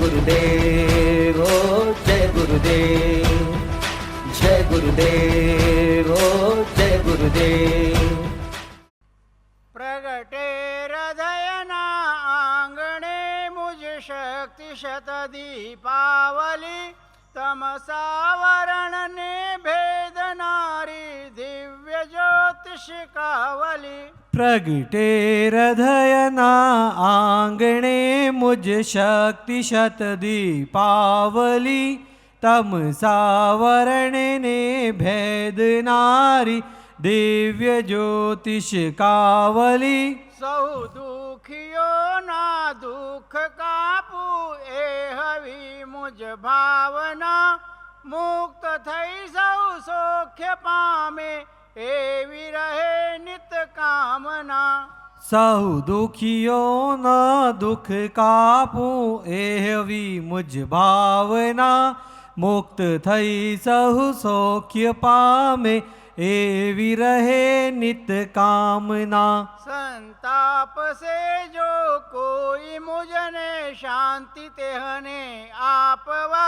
गुरुदेव ओ जय गुरुदेव, जय गुरुदेव ओ जय गुरुदेव। प्रगटे हृदयना आंगणे मुझ शक्ति शत दीपावली, तमसावरण ने भेदनारी दिव्य ज्योतिष कावली। प्रगटे हृदयना आंगणे मुझ शक्ति शत दीपावली, तमसावरण ने भेदनारी दिव्य ज्योतिष कावली। सौ दुखियों ना दुख कापू ए हवी मुझ भावना, मुक्त थई सौ सौख्य पामे एवी रहे नित कामना। सहु दुखियो न दुख कापू एहवी मुझ भावना, मुक्त थई सहु सौख्य पामे एवी रहे नित कामना। संताप से जो कोई मुझने शांति तेहने आपवा,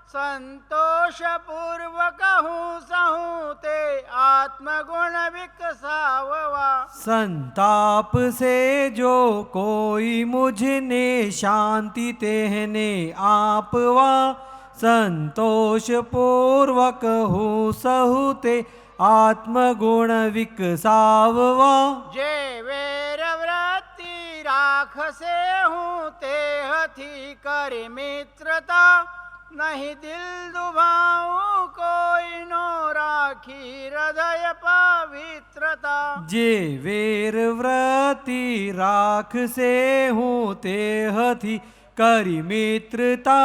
संतोष पूर्वक हूँ सहूँ ते आत्मगुण विकसाववा। संताप से जो कोई मुझने शांति तेहने आपवा, संतोष पूर्वक हूँ सहूते आत्मगुण विकसाववा। जे वेर वृत्ति राख से हूँ ते हथी कर मित्रता, नहीं दिल दुभाऊं कोई नो राखी हृदय पवित्रता। जे वेर वृत्ति राख से हूँ ते हथी करी मित्रता,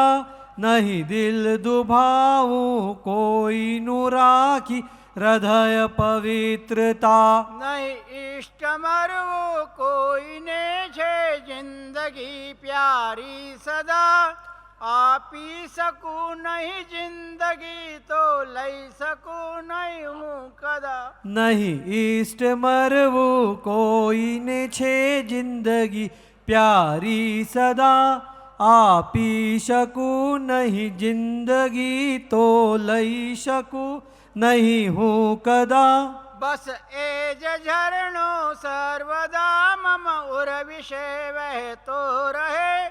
नहीं दिल दुभाऊं कोई नु राखी हृदय पवित्रता। नहीं इष्ट मरवो कोई ने छे जिंदगी प्यारी सदा, आपी सकूं नहीं जिंदगी तो लई सकूं नहीं हूँ कदा। नहीं इष्ट मरवो कोई ने छे जिंदगी प्यारी सदा, आपी शकूं नहीं जिंदगी तो लई शकूं नहीं हूँ कदा। बस एज झरणो सर्वदा मम उर विषय वह तो रहे,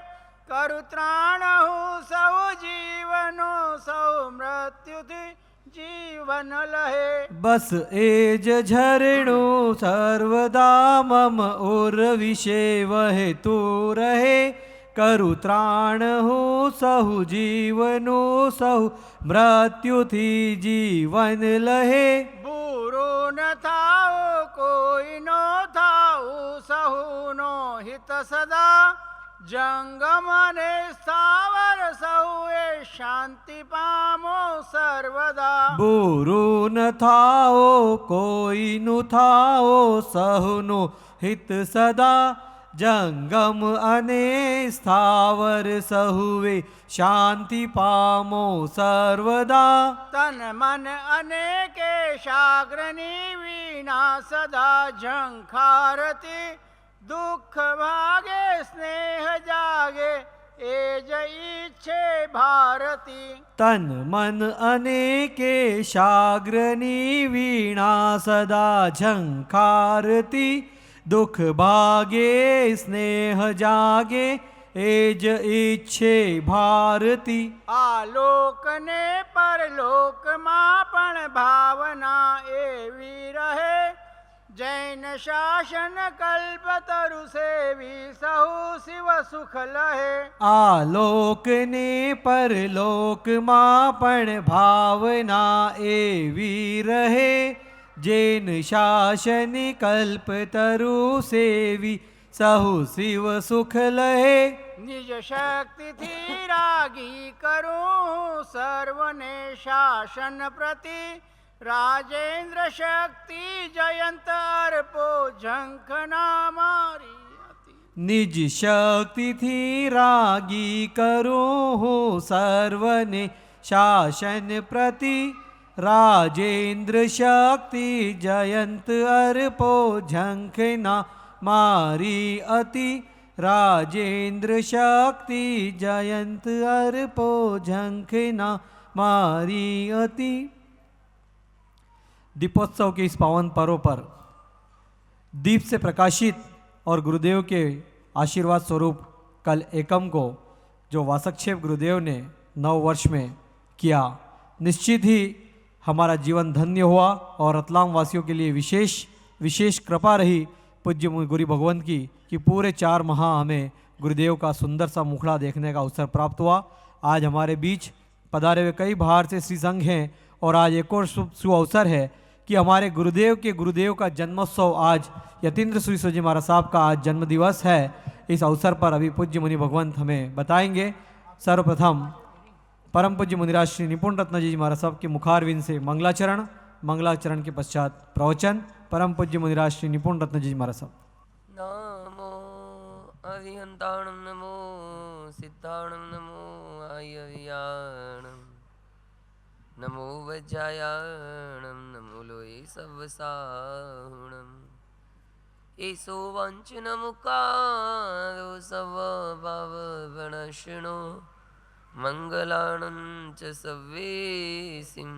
करु त्राण हूँ सौ जीवनो सौ मृत्यु जीवन लहे। बस एज झरणो सर्वदा मम उर विषय वह तो रहे, करु त्राण हो सहु जीवनो सहु मृत्यु थी जीवन लहे। बुरो न थाओ कोई नो थाऊ सहु नो हित सदा, जंगम ने स्थावर सहुए शांति पामो सर्वदा। बुरो न थाओ कोई नु थाओ सहु नो हित सदा, जंगम अने स्थावर सहुवे शांति पामो सर्वदा। तन मन अनेके शाग्रनी वीणा सदा झंखारती, दुख भागे स्नेह जागे एज इच्छे भारती। तन मन अनेके शाग्रनी वीणा सदा झंखारती, दुख भागे स्नेह जागे एज इच्छे भारती। आलोक ने परलोक मापण भावना एवी रहे, जैन शासन कल्प तरु सेवी सहु शिव सुख लहे। आलोक ने परलोक मापण भावना एवी रहे, जैन शासन कल्प तरु सेवी सहु शिव सुख लहे। निज शक्ति थी रागी करूं सर्वने शासन प्रति, राजेंद्र शक्ति जयंत अर्पो झंखना मारी। निज शक्ति थी रागी करो हो सर्वने शासन प्रति, राजेंद्र शक्ति जयंत अर्पो झंखना मारी अति। राजेंद्र शक्ति जयंत अर्पो झंखना मारी अति। दीपोत्सव के इस पावन पर्व पर दीप से प्रकाशित और गुरुदेव के आशीर्वाद स्वरूप कल एकम को जो वासक्षेप गुरुदेव ने 9 वर्ष में किया, निश्चित ही हमारा जीवन धन्य हुआ और रतलाम वासियों के लिए विशेष कृपा रही पूज्य गुरु भगवंत की कि पूरे 4 माह हमें गुरुदेव का सुंदर सा मुखड़ा देखने का अवसर प्राप्त हुआ। आज हमारे बीच पधारे हुए कई बाहर से श्री संघ हैं और आज एक और शुभ अवसर है कि हमारे गुरुदेव का जन्मोत्सव आज यतीन्द्र सूरी जी महाराज साहब का आज जन्म दिवस है। इस अवसर पर अभी पूज्य मुनि भगवंत हमें बताएंगे। सर्वप्रथम परम पूज्य मुनिराज श्री निपुण रत्न जी महाराज साहब के मुखारविंद से मंगलाचरण के पश्चात प्रवचन परम पूज्य मुनिराज श्री निपुण रत्न जी महाराज साहब। नमो अरिहंताणं नमो सिद्धाणं नमो आयर्याणं नमो वज्रायाणं नमो लोये सवसाहुणं एसो वञ्चनमुकारो सवभावगणशिणो मङ्गलानं च सव्येसिं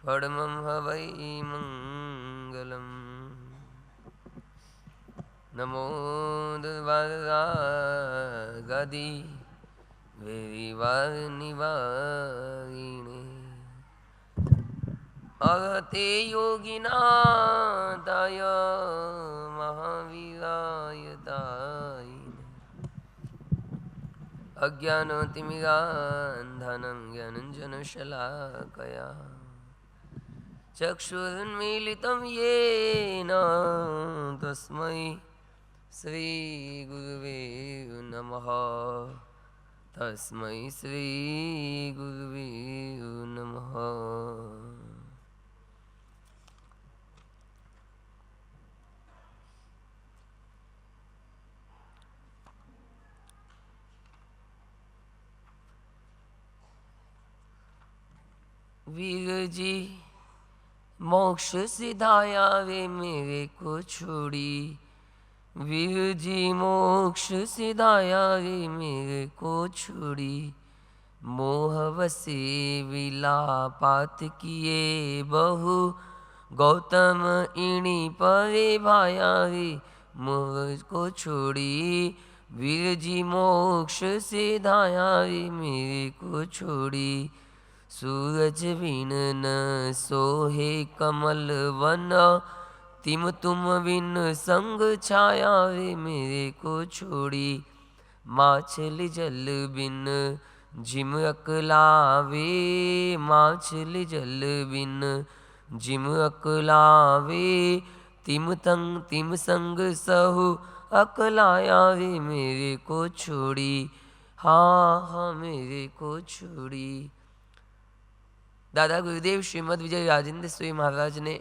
फडमं हवै मङ्गलम् नमो दुर्वारागदि वेरिवानिवारिणे अगते योगिनाथाय महावीराय दायिने अज्ञानतिमिरान्धनं ज्ञानञ्जनशलाकया चक्षुरुन्मीलितं येन तस्मै श्रीगुरुवे नमः। तस्मै श्रीगुरुवे नमः। वीर जी मोक्ष सिधाया वे मेरे को छोड़ी, वीर जी मोक्ष सिधाया वे मेरे को छोड़ी, मोहवसे विलापात किए बहु गौतम इणी परे भाया वे मोह को छोड़ी, वीर जी मोक्ष सिधाया वे मेरे को छोड़ी, सूरज बिन न सोहे कमल वन, तिम तुम बिन संग छाया वे मेरे को छोड़ी, माछली जल बिन जिम अकलावे, माछली जल बिन जिम अकलावे, तिम संग सहु अकलाया वे मेरे को छोड़ी, हाँ मेरे को छोड़ी। दादा गुरुदेव श्रीमद विजय राजेंद्र स्वामी महाराज ने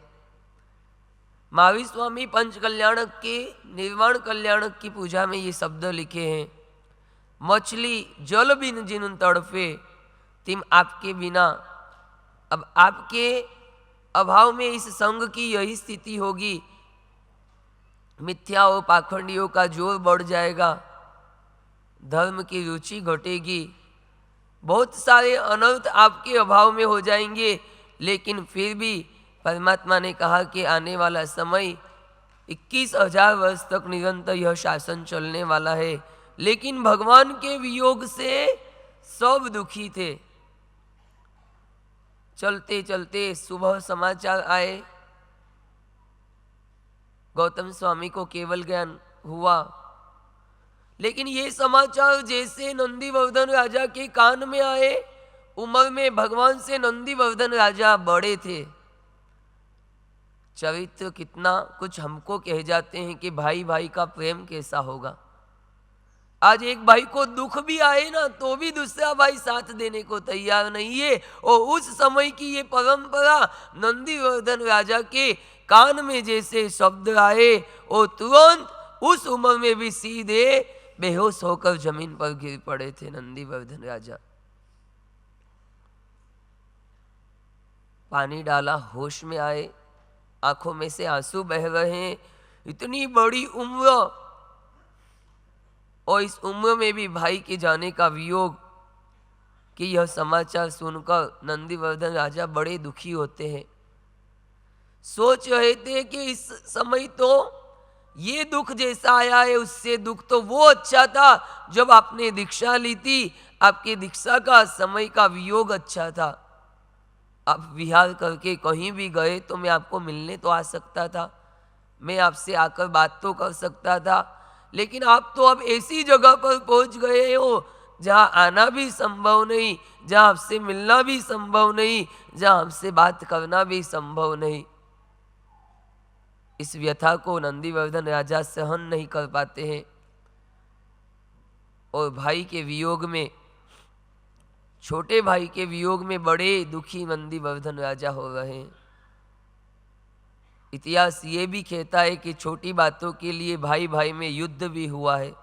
महावीर स्वामी पंच कल्याणक के निर्वाण कल्याणक की पूजा में ये शब्द लिखे हैं। मछली जल बिन जिन तड़फे, तिम आपके बिना। अब आपके अभाव में इस संग की यही स्थिति होगी, मिथ्याओं पाखंडियों का जोर बढ़ जाएगा, धर्म की रुचि घटेगी, बहुत सारे अनर्थ आपके अभाव में हो जाएंगे। लेकिन फिर भी परमात्मा ने कहा कि आने वाला समय 21,000 वर्ष तक निरंतर यह शासन चलने वाला है। लेकिन भगवान के वियोग से सब दुखी थे। चलते चलते सुबह समाचार आए, गौतम स्वामी को केवल ज्ञान हुआ। लेकिन ये समाचार जैसे नंदीवर्धन राजा के कान में आए, उम्र में भगवान से नंदीवर्धन राजा बड़े थे। चरित्र कितना कुछ हमको कह जाते हैं कि भाई भाई का प्रेम कैसा होगा। आज एक भाई को दुख भी आए ना तो भी दूसरा भाई साथ देने को तैयार नहीं है। और उस समय की ये परंपरा नंदीवर्धन राजा के कान में जैसे शब्द आए, और तुरंत उस उम्र में भी सीधे बेहोश होकर जमीन पर गिर पड़े थे नंदीवर्धन राजा। पानी डाला, होश में आए, आंखों में से आंसू बह रहे हैं। इतनी बड़ी उम्र, और इस उम्र में भी भाई के जाने का वियोग कि यह समाचार सुनकर नंदीवर्धन राजा बड़े दुखी होते हैं। सोच रहे थे कि इस समय तो ये दुख जैसा आया है, उससे दुख तो वो अच्छा था जब आपने दीक्षा ली थी। आपके दीक्षा का समय का वियोग अच्छा था। आप विहार करके कहीं भी गए तो मैं आपको मिलने तो आ सकता था, मैं आपसे आकर बात तो कर सकता था, लेकिन आप तो अब ऐसी जगह पर पहुंच गए हो जहां आना भी संभव नहीं, जहां आपसे मिलना भी संभव नहीं, जहां हमसे बात करना भी संभव नहीं। इस व्यथा को नंदीवर्धन राजा सहन नहीं कर पाते हैं और भाई के वियोग में, छोटे भाई के वियोग में बड़े दुखी नंदीवर्धन राजा हो रहे हैं। इतिहास ये भी कहता है कि छोटी बातों के लिए भाई भाई में युद्ध भी हुआ है।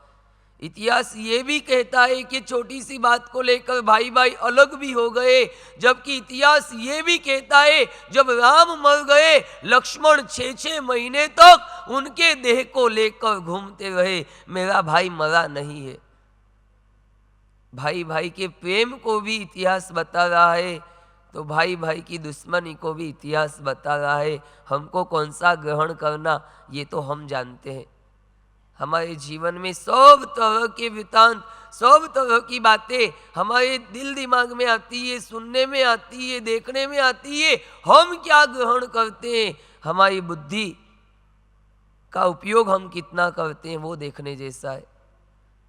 इतिहास ये भी कहता है कि छोटी सी बात को लेकर भाई भाई अलग भी हो गए, जबकि इतिहास ये भी कहता है जब राम मर गए लक्ष्मण 6-6 महीने तक उनके देह को लेकर घूमते रहे, मेरा भाई मरा नहीं है। भाई भाई के प्रेम को भी इतिहास बता रहा है, तो भाई भाई की दुश्मनी को भी इतिहास बता रहा है। हमको कौन सा ग्रहण करना ये तो हम जानते हैं। हमारे जीवन में सब तरह के वृतांत, सब तरह की बातें हमारे दिल दिमाग में आती है, सुनने में आती है, देखने में आती है। हम क्या ग्रहण करते हैं, हमारी बुद्धि का उपयोग हम कितना करते हैं, वो देखने जैसा है।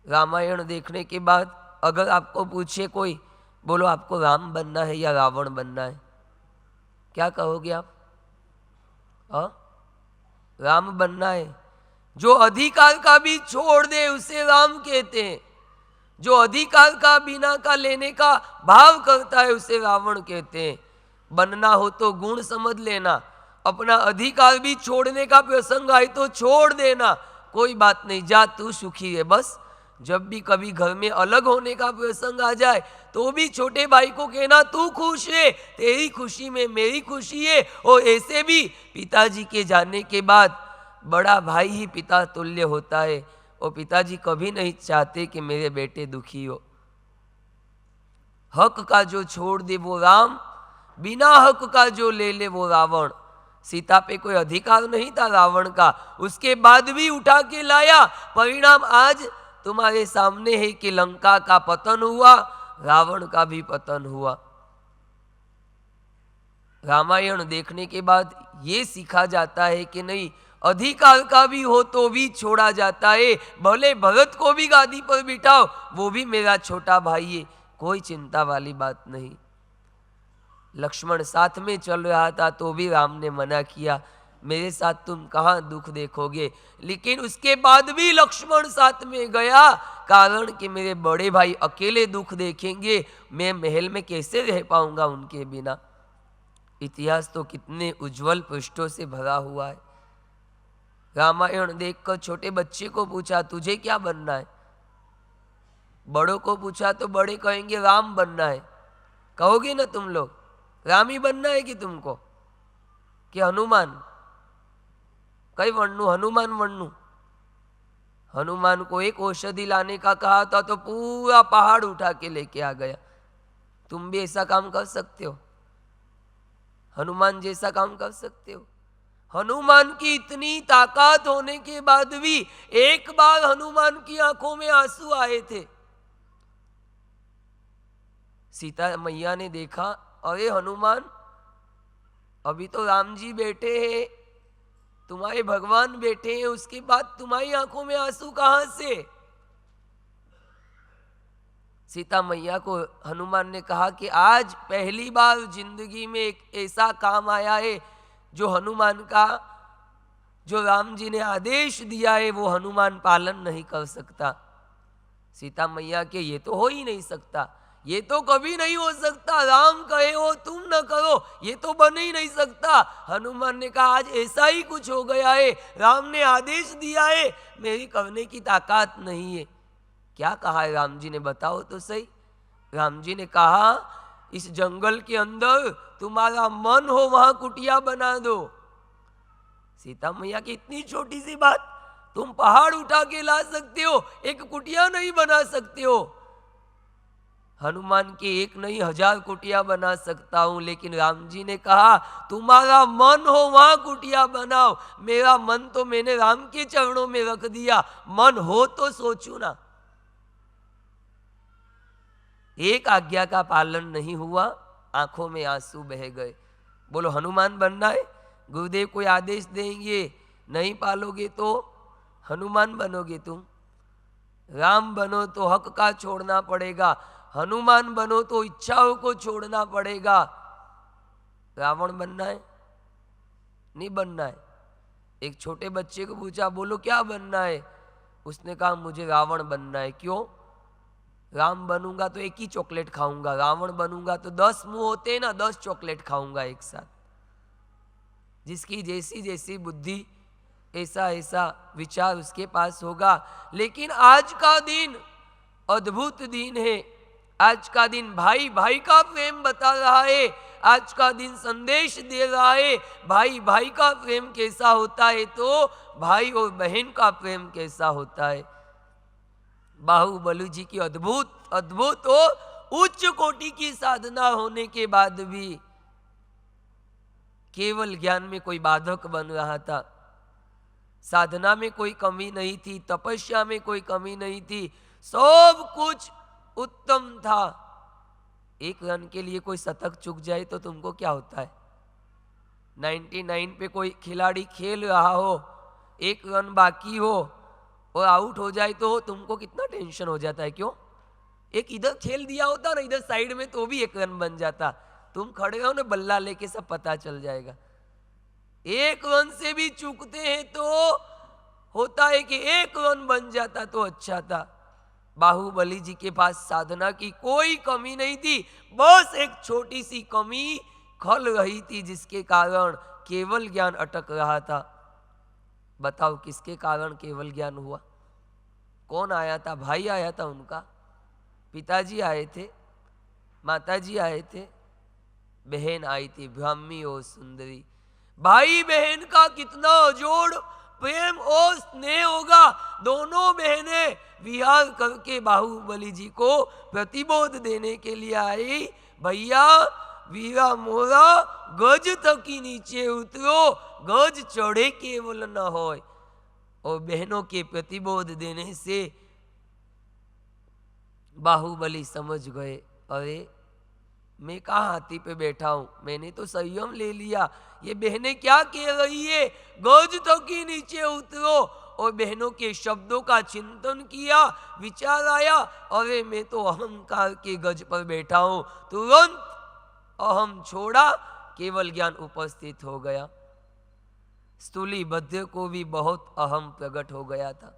रामायण देखने के बाद अगर आपको पूछे कोई, बोलो आपको राम बनना है या रावण बनना है, क्या कहोगे आप? राम बनना है। जो अधिकार का भी छोड़ दे उसे राम कहते हैं। जो अधिकार का बिना का लेने का भाव करता है उसे रावण कहते हैं। बनना हो तो गुण समझ लेना, अपना अधिकार भी छोड़ने का प्रसंग आए तो छोड़ देना, कोई बात नहीं, जा तू सुखी है। बस जब भी कभी घर में अलग होने का प्रसंग आ जाए तो भी छोटे भाई को कहना तू खुश है, तेरी खुशी में मेरी खुशी है। और ऐसे भी पिताजी के जाने के बाद बड़ा भाई ही पिता तुल्य होता है, और पिताजी कभी नहीं चाहते कि मेरे बेटे दुखी हो। हक का जो छोड़ दे वो राम, बिना हक का जो ले ले वो रावण। सीता पे कोई अधिकार नहीं था रावण का, उसके बाद भी उठा के लाया। परिणाम आज तुम्हारे सामने है कि लंका का पतन हुआ, रावण का भी पतन हुआ। रामायण देखने के बाद ये सीखा जाता है कि नहीं, अधिकार का भी हो तो भी छोड़ा जाता है। भले भरत को भी गादी पर बिठाओ, वो भी मेरा छोटा भाई है, कोई चिंता वाली बात नहीं। लक्ष्मण साथ में चल रहा था तो भी राम ने मना किया, मेरे साथ तुम कहाँ दुख देखोगे। लेकिन उसके बाद भी लक्ष्मण साथ में गया, कारण कि मेरे बड़े भाई अकेले दुख देखेंगे, मैं महल में कैसे रह पाऊंगा उनके बिना। इतिहास तो कितने उज्जवल पृष्ठों से भरा हुआ है। रामायण देखकर छोटे बच्चे को पूछा तुझे क्या बनना है, बड़ों को पूछा तो बड़े कहेंगे राम बनना है। कहोगे ना तुम लोग, राम ही बनना है कि तुमको, कि हनुमान? कई वन्नु, हनुमान वन्नु। हनुमान को एक औषधि लाने का कहा था तो पूरा पहाड़ उठा के लेके आ गया। तुम भी ऐसा काम कर सकते हो, हनुमान जैसा काम कर सकते हो। हनुमान की इतनी ताकत होने के बाद भी एक बार हनुमान की आंखों में आंसू आए थे। सीता मैया ने देखा, अरे हनुमान, अभी तो राम जी बैठे हैं, तुम्हारे भगवान बैठे हैं, उसके बाद तुम्हारी आंखों में आंसू कहां से? सीता मैया को हनुमान ने कहा कि आज पहली बार जिंदगी में एक ऐसा काम आया है जो हनुमान का, जो राम जी ने आदेश दिया है वो हनुमान पालन नहीं कर सकता। सीता मैया के ये तो हो ही नहीं सकता, ये तो कभी नहीं हो सकता, राम कहे हो तुम न करो, ये तो बन ही नहीं सकता। हनुमान ने कहा आज ऐसा ही कुछ हो गया है, राम ने आदेश दिया है, मेरी करने की ताकत नहीं है। क्या कहा है राम जी ने, बताओ तो सही। राम जी ने कहा इस जंगल के अंदर तुम्हारा मन हो वहां कुटिया बना दो। सीता मैया की इतनी छोटी सी बात, तुम पहाड़ उठा के ला सकते हो, एक कुटिया नहीं बना सकते हो। हनुमान के एक नहीं 1000 कुटिया बना सकता हूं, लेकिन राम जी ने कहा तुम्हारा मन हो वहां कुटिया बनाओ। मेरा मन तो मैंने राम के चरणों में रख दिया, मन हो तो सोचू ना। एक आज्ञा का पालन नहीं हुआ, आंखों में आंसू बह गए। बोलो हनुमान बनना है? गुरुदेव कोई आदेश देंगे, नहीं पालोगे तो हनुमान बनोगे तुम। राम बनो तो हक का छोड़ना पड़ेगा, हनुमान बनो तो इच्छाओं को छोड़ना पड़ेगा। रावण बनना है? नहीं बनना है। एक छोटे बच्चे को पूछा बोलो क्या बनना है? उसने कहा मुझे रावण बनना है। क्यों? राम बनूंगा तो एक ही चॉकलेट खाऊंगा, रावण बनूंगा तो 10 मुंह होते हैं ना, 10 चॉकलेट खाऊंगा एक साथ। जिसकी जैसी जैसी बुद्धि ऐसा ऐसा विचार उसके पास होगा। लेकिन आज का दिन अद्भुत दिन है। आज का दिन भाई भाई का प्रेम बता रहा है, आज का दिन संदेश दे रहा है। भाई भाई का प्रेम कैसा होता है तो भाई और बहन का प्रेम कैसा होता है। बाहुबली जी की अद्भुत अद्भुत और उच्च कोटि की साधना होने के बाद भी केवल ज्ञान में कोई बाधक बन रहा था। साधना में कोई कमी नहीं थी, तपस्या में कोई कमी नहीं थी, सब कुछ उत्तम था। एक रन के लिए कोई शतक चूक जाए तो तुमको क्या होता है? 99 पे कोई खिलाड़ी खेल रहा हो, एक रन बाकी हो और आउट हो जाए तो तुमको कितना टेंशन हो जाता है। क्यों? एक इधर खेल दिया होता ना इधर साइड में तो भी एक रन बन जाता। तुम खड़े हो ना बल्ला लेके सब पता चल जाएगा। एक रन से भी चूकते हैं तो होता है कि एक रन बन जाता तो अच्छा था। बाहुबली जी के पास साधना की कोई कमी नहीं थी, बस एक छोटी सी कमी खल रही थी जिसके कारण केवल ज्ञान अटक रहा था। बताओ किसके कारण केवल ज्ञान हुआ? कौन आया था? भाई आया था उनका, पिताजी आए थे, माताजी आए थे, बहन आई थी ब्राह्मी और सुंदरी। भाई बहन का कितना जोड़ प्रेम और स्नेह होगा। दोनों बहनें विहार करके बाहुबली जी को प्रतिबोध देने के लिए आई, भैया वीरा मोरा गज तकी नीचे उतरो, गज चढ़े केवल न होय। और बहनों के प्रतिबोध देने से बाहुबली समझ गए, अरे मैं कहाँ हाथी पे बैठा हूं, मैंने तो संयम ले लिया, ये बहनें क्या कह रही है, गज तकी नीचे उतरो। और बहनों के शब्दों का चिंतन किया, विचार आया, अरे मैं तो अहंकार के गज पर बैठा हूं। तुरंत अहम छोड़ा, केवल ज्ञान उपस्थित हो गया। स्थूली बद्ध को भी बहुत अहम प्रकट हो गया था।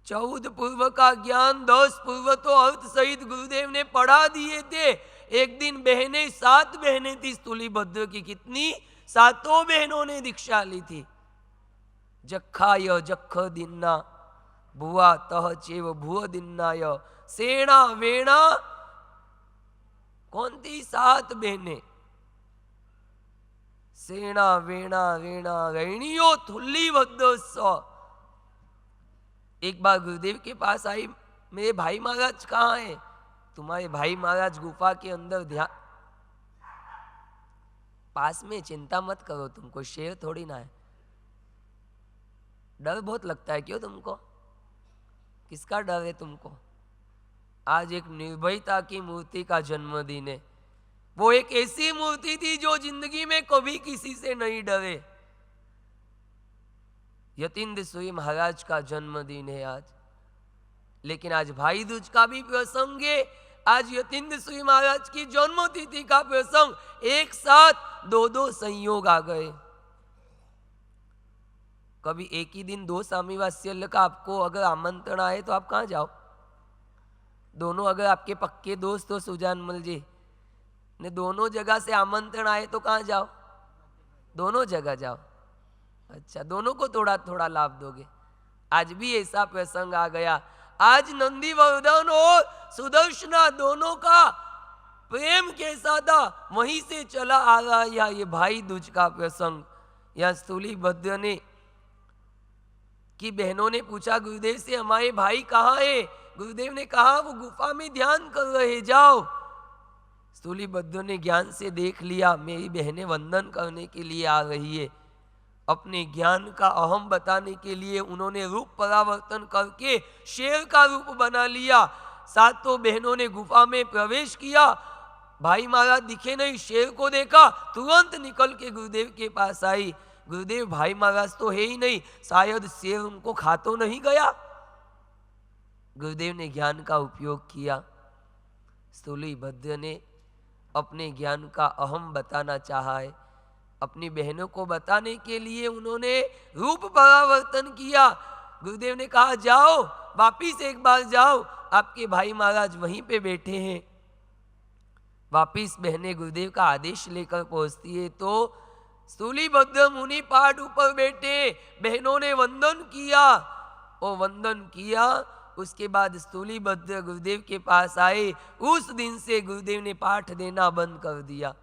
14 पूर्व का ज्ञान 10 पूर्व तो अर्थ सहित गुरुदेव ने पढ़ा दिए थे। एक दिन बहनें 7 बहनें थी स्थूली बद्ध की, कितनी? 7 बहनों ने दीक्षा ली थी। जखाय जख दिन्ना भुआ तह चेव भुव दिन्नाय सेना वेणा। कौन थी? 7 बहनें। सेना वेणा वेणा रैणियो थुल्ली बद्ध। एक बार गुरुदेव के पास आई, मेरे भाई महाराज कहाँ हैं? तुम्हारे भाई महाराज गुफा के अंदर ध्यान पास में, चिंता मत करो, तुमको शेर थोड़ी ना है। डर बहुत लगता है क्यों तुमको? किसका डर है तुमको? आज एक निर्भयता की मूर्ति का जन्मदिन है। वो एक ऐसी मूर्ति थी जो जिंदगी में कभी किसी से नहीं डरे। यतीन्द्र सूरी महाराज का जन्मदिन है आज, लेकिन आज भाई दूज का भी प्रसंग है। आज यतीन्द्र सूरी महाराज की जन्मतिथि का प्रसंग, एक साथ 2 संयोग आ गए। कभी एक ही दिन 2 स्वामी वात्सल्य का आपको अगर आमंत्रण आए तो आप कहाँ जाओ? दोनों अगर आपके पक्के दोस्त हो सुजानमल जी ने, दोनों जगह से आमंत्रण आए तो कहाँ जाओ? दोनों जगह जाओ। अच्छा, दोनों को थोड़ा थोड़ा लाभ दोगे। आज भी ऐसा प्रसंग आ गया। आज नंदीवर्धन और सुदर्शना दोनों का प्रेम कैसा था वहीं से चला आ रहा। या ये भाई दूज का प्रसंग, या स्थूली बद्ध ने कि बहनों ने पूछा गुरुदेव से, हमारे भाई कहाँ है? गुरुदेव ने कहा वो गुफा में ध्यान कर रहे, जाओ। स्थूलीभद्र ने ज्ञान से देख लिया मेरी बहनें वंदन करने के लिए आ रही है। अपने ज्ञान का अहम बताने के लिए उन्होंने रूप परावर्तन करके शेर का रूप बना लिया। सातों बहनों ने गुफा में प्रवेश किया। भाई महाराज दिखे नहीं, शेर को देखा, तुरंत निकल के गुरुदेव के पास आई। गुरुदेव, भाई महाराज तो है ही नहीं, शायद शेर उनको खा तो नहीं गया। गुरुदेव ने ज्ञान का उपयोग किया। स्थूलीभद्र ने अपने ज्ञान का अहम बताना चाहा है। अपनी बहनों को बताने के लिए उन्होंने रूप परावर्तन किया। गुरुदेव ने कहा जाओ, वापिस एक बार जाओ, आपके भाई महाराज वहीं पे बैठे हैं। वापिस बहनें गुरुदेव का आदेश लेकर पहुंचती है तो स्थूलीभद्र मुनि पहाड़ ऊपर बैठे, बहनों ने वंदन किया। और वंदन किया, उसके बाद स्थूलीभद्र गुरुदेव के पास आए। उस दिन से गुरुदेव ने पाठ देना बंद कर दिया।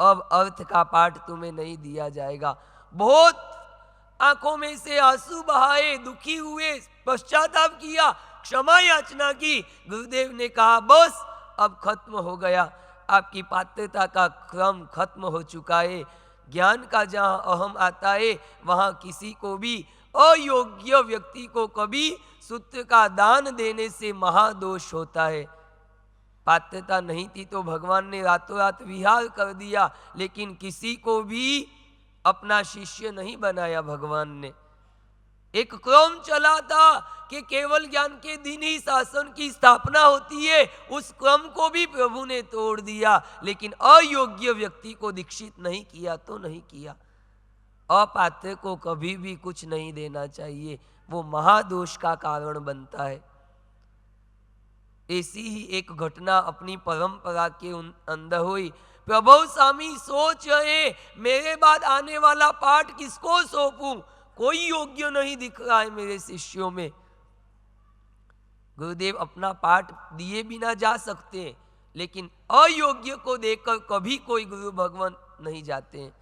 अब अर्थ का पाठ तुम्हें नहीं दिया जाएगा। बहुत आंखों में से आंसू बहाए, दुखी हुए, पश्चाताप किया, क्षमा याचना की। गुरुदेव ने कहा बस अब खत्म हो गया, आपकी पात्रता का क्रम खत्म हो चुका है। ज्ञान का जहाँ अहम आता है वहाँ किसी को भी, अयोग्य व्यक्ति को कभी सूत्र का दान देने से महादोष होता है। पात्रता नहीं थी तो भगवान ने रातों रात विहार कर दिया, लेकिन किसी को भी अपना शिष्य नहीं बनाया भगवान ने। एक क्रम चला था कि केवल ज्ञान के दिन ही शासन की स्थापना होती है, उस क्रम को भी प्रभु ने तोड़ दिया। लेकिन अयोग्य व्यक्ति को दीक्षित नहीं किया तो नहीं किया। अपात्र को कभी भी कुछ नहीं देना चाहिए, वो महादोष का कारण बनता है। ऐसी ही एक घटना अपनी परंपरा के अंदर हुई। प्रभु स्वामी सोच रहे मेरे बाद आने वाला पाठ किसको सौंपूं, कोई योग्य नहीं दिख रहा है मेरे शिष्यों में। गुरुदेव अपना पाठ दिए बिना जा सकते हैं, लेकिन अयोग्य को देखकर कभी कोई गुरु भगवान नहीं जाते हैं।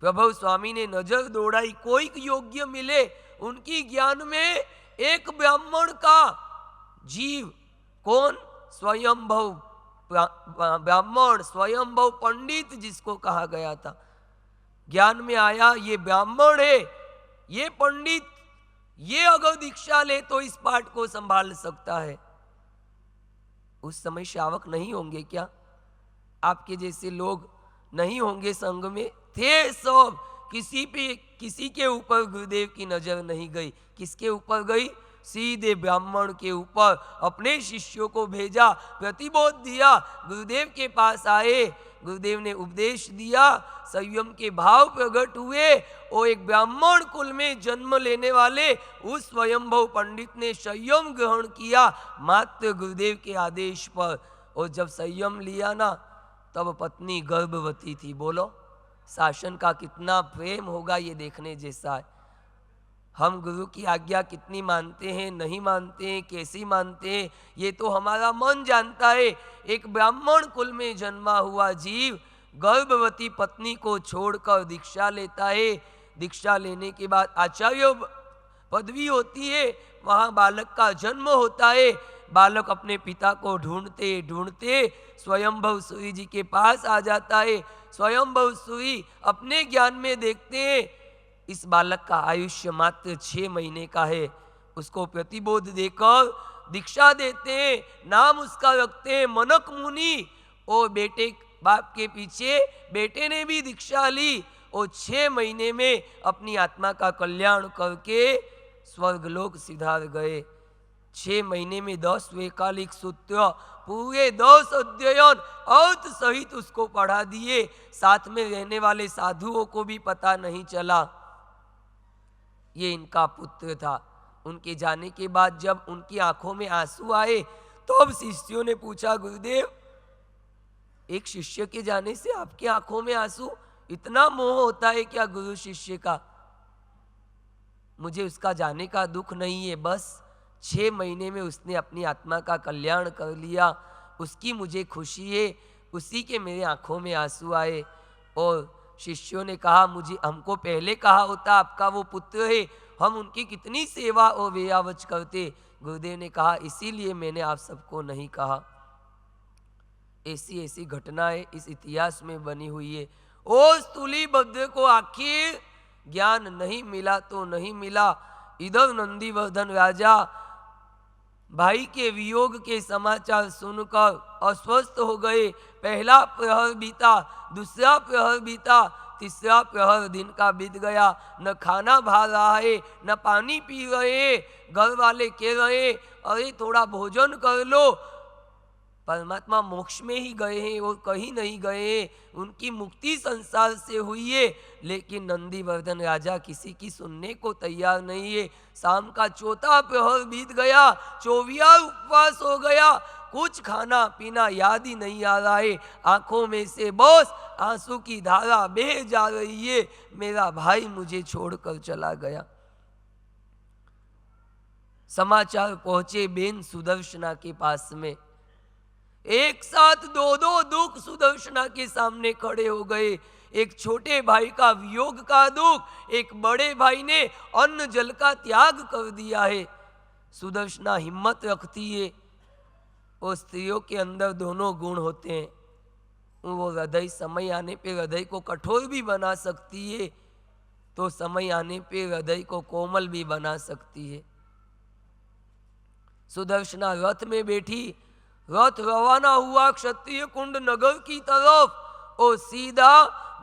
प्रभु स्वामी ने नजर दौड़ाई, कोई योग्य मिले। उनकी ज्ञान में एक ब्राह्मण का जीव, कौन? स्वयंभव ब्राह्मण, स्वयंभव पंडित जिसको कहा गया था, ज्ञान में आया ये ब्राह्मण है, ये पंडित, ये अगर दीक्षा ले तो इस पाठ को संभाल सकता है। उस समय श्रावक नहीं होंगे क्या? आपके जैसे लोग नहीं होंगे संघ में? थे सब। किसी के ऊपर गुरुदेव की नजर नहीं गई। किसके ऊपर गई? सीधे ब्राह्मण के ऊपर। अपने शिष्यों को भेजा, प्रतिबोध दिया, गुरुदेव के पास आए, गुरुदेव ने उपदेश दिया, संयम के भाव प्रकट हुए। और एक ब्राह्मण कुल में जन्म लेने वाले उस स्वयंभव पंडित ने संयम ग्रहण किया मात्र गुरुदेव के आदेश पर। और जब संयम लिया ना, तब पत्नी गर्भवती थी। बोलो, शासन का कितना प्रेम होगा ये देखने जैसा है। हम गुरु की आज्ञा कितनी मानते हैं, नहीं मानते हैं, कैसी मानते हैं, ये तो हमारा मन जानता है। एक ब्राह्मण कुल में जन्मा हुआ जीव गर्भवती पत्नी को छोड़कर दीक्षा लेता है। दीक्षा लेने के बाद आचार्य पदवी होती है, वहाँ बालक का जन्म होता है। बालक अपने पिता को ढूंढते ढूंढते स्वयंभव सूरी जी के पास आ जाता है। स्वयंभव सूरी अपने ज्ञान में देखते हैं इस बालक का आयुष्य मात्र 6 महीने का है। उसको प्रतिबोध देकर दीक्षा देते हैं। नाम उसका रखते हैं मनक मुनि। और बेटे, बाप के पीछे बेटे ने भी दीक्षा ली और 6 महीने में अपनी आत्मा का कल्याण करके स्वर्गलोक सिधार गए। 6 महीने में 10 वैकालिक सूत्र, पूरे 10 अध्ययन अर्थ सहित उसको पढ़ा दिए। साथ में रहने वाले साधुओं को भी पता नहीं चला ये इनका पुत्र था। उनके जाने के बाद जब उनकी आंखों में आंसू आए तो अब शिष्यों ने पूछा, गुरुदेव, एक शिष्य के जाने से आपकी आंखों में आंसू? इतना मोह होता है क्या गुरु शिष्य का? मुझे उसका जाने का दुख नहीं है, बस 6 महीने में उसने अपनी आत्मा का कल्याण कर लिया, उसकी मुझे खुशी है, उसी के मेरे आंखों में आंसू आए। और शिष्यों ने कहा, मुझे हमको पहले कहा होता आपका वो पुत्र है, हम उनकी कितनी सेवा और व्यावच करते। गुरुदेव ने कहा, इसीलिए मैंने आप सबको नहीं कहा। ऐसी ऐसी घटनाएं इस इतिहास में बनी हुई है। उस तुलीभद्र को आखिर ज्ञान नहीं मिला तो नहीं मिला। इधर नंदीवर्धन राजा भाई के वियोग के समाचार सुनकर अस्वस्थ हो गए। पहला प्रहर बीता, दूसरा प्रहर बीता, तीसरा प्रहर दिन का बीत गया। न खाना भा रहा है, न पानी पी रहे। घर वाले कह रहे, अरे थोड़ा भोजन कर लो। परमात्मा मोक्ष में ही गए हैं, वो कहीं नहीं गए हैं। उनकी मुक्ति संसार से हुई है, लेकिन नंदीवर्धन राजा किसी की सुनने को तैयार नहीं है। शाम का चौथा प्रहर बीत गया, 24 उपवास हो गया। कुछ खाना पीना याद ही नहीं आ रहा है। आंखों में से बस आंसू की धारा बह जा रही है। मेरा भाई मुझे छोड़कर चला गया। समाचार पहुंचे बेन सुदर्शना के पास में। एक साथ दो दो दुख सुदर्शना के सामने खड़े हो गए। एक छोटे भाई का वियोग का दुख, एक बड़े भाई ने अन्न जल का त्याग कर दिया है। सुदर्शना हिम्मत रखती है। और स्त्रियों के अंदर दोनों गुण होते हैं। वो हृदय समय आने पे हृदय को कठोर भी बना सकती है, तो समय आने पे हृदय को कोमल भी बना सकती है। सुदर्शना रथ में बैठी, रथ रवाना हुआ क्षत्रिय कुंड नगर की तरफ और सीधा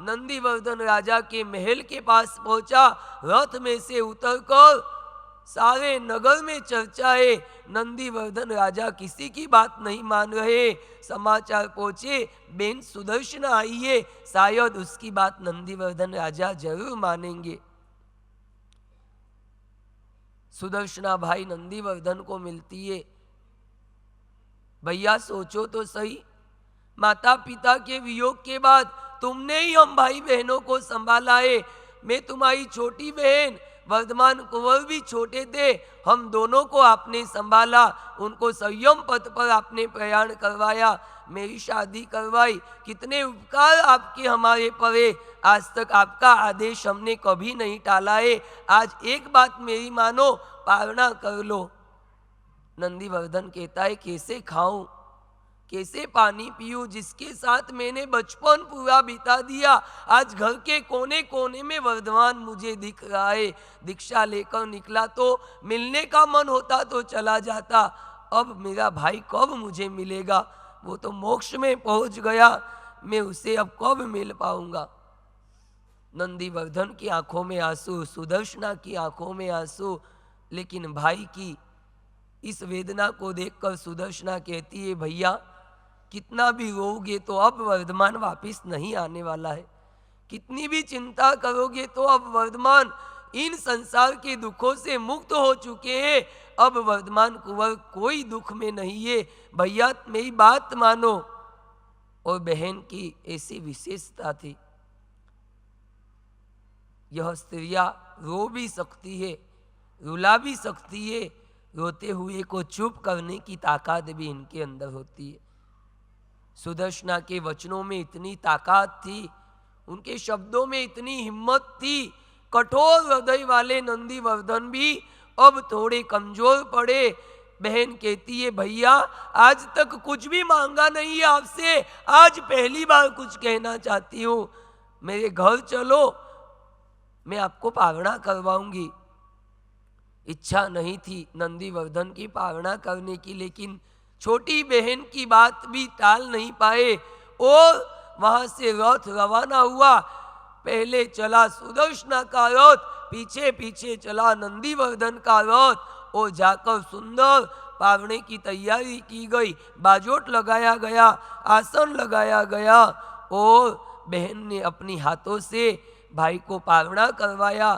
नंदीवर्धन राजा के महल के पास पहुंचा। रथ में से उतरकर सारे नगर में चर्चा है, नंदीवर्धन राजा किसी की बात नहीं मान रहे। समाचार पहुंचे बेन सुदर्शना आई है, शायद उसकी बात नंदीवर्धन राजा जरूर मानेंगे। सुदर्शना भाई नंदीवर्धन को मिलती है। भैया सोचो तो सही, माता पिता के वियोग के बाद तुमने ही हम भाई बहनों को संभाला है। मैं तुम्हारी छोटी बहन, वर्धमान कुंवर भी छोटे थे, हम दोनों को आपने संभाला। उनको संयम पथ पर आपने प्रयाण करवाया, मेरी शादी करवाई। कितने उपकार आपके हमारे पर है। आज तक आपका आदेश हमने कभी नहीं टाला है। आज एक बात मेरी मानो, पालना कर लो। नंदीवर्धन कहता है, कैसे खाऊं, कैसे पानी पीऊं, जिसके साथ मैंने बचपन पूरा बिता दिया। आज घर के कोने कोने में वर्धमान मुझे दिख रहा है। दीक्षा लेकर निकला तो मिलने का मन होता तो चला जाता। अब मेरा भाई कब मुझे मिलेगा? वो तो मोक्ष में पहुंच गया, मैं उसे अब कब मिल पाऊंगा? नंदीवर्धन की आंखों में आंसू, सुदर्शना की आंखों में आंसू। लेकिन भाई की इस वेदना को देखकर सुदर्शना कहती है, भैया कितना भी रोओगे तो अब वर्धमान वापिस नहीं आने वाला है। कितनी भी चिंता करोगे तो अब वर्धमान इन संसार के दुखों से मुक्त हो चुके हैं। अब वर्धमान कुंवर कोई दुख में नहीं है। भैया मेरी बात मानो। और बहन की ऐसी विशेषता थी, यह स्त्रियां रो भी सकती है, रुला भी सकती है, रोते हुए को चुप करने की ताकत भी इनके अंदर होती है। सुदर्शना के वचनों में इतनी ताकत थी, उनके शब्दों में इतनी हिम्मत थी। कठोर हृदय वाले नंदीवर्धन भी अब थोड़े कमजोर पड़े। बहन कहती है, भैया आज तक कुछ भी मांगा नहीं है आपसे, आज पहली बार कुछ कहना चाहती हूँ। मेरे घर चलो, मैं आपको पावना करवाऊंगी। इच्छा नहीं थी नंदीवर्धन की पावना करने की, लेकिन छोटी बहन की बात भी टाल नहीं पाए और वहां से रथ रवाना हुआ। पहले चला सुदर्शना का रथ, पीछे पीछे चला नंदीवर्धन का रथ और जाकर सुंदर पावने की तैयारी की गई। बाजोट लगाया गया, आसन लगाया गया और बहन ने अपनी हाथों से भाई को पावना करवाया।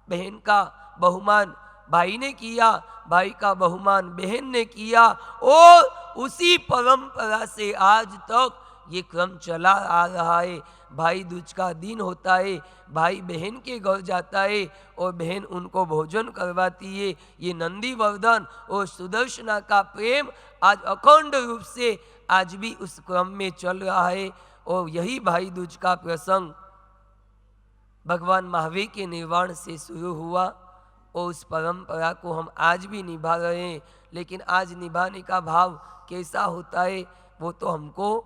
बहन का बहुमान भाई ने किया, भाई का बहुमान बहन ने किया और उसी परंपरा से आज तक ये क्रम चला आ रहा है। भाई दूज का दिन होता है, भाई बहन के घर जाता है और बहन उनको भोजन करवाती है। ये नंदीवर्धन और सुदर्शना का प्रेम आज अखंड रूप से आज भी उस क्रम में चल रहा है। और यही भाई दूज का प्रसंग भगवान महावीर के निर्वाण से शुरू हुआ और उस परंपरा को हम आज भी निभा रहे हैं। लेकिन आज निभाने का भाव कैसा होता है वो तो हमको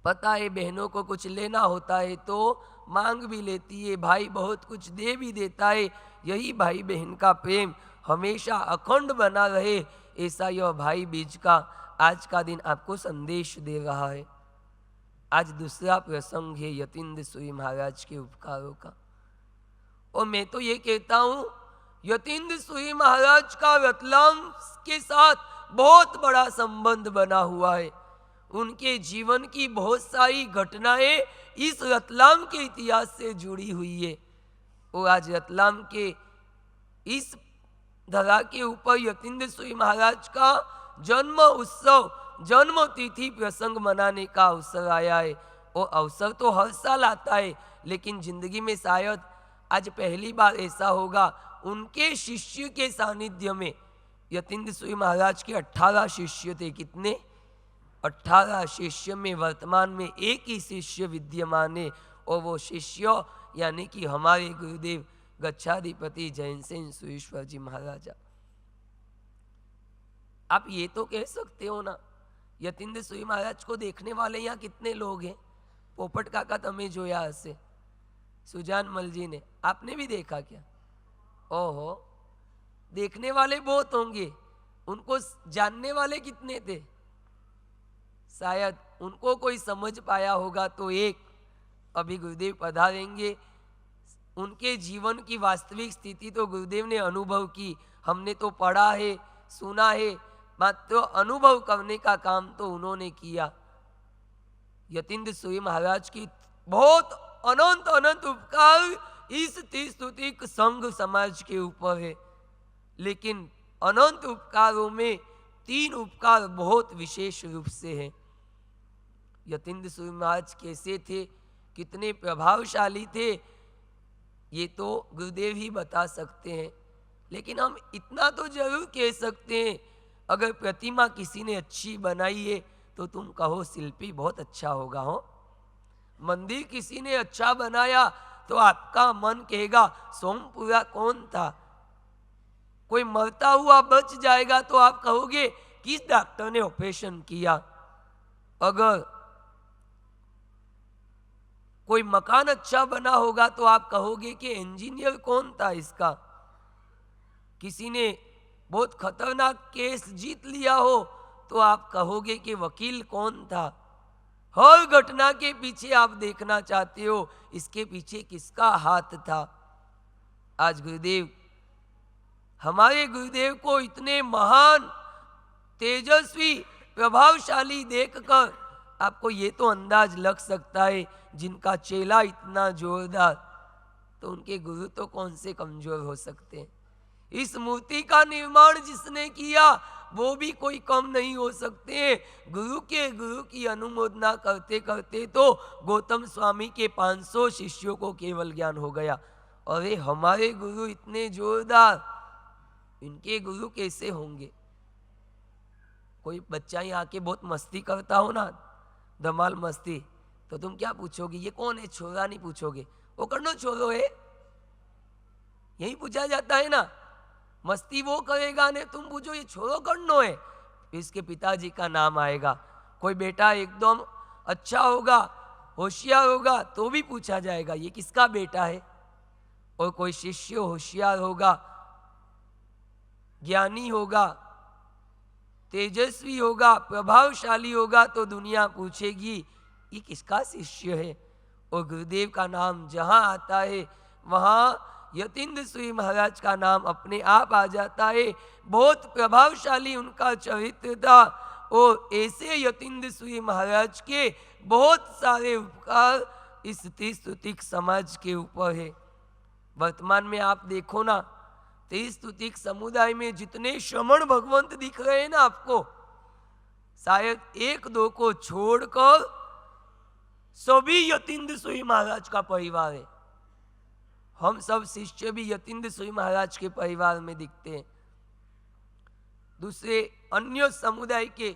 पता है। बहनों को कुछ लेना होता है तो मांग भी लेती है, भाई बहुत कुछ दे भी देता है। यही भाई बहन का प्रेम हमेशा अखंड बना रहे, ऐसा यह भाई बीज का आज का दिन आपको संदेश दे रहा है। आज दूसरा प्रसंग है यतीन्द्र सूरी महाराज के उपकारों का। और मैं तो ये कहता हूँ यतीन्द्र सूरी महाराज का रतलाम के साथ बहुत बड़ा संबंध बना हुआ है। उनके जीवन की बहुत सारी घटनाएं इस रतलाम के इतिहास से जुड़ी हुई है। और आज रतलाम के इस धरा के ऊपर यतीन्द्र सूरी महाराज का जन्म उत्सव, जन्म तिथि प्रसंग मनाने का अवसर आया है। और अवसर तो हर साल आता है, लेकिन जिंदगी में शायद आज पहली बार ऐसा होगा। उनके शिष्य के सानिध्य में, यतीन्द्र सूरी महाराज के 18 शिष्य थे। कितने? 18 शिष्य में वर्तमान में एक ही शिष्य विद्यमान है, और वो शिष्य यानी कि हमारे गुरुदेव गच्छाधिपति जैन सेन सुरेश्वर जी महाराजा। आप ये तो कह सकते हो ना, यतीन्द्र सूरी महाराज को देखने वाले यहाँ कितने लोग हैं? पोपट काका तमे जोया हसे, सुजान मल जी ने, आपने भी देखा क्या? ओहो, देखने वाले बहुत होंगे, उनको जानने वाले कितने थे? शायद उनको कोई समझ पाया होगा तो एक। अभी गुरुदेव पधारेंगे, उनके जीवन की वास्तविक स्थिति तो गुरुदेव ने अनुभव की, हमने तो पढ़ा है, सुना है, मात्र अनुभव करने का काम तो उन्होंने किया। यतीन्द्र सूरी महाराज की बहुत अनंत अनंत उपकार इस त्रिस्तुतिक संघ समाज के ऊपर है। लेकिन अनंत उपकारों में 3 उपकार बहुत विशेष रूप से हैं। यतीन्द्र सूरी महाराज कैसे थे, कितने प्रभावशाली थे, ये तो गुरुदेव ही बता सकते हैं। लेकिन हम इतना तो जरूर कह सकते हैं, अगर प्रतिमा किसी ने अच्छी बनाई है तो तुम कहो शिल्पी बहुत अच्छा होगा हो। मंदिर किसी ने अच्छा बनाया तो आपका मन कहेगा सोमपुरा कौन था। कोई मरता हुआ बच जाएगा तो आप कहोगे किस डॉक्टर ने ऑपरेशन किया। अगर कोई मकान अच्छा बना होगा तो आप कहोगे कि इंजीनियर कौन था इसका। किसी ने बहुत खतरनाक केस जीत लिया हो तो आप कहोगे कि वकील कौन था। हर घटना के पीछे आप देखना चाहते हो इसके पीछे किसका हाथ था। आज गुरुदेव, हमारे गुरुदेव को इतने महान, तेजस्वी, प्रभावशाली देखकर आपको ये तो अंदाज लग सकता है, जिनका चेला इतना जोरदार, तो उनके गुरु तो कौन से कमजोर हो सकते हैं। इस मूर्ति का निर्माण जिसने किया वो भी कोई कम नहीं हो सकते हैं। गुरु की अनुमोदना करते करते तो गौतम स्वामी के 500 शिष्यों को केवल ज्ञान हो गया। अरे हमारे गुरु इतने जोरदार, इनके गुरु कैसे होंगे। कोई बच्चा यहाँ आके बहुत मस्ती करता हो ना, धमाल मस्ती, तो तुम क्या पूछोगे, ये कौन है छोरा, नहीं पूछोगे, वो करनो छोरो है, यही पूछा जाता है ना। मस्ती वो करेगा ने तुम पूछो ये छोरो करनो है, इसके पिताजी का नाम आएगा। कोई बेटा एकदम अच्छा होगा, होशियार होगा, तो भी पूछा जाएगा ये किसका बेटा है। और कोई शिष्य होशियार होगा, ज्ञानी होगा, तेजस्वी होगा, प्रभावशाली होगा, तो दुनिया पूछेगी ये किसका शिष्य है। और गुरुदेव का नाम जहाँ आता है वहाँ यतीन्द्र सूरी महाराज का नाम अपने आप आ जाता है। बहुत प्रभावशाली उनका चरित्र था और ऐसे यतीन्द्र सूरी महाराज के बहुत सारे उपकार इस त्रिस्तुतिक समाज के ऊपर है। वर्तमान में आप देखो ना, त्रिस्तुतिक समुदाय में जितने श्रमण भगवंत दिख रहे हैं ना आपको, शायद 1-2 को छोड़कर सभी यतीन्द्र सूरी महाराज का परिवार है। हम सब शिष्य भी यतीन्द्र सूरी महाराज के परिवार में दिखते हैं। दूसरे अन्य समुदाय के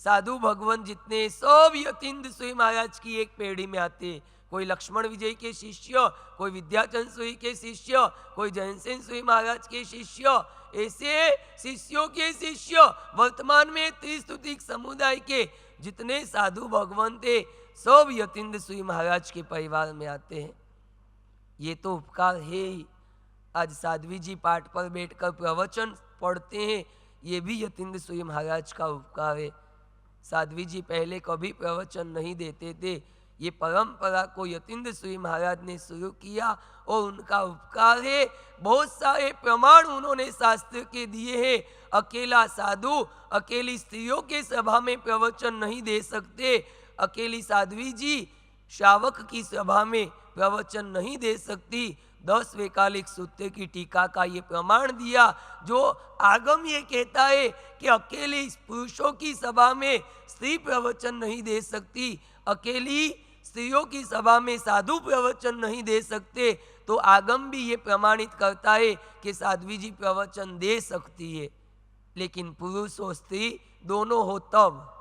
साधु भगवान जितने सब यतीन्द्र सूरी महाराज की एक पीढ़ी में आते हैं। कोई लक्ष्मण विजय के शिष्य, कोई विद्याचंद सुई के शिष्य, कोई जयसेन सुई महाराज के शिष्य, ऐसे शिष्यों के शिष्य वर्तमान में त्रिस्तुतिक समुदाय के जितने साधु भगवान थे सब यतीन्द्र सुई महाराज के परिवार में आते हैं। ये तो उपकार है ही। आज साध्वी जी पाठ पर बैठकर प्रवचन पढ़ते हैं, ये भी यतीन्द्र सुई महाराज का उपकार है। साध्वी जी पहले कभी प्रवचन नहीं देते थे, ये परंपरा को यतीन्द्र सुई महाराज ने शुरू किया और उनका उपकार है। बहुत सारे प्रमाण उन्होंने शास्त्र के दिए हैं। अकेला साधु अकेली स्त्रियों के सभा में प्रवचन नहीं दे सकते, अकेली साध्वी जी श्रावक की सभा में प्रवचन नहीं दे सकती। 10 वैकालिक सूत्र की टीका का ये प्रमाण दिया, जो आगम ये कहता है कि अकेली पुरुषों की सभा में स्त्री प्रवचन नहीं दे सकती, अकेली स्त्रियों की सभा में साधु प्रवचन नहीं दे सकते, तो आगम भी ये प्रमाणित करता है कि साध्वी जी प्रवचन दे सकती है। लेकिन पुरुष और स्त्री दोनों हो तब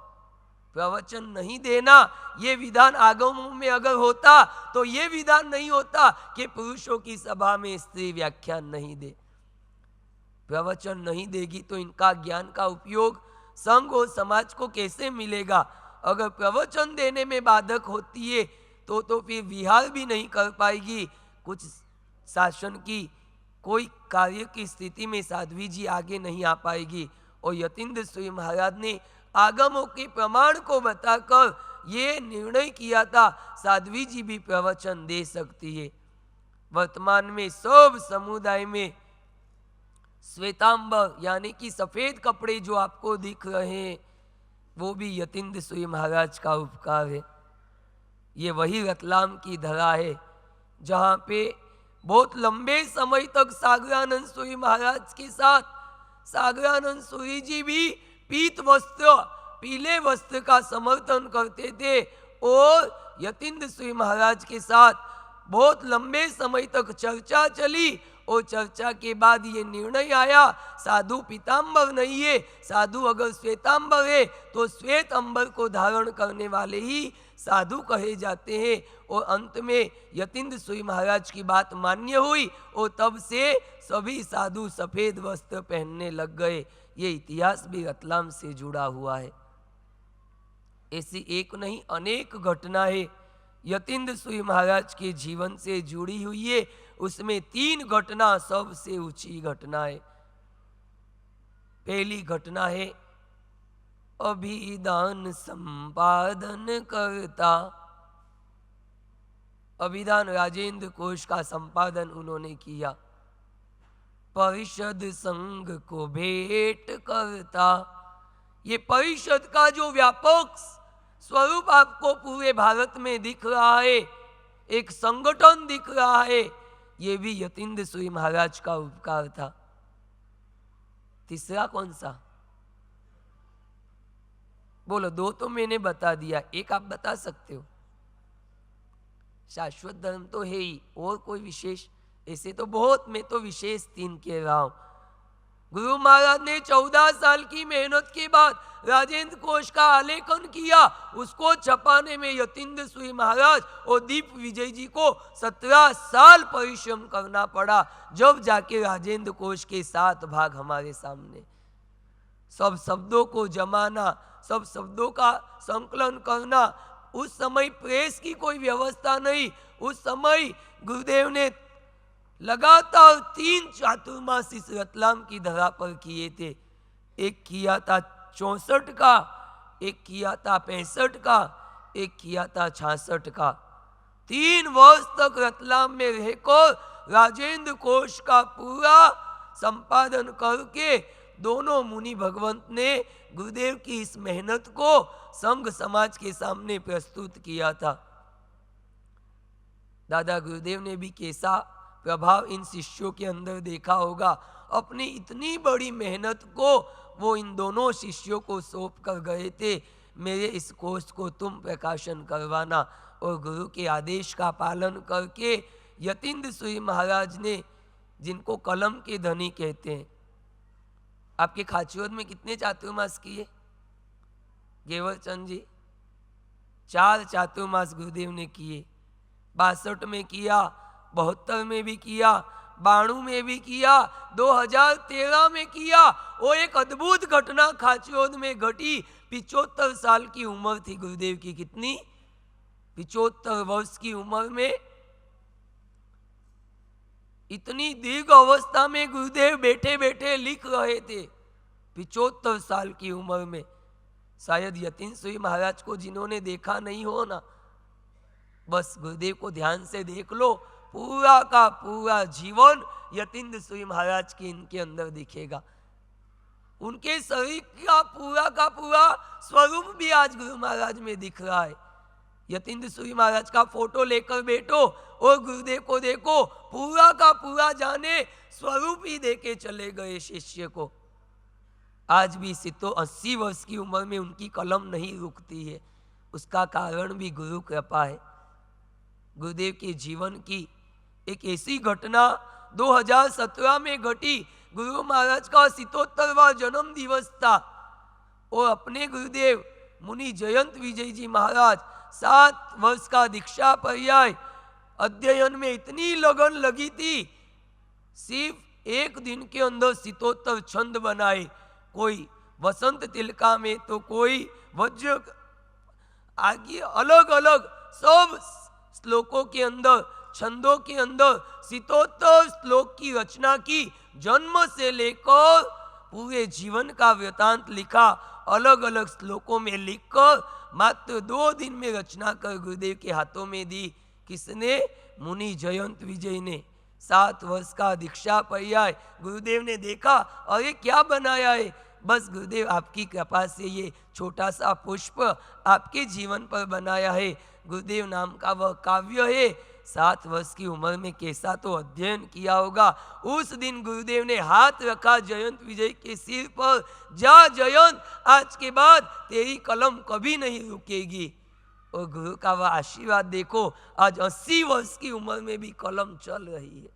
प्रवचन नहीं देना, ये विधान आगमों में अगर होता तो ये विधान नहीं होता कि पुरुषों की सभा में स्त्री व्याख्यान नहीं दे। प्रवचन नहीं देगी तो इनका ज्ञान का उपयोग संघ और समाज को कैसे मिलेगा? अगर प्रवचन देने में बाधक होती है तो फिर विहार भी नहीं कर पाएगी। कुछ शासन की कोई कार्य की स्थिति में साध्वी जी आगे नहीं आ पाएगी। और यतीन्द्र सुई महाराज ने आगमों के प्रमाण को बताकर ये निर्णय किया था साध्वी जी भी प्रवचन दे सकती है। वर्तमान में सब समुदाय में श्वेतांबर यानी कि सफेद कपड़े जो आपको दिख रहे हैं वो भी यतीन्द्र सुई महाराज का उपकार है। ये वही रतलाम की धरा है जहाँ पे बहुत लंबे समय तक सागरानंद सुई महाराज के साथ सागरानंद सुई जी भी पीत वस्त्र पीले वस्त्र का समर्थन करते थे और यतीन्द्र सुई महाराज के साथ बहुत लंबे समय तक चर्चा चली और चर्चा के बाद ये निर्णय आया साधु पीतांबर नहीं है, साधु अगर श्वेतांबर है तो श्वेत अंबर को धारण करने वाले ही साधु कहे जाते हैं। और अंत में यतीन्द्र सुई महाराज की बात मान्य हुई और तब से सभी साधु सफेद वस्त्र पहनने लग गए। ये इतिहास भी रतलाम से जुड़ा हुआ है। ऐसी एक नहीं अनेक घटना है यतीन्द्र सुई महाराज के जीवन से जुड़ी हुई है। उसमें 3 घटना सबसे ऊंची घटना है। पहली घटना है अभिधान संपादन करता। अभिधान राजेंद्र कोश का संपादन उन्होंने किया। परिषद संघ को भेंट करता। ये परिषद का जो व्यापक स्वरूप आपको पूरे भारत में दिख रहा है, एक संगठन दिख रहा है, ये भी यतीन्द्र सुई महाराज का उपकार था। तीसरा कौन सा? बोलो, 2 तो मैंने बता दिया, एक आप बता सकते हो। शाश्वत धर्म तो है ही, और कोई विशेष? ऐसे तो बहुत, मैं तो विशेष 3 कह रहा हूं। गुरु महाराज ने 14 साल की मेहनत के बाद राजेंद्र कोश का आलेखन किया। उसको छपाने में यतीन्द्र सुई महाराज और दीप विजय जी को 17 साल परिश्रम करना पड़ा, जब जाके राजेंद्र कोश के 7 भाग हमारे सामने। सब शब्दों को जमाना, सब शब्दों का संकलन करना। उस समय प्रेस की कोई व्यवस्था नहीं। उस समय गुरुदेव ने लगातार 3 चातुर्मास इस रतलाम की धरा पर किए थे। एक किया था 64 का, एक किया था 65 का, एक किया था 66 का। 3 वर्ष तक रतलाम में रहकर राजेंद्र कोश का पूरा संपादन करके दोनों मुनि भगवंत ने गुरुदेव की इस मेहनत को संघ समाज के सामने प्रस्तुत किया था। दादा गुरुदेव ने भी कैसा प्रभाव इन शिष्यों के अंदर देखा होगा। अपनी इतनी बड़ी मेहनत को वो इन दोनों शिष्यों को सौंप कर गए थे, मेरे इस कोष को तुम प्रकाशन करवाना। और गुरु के आदेश का पालन करके यतीन्द्र सुई महाराज ने, जिनको कलम के धनी कहते हैं, आपके खाचरोद में कितने चातुर्मास किए? गेवर चंद जी 4 चातुर्मास गुरुदेव ने किए। 62 में किया, 72 में भी किया, 92 में भी किया, 2013 में किया। वो एक अद्भुत घटना खाचरोद में घटी। 75 साल की उम्र थी गुरुदेव की। कितनी? 75 वर्ष की उम्र में। इतनी दीर्घ अवस्था में गुरुदेव बैठे बैठे लिख रहे थे 75 साल की उम्र में। शायद यतीन्द्र सूरी महाराज को जिन्होंने देखा नहीं हो ना, बस गुरुदेव को ध्यान से देख लो, पूरा का पूरा जीवन यतीन्द्र सूरी महाराज के इनके अंदर दिखेगा। उनके शरीर का पूरा स्वरूप भी आज गुरु महाराज में दिख रहा है। यतीन्द्र सूरी महाराज का फोटो लेकर बैठो और गुरुदेव को देखो, पूरा का पूरा जाने स्वरूप ही देके चले गए शिष्य को। आज भी 80 वर्ष की उम्र में उनकी कलम नहीं रुकती है। उसका कारण भी गुरु कृपा है। गुरुदेव के जीवन की एक ऐसी घटना 2017 में घटी। गुरु महाराज का 77वां जन्म दिवस था और अपने गुरुदेव मुनि जयंत विजय जी महाराज 7 वर्ष का दीक्षा पर्याय अध्ययन में इतनी लगन लगी थी, सिर्फ एक दिन के अंदर 77 छंद बनाए। कोई वसंत तिलका में तो कोई वज्र, आगे अलग अलग सब श्लोकों के अंदर, छंदों के अंदर 77 श्लोक की रचना की। जन्म से लेकर पूरे जीवन का वृतांत लिखा, अलग अलग श्लोकों में लिखकर मात्र 2 दिन में रचना कर गुरुदेव के हाथों में दी। किसने? मुनि जयंत विजय ने। 7 वर्ष का दीक्षा पर्याय गुरुदेव ने देखा, अरे क्या बनाया है। बस गुरुदेव आपकी कृपा से ये छोटा सा पुष्प आपके जीवन पर बनाया है। गुरुदेव नाम का वह काव्य है। 7 वर्ष की उम्र में कैसा तो अध्ययन किया होगा। उस दिन गुरुदेव ने हाथ रखा जयंत विजय के सिर पर, जा जयंत, आज के बाद तेरी कलम कभी नहीं रुकेगी। और गुरु का वह आशीर्वाद देखो, आज 80 वर्ष की उम्र में भी कलम चल रही है।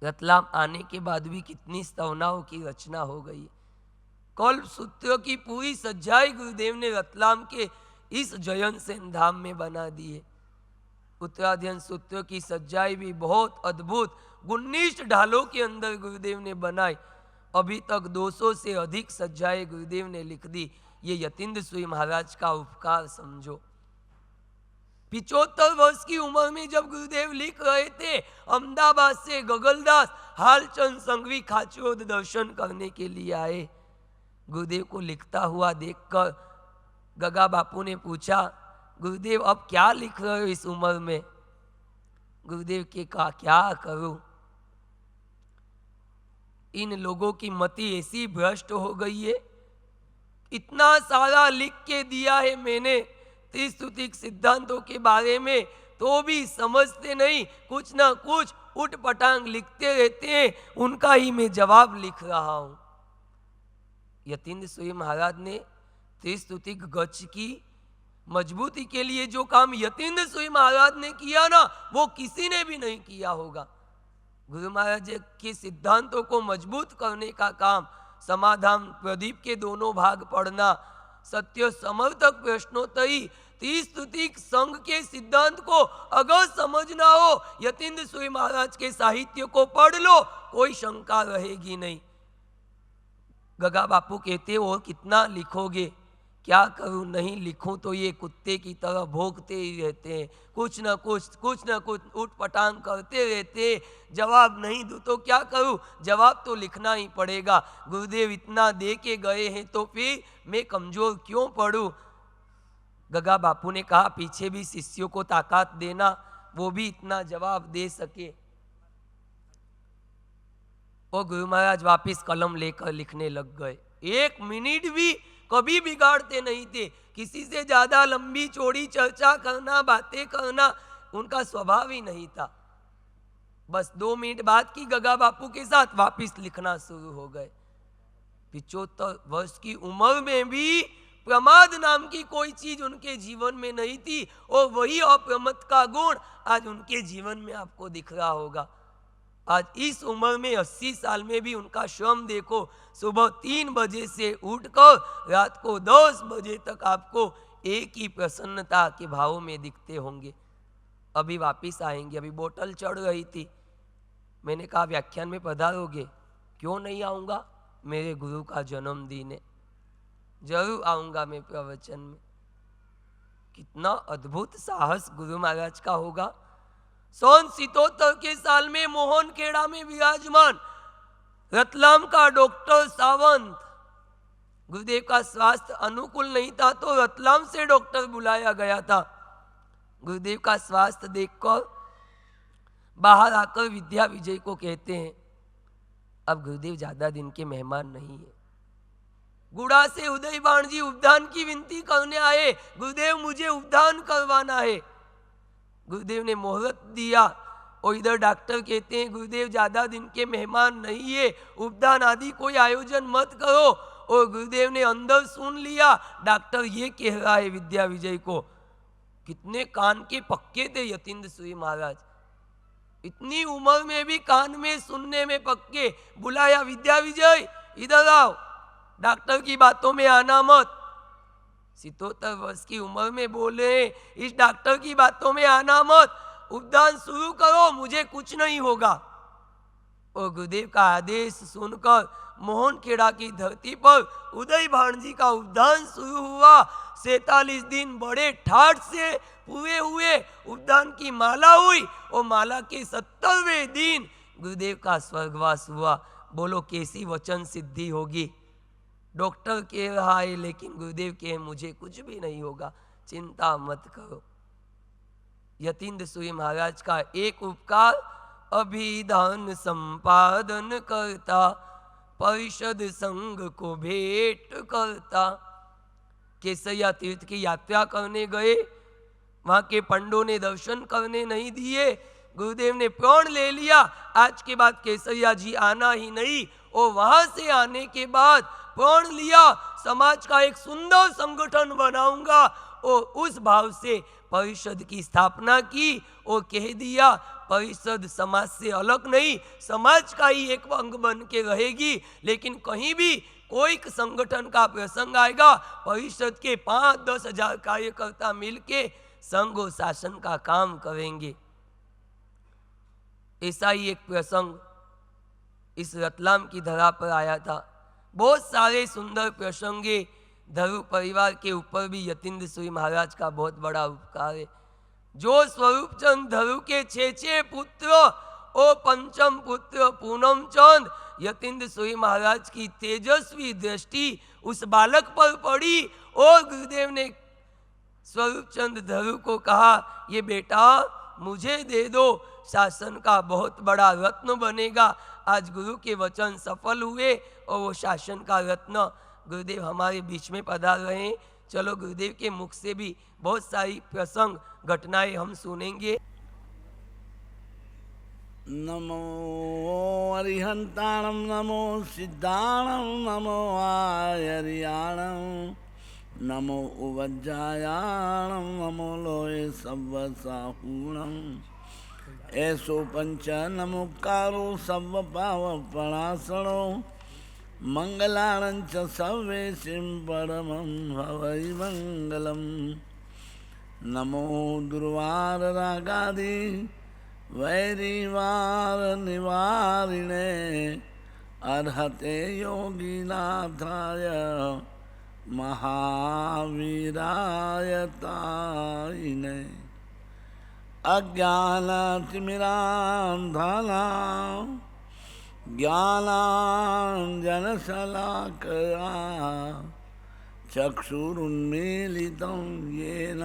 रतलाम आने के बाद भी कितनी स्तवनाओं की रचना हो गई। कल्प सूत्र की पूरी सज्जाई गुरुदेव ने रतलाम के इस जयंत सेन धाम में बना दी है। उत्तराध्ययन सूत्र की सज्जाई भी बहुत अद्भुत 19 ढालों के अंदर गुरुदेव ने बनाई। अभी तक 200 से अधिक सज्जाएं गुरुदेव ने लिख दी। ये यतीन्द्र सूरी महाराज का उपकार समझो। 75 वर्ष की उम्र में जब गुरुदेव लिख रहे थे, अहमदाबाद से गगलदास हालचंद संघवी खाचरोद दर्शन करने के लिए आए। गुरुदेव को लिखता हुआ देखकर गगा बापू ने पूछा, गुरुदेव अब क्या लिख रहे हो इस उम्र में? गुरुदेव के कहा, क्या करूं, इन लोगों की मति ऐसी भ्रष्ट हो गई है। इतना सारा लिख के दिया है मैंने त्रिस्तुतिक सिद्धांतों के बारे में, तो भी समझते नहीं, कुछ ना कुछ उठ पटांग लिखते रहते हैं। उनका ही मैं जवाब लिख रहा हूं। यतीन्द्र सूरी महाराज ने त्रिस्तुतिक गच्छ की मजबूती के लिए जो काम यतीन्द्र सूरी महाराज ने किया ना, वो किसी ने भी नहीं किया होगा। गुरु महाराज के सिद्धांतों को मजबूत करने का काम, समाधान प्रदीप के दोनों भाग पढ़ना, सत्य समर्थक प्रश्नोत्तरी, त्रिस्तुतिक संघ के सिद्धांत को अगर समझना हो, यतीन्द्र सूरी महाराज के साहित्य को पढ़ लो, कोई शंका रहेगी नहीं। गगा बापू कहते हो कितना लिखोगे, क्या करूं, नहीं लिखूं तो ये कुत्ते की तरह भोंकते ही रहते हैं, कुछ ना कुछ उठ पटांग करते रहते हैं। जवाब नहीं दूं तो क्या करूं, जवाब तो लिखना ही पड़ेगा। गुरुदेव इतना दे के गए हैं तो फिर मैं कमजोर क्यों पड़ूं। गगा बापू ने कहा, पीछे भी शिष्यों को ताकत देना, वो भी इतना जवाब दे सके। और गुरु महाराज वापिस कलम लेकर लिखने लग गए। 1 मिनट भी कभी बिगाड़ते नहीं थे। किसी से ज्यादा लंबी चौड़ी चर्चा करना, बातें करना उनका स्वभाव ही नहीं था। बस 2 मिनट बाद की गगा बापू के साथ वापिस लिखना शुरू हो गए। 75 वर्ष की उम्र में भी प्रमाद नाम की कोई चीज उनके जीवन में नहीं थी, और वही अप्रमत्त का गुण आज उनके जीवन में आपको दिख रहा होगा। आज इस उम्र में 80 साल में भी उनका श्रम देखो। सुबह 3 बजे से उठकर रात को 10 बजे तक आपको एक ही प्रसन्नता के भावों में दिखते होंगे। अभी वापिस आएंगे। अभी बोतल चढ़ रही थी, मैंने कहा व्याख्यान में पधारोगे? क्यों नहीं आऊँगा, मेरे गुरु का जन्मदिन है, जरूर आऊँगा मैं प्रवचन में। कितना अद्भुत साहस गुरु महाराज का होगा। सन 77 के साल में मोहनखेड़ा में विराजमान रतलाम का डॉक्टर सावंत, गुरुदेव का स्वास्थ्य अनुकूल नहीं था तो रतलाम से डॉक्टर बुलाया गया था। गुरुदेव का स्वास्थ्य देखकर बाहर आकर विद्या विजय को कहते हैं, अब गुरुदेव ज्यादा दिन के मेहमान नहीं है। गुड़ा से उदय बाण जी उपदान की विनती करने आए, गुरुदेव मुझे उपदान करवाना है। गुरुदेव ने मोहलत दिया और इधर डॉक्टर कहते हैं गुरुदेव ज्यादा दिन के मेहमान नहीं है, उपदान आदि कोई आयोजन मत करो। और गुरुदेव ने अंदर सुन लिया, डॉक्टर ये कह रहा है विद्या विजय को। कितने कान के पक्के थे यतीन्द्र सूरी महाराज, इतनी उम्र में भी कान में सुनने में पक्के। बुलाया, विद्या विजय इधर आओ, डॉक्टर की बातों में आना मत। 77 वर्ष की उम्र में बोले इस डॉक्टर की बातों में आना मत, उपदान शुरू करो, मुझे कुछ नहीं होगा। और गुरुदेव का आदेश सुनकर मोहनखेड़ा की धरती पर उदय भाणजी का उपदान शुरू हुआ। 47 दिन बड़े ठाठ से पूरे हुए, उपदान की माला हुई और माला के 70वें दिन गुरुदेव का स्वर्गवास हुआ। बोलो कैसी वचन सिद्धि होगी। डॉक्टर कह रहा है लेकिन गुरुदेव कहे मुझे कुछ भी नहीं होगा, चिंता मत करो। यतीन्द्र सूरी महाराज का एक उपकार, अभिधान संपादन करता, परिषद संघ को भेंट करता। केसरिया तीर्थ की यात्रा करने गए, वहां के पंडों ने दर्शन करने नहीं दिए। गुरुदेव ने प्रण ले लिया आज के बाद केसरिया जी आना ही नहीं। और वहां से आने के बाद प्रण लिया समाज का एक सुंदर संगठन बनाऊंगा। और उस भाव से परिषद की स्थापना की और कह दिया परिषद समाज से अलग नहीं, समाज का ही एक अंग बन के रहेगी। लेकिन कहीं भी कोई संगठन का प्रसंग आएगा, परिषद के 5-10 हजार कार्यकर्ता मिलके संघ और शासन का काम करेंगे। ऐसा ही एक प्रसंग इस रतलाम की धरा पर आया था। बहुत सारे सुंदर प्रसंगे धरु परिवार के ऊपर भी यतीन्द्र सूरी महाराज का बहुत बड़ा उपकार है। जो स्वरूप चंद धरु के 6 पुत्र और पंचम पुत्र पूनम चंद, यतीन्द्र सूरी महाराज की तेजस्वी दृष्टि उस बालक पर पड़ी और गुरुदेव ने स्वरूप चंद धरु को कहा ये बेटा मुझे दे दो, शासन का बहुत बड़ा रत्न बनेगा। आज गुरु के वचन सफल हुए और वो शासन का रत्न गुरुदेव हमारे बीच में पधार रहे हैं। चलो गुरुदेव के मुख से भी बहुत सारी प्रसंग घटनाएं हम सुनेंगे। नमो अरिहंताणं नमो सिद्धाणं नमो आयर्याणं नमो उवज्जायाणं नमो लोये सव्वसाहूणं ऐसो पंच नमोकारो सव्वपावपणासनो मंगलानं च सर्वेषां परमं हवै मंगलम्। नमो दुर्वाररागादि वैरिवार निवारिणे अर्हते योगीनाथाय महावीराय तारिणे। अज्ञानतिमिरान्धनां ज्ञानाञ्जनशलाकया चक्षुरुन्मीलितं येन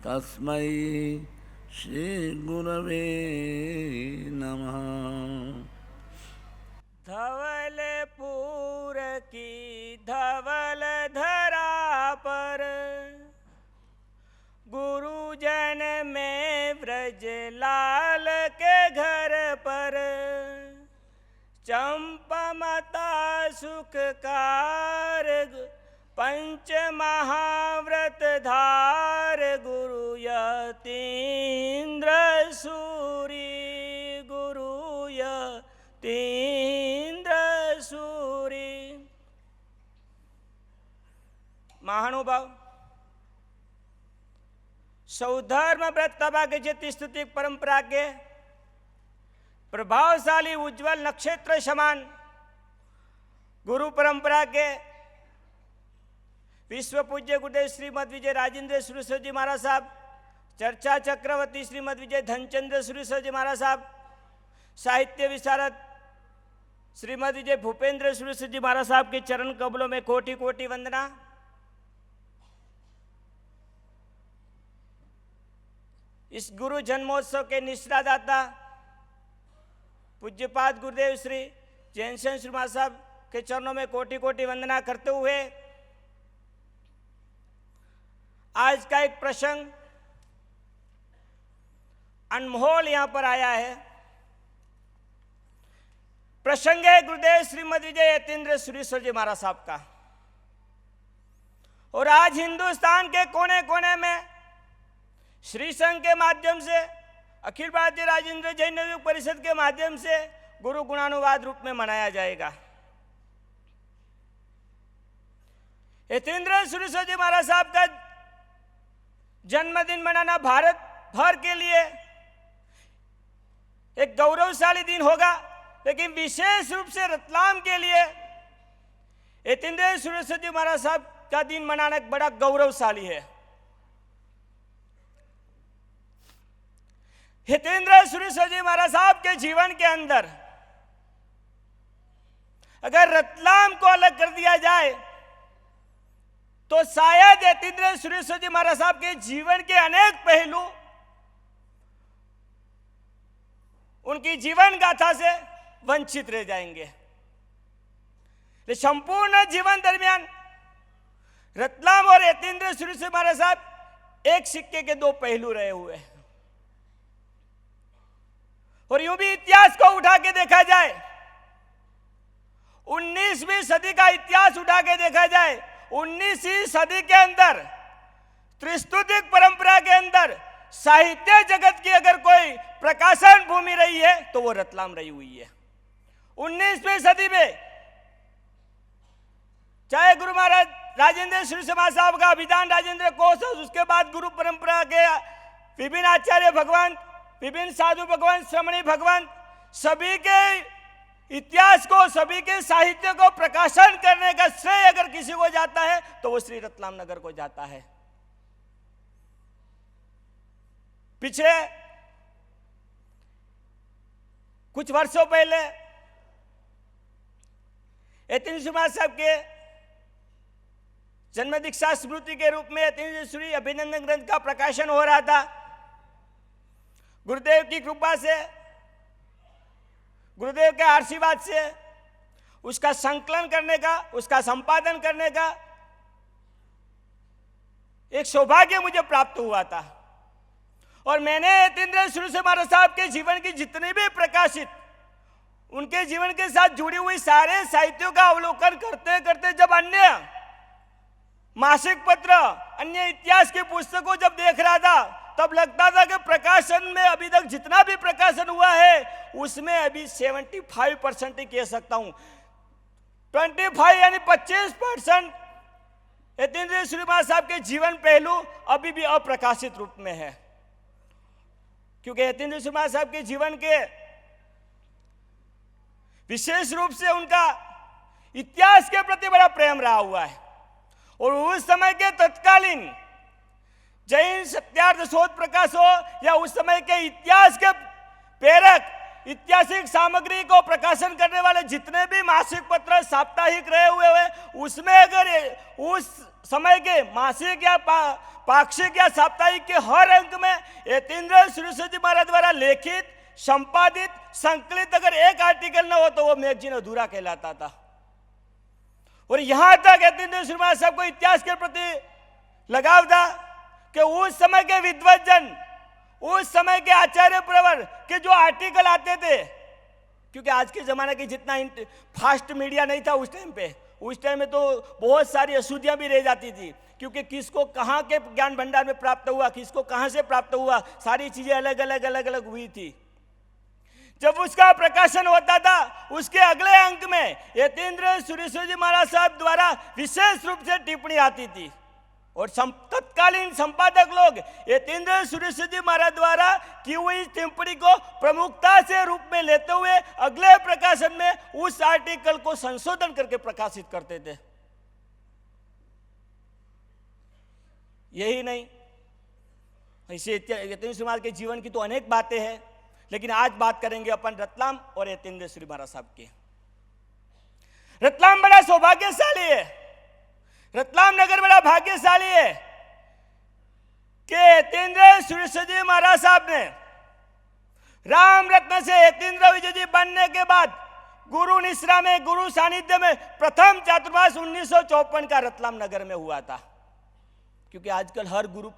तस्मै श्रीगुरवे नमः। धवलपुर की धवल धरा पर गुरुजन में व्रजलाल के घर पर चंपमता सुखकार पंच महाव्रत धार गुरु यतीन्द्र सूरी गुरु यतीन्द्र सूरी। महानुभाव सौधर्म व्रत तबा के चित्त स्तुति परंपरा के प्रभावशाली उज्जवल नक्षत्र समान गुरु परंपरा के विश्व पूज्य गुरुदेव श्रीमद विजय राजेंद्र सुरेश्वर जी महाराज साहब, चर्चा चक्रवर्ती श्रीमद विजय धनचंद्र सुरेश्वर जी महाराज साहब, साहित्य विशारद श्रीमद विजय भूपेंद्र सुरेश्वर जी महाराज साहब के चरण कमलों में कोटि कोटि वंदना। इस गुरु जन्मोत्सव के निश्रादाता पूज्यपाद गुरुदेव श्री जैनसन श्री महाराज साहब के चरणों में कोटि कोटि वंदना करते हुए आज का एक प्रसंग अनमोल यहां पर आया है। प्रसंग है गुरुदेव श्रीमद विजय यतीन्द्र सुरेश्वर जी महाराज साहब का। और आज हिंदुस्तान के कोने कोने में श्री संघ के माध्यम से, अखिल भारतीय राजेंद्र जैन योग परिषद के माध्यम से गुरु गुणानुवाद रूप में मनाया जाएगा। यतीन्द्र सुरेश्वर जी महाराज साहब का जन्मदिन मनाना भारत भर के लिए एक गौरवशाली दिन होगा, लेकिन विशेष रूप से रतलाम के लिए यतीन्द्र सुरेश्वर जी महाराज साहब का दिन मनाना एक बड़ा गौरवशाली है। यतीन्द्र सुरेश्वर जी महाराज साहब के जीवन के अंदर अगर रतलाम को अलग कर दिया जाए तो शायद यतीन्द्र सुरेश्वर जी महाराज साहब के जीवन के अनेक पहलू उनकी जीवन गाथा से वंचित रह जाएंगे। संपूर्ण जीवन दरमियान रतलाम और यतीन्द्र सुरेश्वर महाराज साहब एक सिक्के के दो पहलू रहे हुए हैं। और यूं भी इतिहास को उठा के देखा जाए, 19वीं सदी का इतिहास उठा के देखा जाए, 19वीं सदी के अंदर त्रिस्तुतिक परंपरा के अंदर साहित्य जगत की अगर कोई प्रकाशन भूमि रही है तो वो रतलाम रही हुई है। 19वीं सदी में चाहे गुरु महाराज राजेंद्र सुरेश्वर महाराज साहब का अभिधान राजेंद्र कोश, उसके बाद गुरु परंपरा के विभिन्न आचार्य भगवान, विभिन्न साधु भगवान, श्रमणी भगवान, सभी के इतिहास को, सभी के साहित्य को प्रकाशन करने का श्रेय अगर किसी को जाता है तो वो श्री रतलाम नगर को जाता है। पिछले कुछ वर्षों पहले यतीन्द्र महाराज साहब के जन्म दीक्षा स्मृति के रूप में यतीन्द्र सूरी अभिनंदन ग्रंथ का प्रकाशन हो रहा था। गुरुदेव की कृपा से, गुरुदेव के आशीर्वाद से उसका संकलन करने का, उसका संपादन करने का एक सौभाग्य मुझे प्राप्त हुआ था। और मैंने यतीन्द्र सुरेश्वर महाराज साहब के जीवन की जितने भी प्रकाशित, उनके जीवन के साथ जुड़ी हुई सारे साहित्यों का अवलोकन करते करते जब अन्य मासिक पत्र, अन्य इतिहास की पुस्तकों जब देख रहा था, तब लगता था कि प्रकाशन में अभी तक जितना भी प्रकाशन हुआ है उसमें अभी 75% ही कह सकता हूं, 25 यानी 25% यतीन्द्र सुरेश्वर महाराज साहब के जीवन पहलू अभी भी अप्रकाशित रूप में है। क्योंकि यतीन्द्र सुरेश्वर महाराज साहब के जीवन के विशेष रूप से उनका इतिहास के प्रति बड़ा प्रेम रहा हुआ है। और उस समय के तत्कालीन जैन सत्यार्थ शोध प्रकाश हो या उस समय के इतिहास के प्रेरक, ऐतिहासिक सामग्री को प्रकाशन करने वाले जितने भी मासिक पत्र, साप्ताहिक रहे हुए उसमें अगर उस समय के मासिक या पाक्षिक या साप्ताहिक के हर अंक में यतीन्द्र सुरेश्वर जी महाराज द्वारा लिखित, संपादित, संकलित अगर एक आर्टिकल न हो तो वो मैगजीन अधूरा कहलाता था। और यहां तक यतीन्द्र सुरेश्वर महाराज साहब को इतिहास के प्रति लगाव था कि उस समय के विद्वज्जन, उस समय के आचार्य प्रवर के जो आर्टिकल आते थे, क्योंकि आज के जमाने की जितना फास्ट मीडिया नहीं था उस टाइम पे, उस टाइम में तो बहुत सारी अशुद्धियां भी रह जाती थी, क्योंकि किसको कहाँ के ज्ञान भंडार में प्राप्त हुआ, किसको कहाँ से प्राप्त हुआ, सारी चीजें अलग अलग हुई थी। जब उसका प्रकाशन होता था उसके अगले अंक में यतीन्द्र सुरेश्वर जी महाराज साहब द्वारा विशेष रूप से टिप्पणी आती थी। और तत्कालीन संपादक लोग यतीन्द्र सूर्यवंशी जी महाराज द्वारा की हुई टिप्पणी को प्रमुखता से रूप में लेते हुए अगले प्रकाशन में उस आर्टिकल को संशोधन करके प्रकाशित करते थे। यही नहीं, ऐसे यतीन्द्र श्री महाराज के जीवन की तो अनेक बातें हैं, लेकिन आज बात करेंगे अपन रतलाम और यतीन्द्र श्री महाराज साहब की। रतलाम बड़ा सौभाग्यशाली है, रतलाम नगर बड़ा भाग्यशाली है कि यतीन्द्र सूर्यवंशी जी महाराज साहब ने राम रत्न से यतीन्द्र विजय जी बनने के बाद गुरु निश्रा में, गुरु सानिध्य में प्रथम चातुर्मास 1954 का रतलाम नगर में हुआ था। क्योंकि आजकल हर गुरु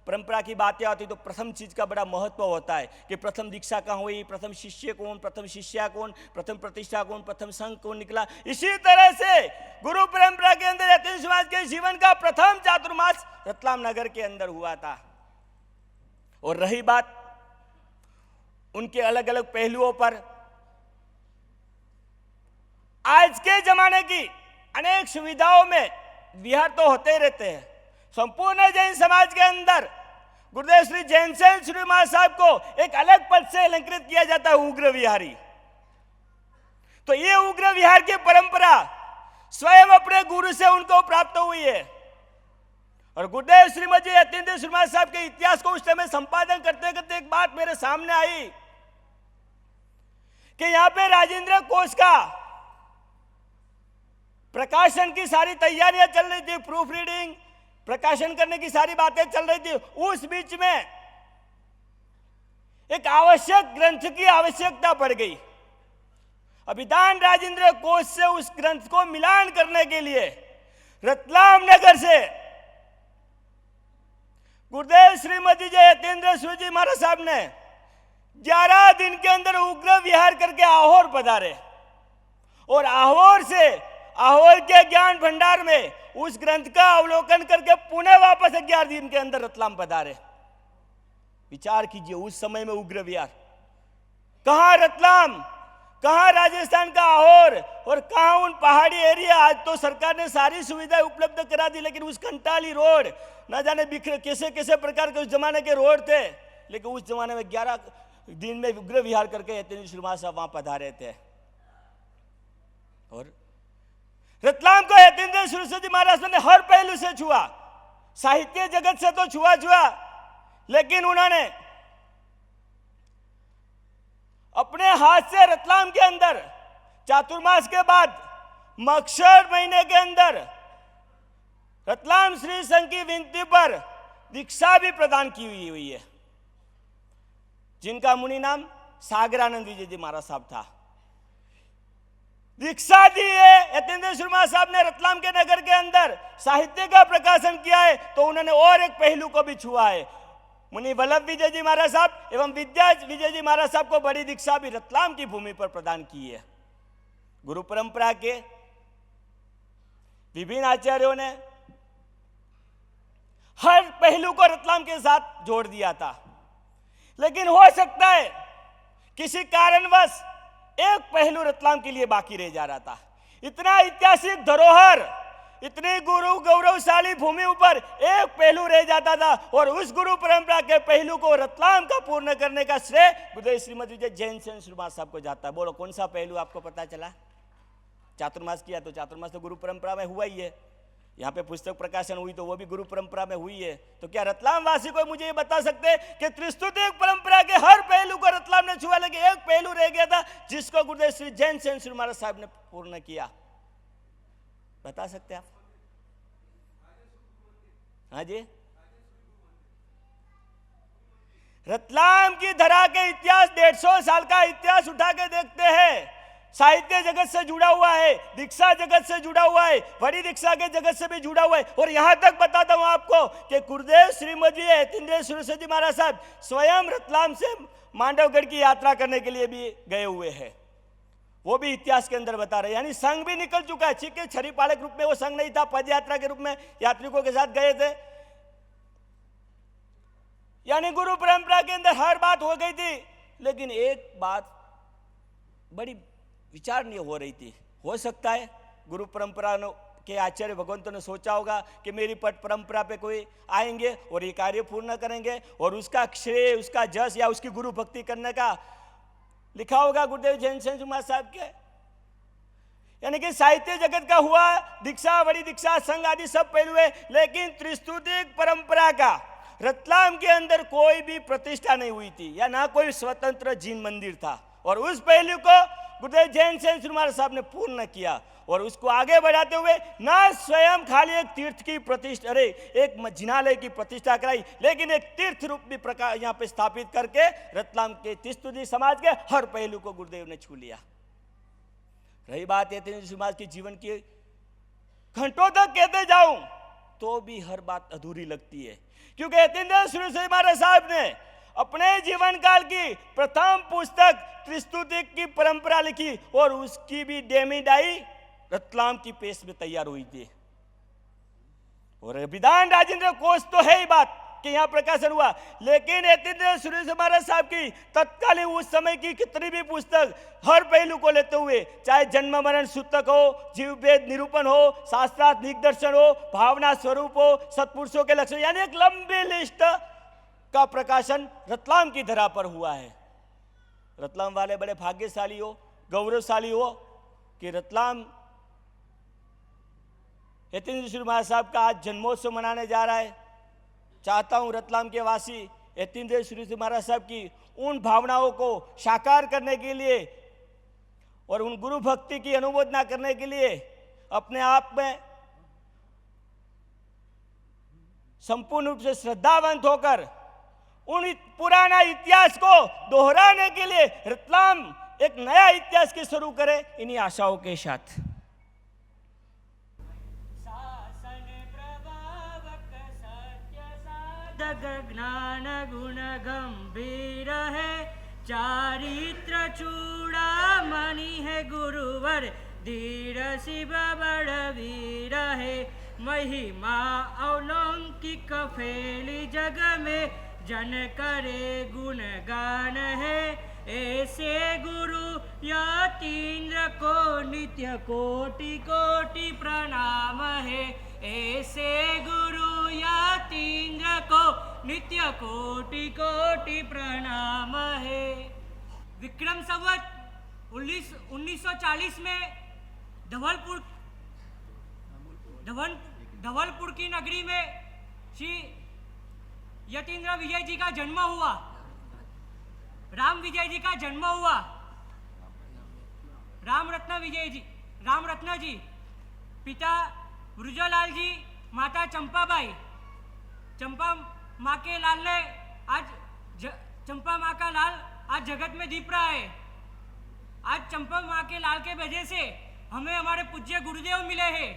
परंपरा की बातें आती तो प्रथम चीज का बड़ा महत्व होता है कि प्रथम दीक्षा कहाँ हुई, प्रथम शिष्य कौन, प्रथम शिष्या कौन, प्रथम प्रतिष्ठा कौन, प्रथम संघ कौन निकला। इसी तरह से गुरु परंपरा के अंदर यतीन्द्र समाज के जीवन का प्रथम चातुर्मास रतलाम नगर के अंदर हुआ था। और रही बात उनके अलग अलग पहलुओं पर, आज के जमाने की अनेक सुविधाओं में विहार तो होते ही रहते हैं। संपूर्ण जैन समाज के अंदर गुरुदेव श्री जैनसेन श्री महाराज साहब को एक अलग पद से अलंकृत किया जाता है, उग्र विहारी। तो ये उग्र विहार की परंपरा स्वयं अपने गुरु से उनको प्राप्त हुई है। और गुरुदेव श्रीमद जी यतीन्द्र श्री महाराज साहब के इतिहास को उस समय संपादन करते करते एक बात मेरे सामने आई कि यहां पे राजेंद्र कोश का प्रकाशन की सारी तैयारियां चल रही थी, प्रूफ रीडिंग, प्रकाशन करने की सारी बातें चल रही थी। उस बीच में एक आवश्यक ग्रंथ की आवश्यकता पड़ गई। अभिधान राजेंद्र कोश से उस ग्रंथ को मिलान करने के लिए रतलाम नगर से गुरुदेव श्रीमती जय यतीन्द्र सूर्यवंशी जी महाराज साहब ने 11 दिन के अंदर उग्र विहार करके आहोर पधारे और आहोर से, आहोर के ज्ञान भंडार में उस ग्रंथ का अवलोकन करके पुनः वापस 11 दिन के अंदर रतलाम पधारे। विचार कीजिए, उस समय में उग्र विहार, कहां रतलाम, कहां राजस्थान का आहोर और कहां उन पहाड़ी एरिया। आज तो सरकार ने सारी सुविधाएं उपलब्ध करा दी, लेकिन उस कंटाली रोड न जाने बिखरे कैसे कैसे प्रकार के उस जमाने के रोड थे, लेकिन उस जमाने में 11 दिन में उग्र विहार करके यतीन्द्र श्री महाराज साहब वहां पधारे थे। और रतलाम को यतीन्द्र सूर्यवंशी जी महाराज ने हर पहलू से छुआ, साहित्य जगत से तो छुआ, लेकिन उन्होंने अपने हाथ से रतलाम के अंदर चातुर्मास के बाद मक्षर महीने के अंदर रतलाम श्री संघ की विनती पर दीक्षा भी प्रदान की हुई है, जिनका मुनि नाम सागरानंद विजय जी महाराज साहब था। दीक्षा दी है यतीन्द्र श्री महाराज साहब ने रतलाम के नगर के अंदर, साहित्य का प्रकाशन किया है, तो उन्होंने और एक पहलू को भी छुआ है। मुनि वल्लभ विजय जी महाराज साहब एवं विद्या विजय जी महाराज साहब को बड़ी दीक्षा भी रतलाम की भूमि पर प्रदान की है। गुरु परंपरा के विभिन्न आचार्यों ने हर पहलू को रतलाम के साथ जोड़ दिया था, लेकिन हो सकता है किसी कारणवश एक पहलू रतलाम के लिए बाकी रह जा रहा था। इतना ऐतिहासिक धरोहर, इतनी गुरु गौरवशाली भूमि ऊपर एक पहलू रह जाता था, और उस गुरु परंपरा के पहलू को रतलाम का पूर्ण करने का श्रेय गुरुदेव श्रीमती जैनसेन श्री महाराज साहब को जाता है। बोलो कौन सा पहलू आपको पता चला? चातुर्मास किया तो चातुर्मास तो गुरु परंपरा में हुआ ही है, यहाँ पे पुस्तक प्रकाशन हुई तो वो भी गुरु परंपरा में हुई है। तो क्या रतलाम वासी को मुझे ये बता सकते हैं कि त्रिस्तुति परंपरा के हर पहलू को रतलाम ने छुआ, लेकिन एक पहलू रह गया था जिसको गुरुदेव श्री जैनसेन श्री महाराज साहब ने पूर्ण किया? बता सकते आप? हाँ जी, रतलाम की धरा के इतिहास 150 साल का इतिहास उठा के देखते हैं, साहित्य जगत से जुड़ा हुआ है, दीक्षा जगत से जुड़ा हुआ है, बड़ी दीक्षा के जगत से भी जुड़ा हुआ है। और यहां तक बताता हूं आपको कि गुरुदेव श्रीमद जी यतीन्द्र सूर्यवंशी जी महाराज साहब स्वयं रतलाम से मांडवगढ़ की यात्रा करने के लिए भी गए हुए हैं, वो भी इतिहास के अंदर बता रहे हैं। यानी संघ भी निकल चुका है, ठीक है, छरीपाले के रूप में वो संघ नहीं था, पद यात्रा के रूप में यात्रिकों के साथ गए थे। यानी गुरु परंपरा के अंदर हर बात हो गई थी, लेकिन एक बात बड़ी विचारणीय हो रही थी। हो सकता है गुरु परंपरा के आचार्य भगवंतों ने सोचा होगा कि मेरी पट परंपरा पे कोई आएंगे और ये कार्य पूर्ण करेंगे, और उसका श्रेय, उसका जस या उसकी गुरु भक्ति करने का लिखा होगा गुरुदेव जैन सेन महाराज साहब के। यानी कि साहित्य जगत का हुआ, दीक्षा, बड़ी दीक्षा, संघ आदि सब पहलू है, लेकिन त्रिस्तुतिक परंपरा का रतलाम के अंदर कोई भी प्रतिष्ठा नहीं हुई थी, या ना कोई स्वतंत्र जीन मंदिर था, और उस पहलू को गुरुदेव जैन सेन महाराज साहब ने पूर्ण किया, और उसको आगे बढ़ाते हुए ना स्वयं खाली एक तीर्थ की प्रतिष्ठा, अरे एक जिनालय की प्रतिष्ठा कराई, लेकिन एक तीर्थ रूप भी प्रकार यहाँ पे स्थापित करके रतलाम के त्रिस्तुति समाज के हर पहलू को गुरुदेव ने छू लिया। रही बात यतीन्द्र समाज के जीवन की, घंटों तक कहते जाऊं तो भी हर बात अधूरी लगती है, क्योंकि यतीन्द्र सूर्य महाराज साहब ने अपने जीवन काल की प्रथम पुस्तक त्रिस्तुतिक की परंपरा लिखी, और उसकी भी डेमीडाई रतलाम की पेश में तैयार हुई थी। और विधान राजेंद्र कोश तो है ही बात कि यहाँ प्रकाशन हुआ, लेकिन यतीन्द्र सूर्य महाराज साहब की तत्कालीन उस समय की कितनी भी पुस्तक हर पहलू को लेते हुए, चाहे जन्म मरण सूतक हो, जीव भेद निरूपण हो, शास्त्रार्थ दिग्दर्शन हो, भावना स्वरूप हो, सत्पुरुषों के लक्षण, यानी एक लंबी लिस्ट का प्रकाशन रतलाम की धरा पर हुआ है। रतलाम वाले बड़े भाग्यशाली हो, गौरवशाली हो कि रतलाम यतीन्द्र सूर्य महाराज साहब का आज जन्मोत्सव मनाने जा रहा है। चाहता हूं रतलाम के वासी यतीन्द्र सूर्य महाराज साहब की उन भावनाओं को साकार करने के लिए और उन गुरु भक्ति की अनुमोदना करने के लिए अपने आप में संपूर्ण रूप से श्रद्धावंत होकर उन पुराना इतिहास को दोहराने के लिए रतलाम एक नया इतिहास के शुरू करे, इन्हीं आशाओं के साथ। ज्ञान गुण गंभीर है, चारित्र चूड़ामणि है, गुरुवर धीर शिव बड़ वीर है, महिमा अलौकिक फैली जग में, जन करे गुण गान है, ऐसे गुरु यतीन्द्र को नित्य कोटि कोटि प्रणाम है, ऐसे गुरु यतीन्द्र को नित्य कोटि कोटि प्रणाम है। विक्रम संवत 1940 में धवलपुर की नगरी में श्री यतीन्द्र विजय जी का जन्म हुआ, राम विजय जी का जन्म हुआ। राम रत्न जी पिता ब्रजलाल जी, माता चंपाबाई। चंपा माँ के लाल ने चंपा माँ का लाल आज जगत में दीप रहा है। आज चंपा माँ के लाल के वजह से हमें हमारे पूज्य गुरुदेव मिले हैं।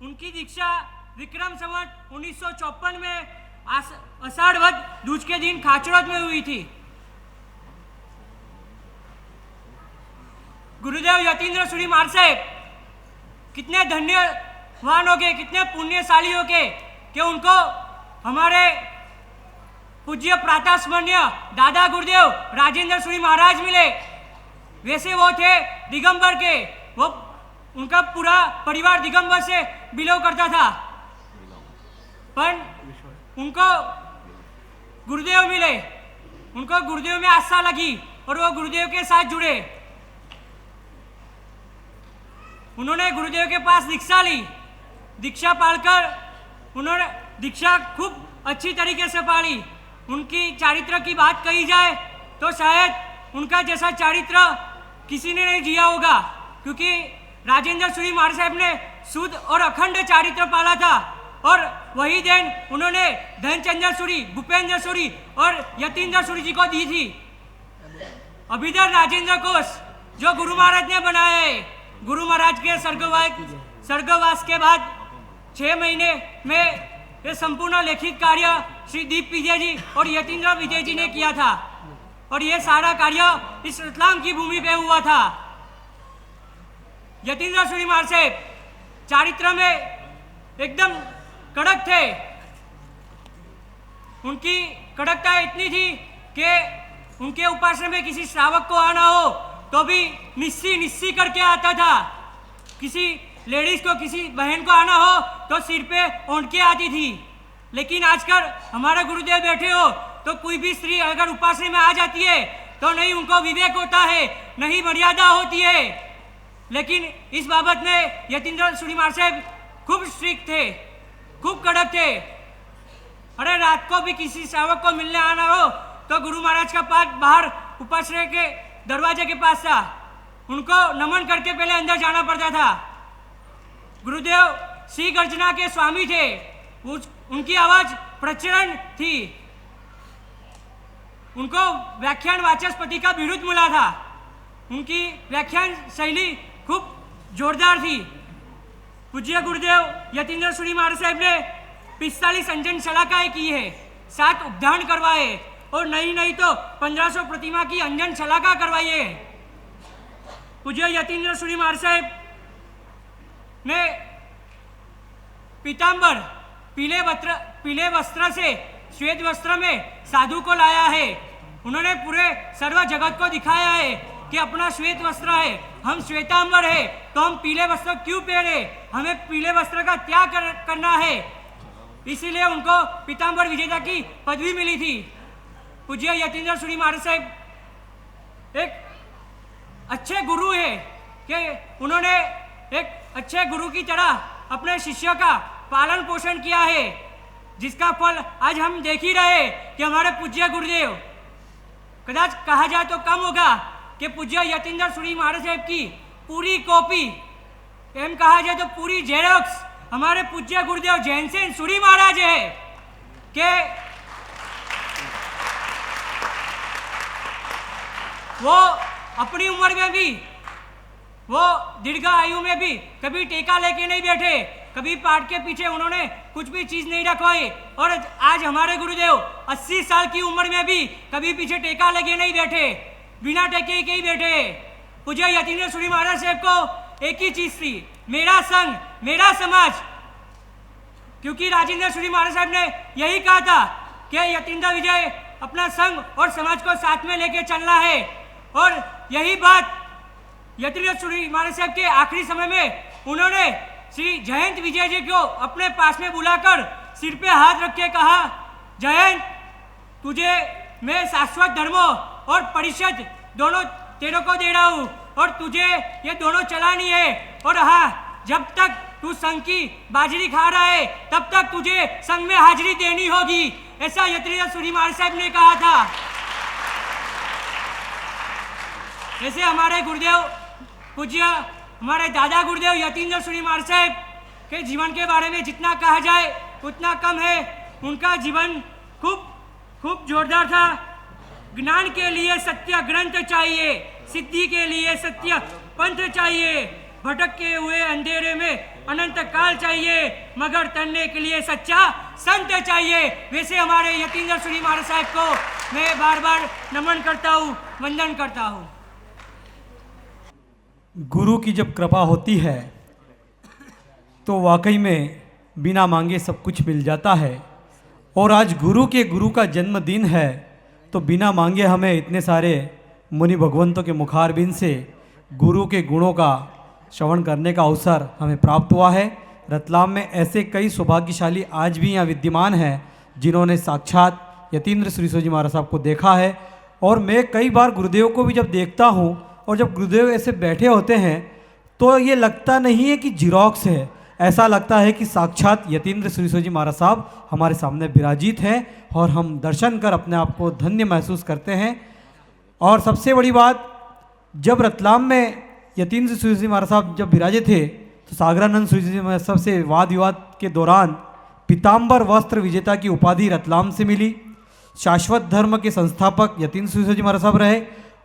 उनकी दीक्षा विक्रम संवत 1954 में आषाढ़ वध दूज के दिन खाचरोद में हुई थी। गुरुदेव यतीन्द्र सूर्य महाराज साहब कितने धन्यवान हो गए, कितने पुण्यशाली हो गए कि उनको हमारे पूज्य प्रातःस्मरणीय दादा गुरुदेव राजेंद्र सूर्य महाराज मिले। वैसे वो थे दिगंबर के, वो उनका पूरा परिवार दिगंबर से बिलोंग करता था, पर उनको गुरुदेव मिले, उनको गुरुदेव में आस्था लगी और वो गुरुदेव के साथ जुड़े। उन्होंने गुरुदेव के पास दीक्षा ली। दीक्षा पालकर उन्होंने दीक्षा खूब अच्छी तरीके से पाली। उनकी चारित्र की बात कही जाए तो शायद उनका जैसा चारित्र किसी ने नहीं जिया होगा, क्योंकि राजेंद्र सूर्य महाराज साहब ने शुद्ध और अखंड चारित्र पाला था, और वही देन उन्होंने धनचंद्र सूरी, भूपेंद्र सूरी और यतीन्द्र सूरी जी को दी थी। अभिधर राजेंद्र कोश जो गुरु महाराज ने बनाया है, गुरु महाराज के स्वर्गवास के बाद 6 महीने में ये संपूर्ण लिखित कार्य श्री दीप विजय जी और यतीन्द्र विजय जी ने किया था, और ये सारा कार्य इस रतलाम की भूमि पे हुआ था। यतीन्द्र सूर्य महाराज साहब चारित्र में एकदम कड़क थे। उनकी कड़कता इतनी थी कि उनके उपासना में किसी श्रावक को आना हो तो भी निस्सी करके आता था। किसी लेडीज को, किसी बहन को आना हो तो सिर पे ओढ़ के आती थी, लेकिन आजकल हमारे गुरुदेव बैठे हो तो कोई भी स्त्री अगर उपासना में आ जाती है तो नहीं उनको विवेक होता है, नहीं मर्यादा होती है। लेकिन इस बाबत में यतीन्द्र सूरी महाराज साहब खूब स्ट्रिक्ट थे, खूब कड़क थे। अरे रात को भी किसी सेवक को मिलने आना हो तो गुरु महाराज का पास बाहर उपाश्रय के दरवाजे के पास था, उनको नमन करके पहले अंदर जाना पड़ता था। गुरुदेव श्री गर्जना के स्वामी थे, उनकी आवाज प्रचंड थी, उनको व्याख्यान वाचस्पति का बिरुद मिला था, उनकी व्याख्यान शैली खूब जोरदार थी। पूज्य गुरुदेव यतीन्द्र सूरी महाराज साहब ने 45 अंजन शलाकाएं की है, 7 उपधान करवाए और नहीं तो 1500 प्रतिमा की अंजन शलाका करवाई है। पूज्य यतीन्द्र सूरी महाराज साहब ने पीताम्बर पीले वस्त्र से श्वेत वस्त्र में साधु को लाया है। उन्होंने पूरे सर्व जगत को दिखाया है कि अपना श्वेत वस्त्र है, हम श्वेतांबर है तो हम पीले वस्त्र क्यों पहने, हमें पीले वस्त्र का त्याग करना है। इसीलिए उनको पीताम्बर विजेता की पदवी मिली थी। पूज्य यतीन्द्र सूरी महाराज साहब एक अच्छे गुरु है कि उन्होंने एक अच्छे गुरु की तरह अपने शिष्यों का पालन पोषण किया है, जिसका फल आज हम देख ही रहे कि हमारे पूज्य गुरुदेव, कदाच कहा जाए तो कम होगा कि पूज्य यतीन्द्र सूरी महाराज साहब की पूरी कॉपी, एम कहा जाए तो पूरी जेरोक्स हमारे पूज्य गुरुदेव जैनसेन सूरी महाराज है कि वो अपनी उम्र में भी, वो दीर्घ आयु में भी कभी टेका लेके नहीं बैठे, कभी पाठ के पीछे उन्होंने कुछ भी चीज नहीं रखवाई। और आज हमारे गुरुदेव 80 साल की उम्र में भी कभी पीछे टेका लगे नहीं बैठे, बिना टेके के ही बैठे। पूज्य यतीन्द्र सूरी महाराज साहब को एक ही चीज थी, मेरा संघ मेरा समाज, क्योंकि राजेंद्र सूरी महाराज साहब ने यही कहा था कि यतीन्द्र विजय अपना संघ और समाज को साथ में लेके चलना है। और यही बात यतीन्द्र सूरी महाराज साहब के आखिरी समय में उन्होंने श्री जयंत विजय जी को अपने पास में बुलाकर सिर पे हाथ रख के कहा, जयंत तुझे मैं शाश्वत धर्मों और परिषद दोनों तेरों को दे रहा हूँ और तुझे ये दोनों चलानी है। और हाँ, जब तक तू संघ की बाजरी खा रहा है तब तक तुझे संघ में हाजिरी देनी होगी, ऐसा यतीन्द्र सूरी महाराज साहब ने कहा था। ऐसे हमारे गुरुदेव पूज्य हमारे दादा गुरुदेव यतीन्द्र सूरी महाराज साहब के जीवन के बारे में जितना कहा जाए उतना कम है। उनका जीवन खूब जोरदार था। ज्ञान के लिए सत्य ग्रंथ चाहिए, सिद्धि के लिए सत्य पंथ चाहिए, भटके हुए अंधेरे में अनंत काल चाहिए, मगर तनने के लिए सच्चा संत चाहिए। वैसे हमारे यतीन्द्र सूरी महाराज साहब को मैं बार बार नमन करता हूँ, वंदन करता हूँ। गुरु की जब कृपा होती है तो वाकई में बिना मांगे सब कुछ मिल जाता है। और आज गुरु का जन्मदिन है तो बिना मांगे हमें इतने सारे मुनि भगवंतों के मुखारबिंद से गुरु के गुणों का श्रवण करने का अवसर हमें प्राप्त हुआ है। रतलाम में ऐसे कई सौभाग्यशाली आज भी यहाँ विद्यमान हैं जिन्होंने साक्षात यतीन्द्र सूरी महाराज साहब को देखा है। और मैं कई बार गुरुदेव को भी जब देखता हूँ और जब गुरुदेव ऐसे बैठे होते हैं तो ये लगता नहीं है कि जिरोक्स है, ऐसा लगता है कि साक्षात यतीन्द्र सूरी महाराज साहब हमारे सामने विराजित हैं और हम दर्शन कर अपने आप को धन्य महसूस करते हैं। और सबसे बड़ी बात, जब रतलाम में यतीन्द्र सूरी महाराज साहब जब विराजे थे तो सागरानंद सूरी महाराज साहब से वाद विवाद के दौरान पीताम्बर वस्त्र विजेता की उपाधि रतलाम से मिली। शाश्वत धर्म के संस्थापक यतीन्द्र सूरी महाराज साहब रहे।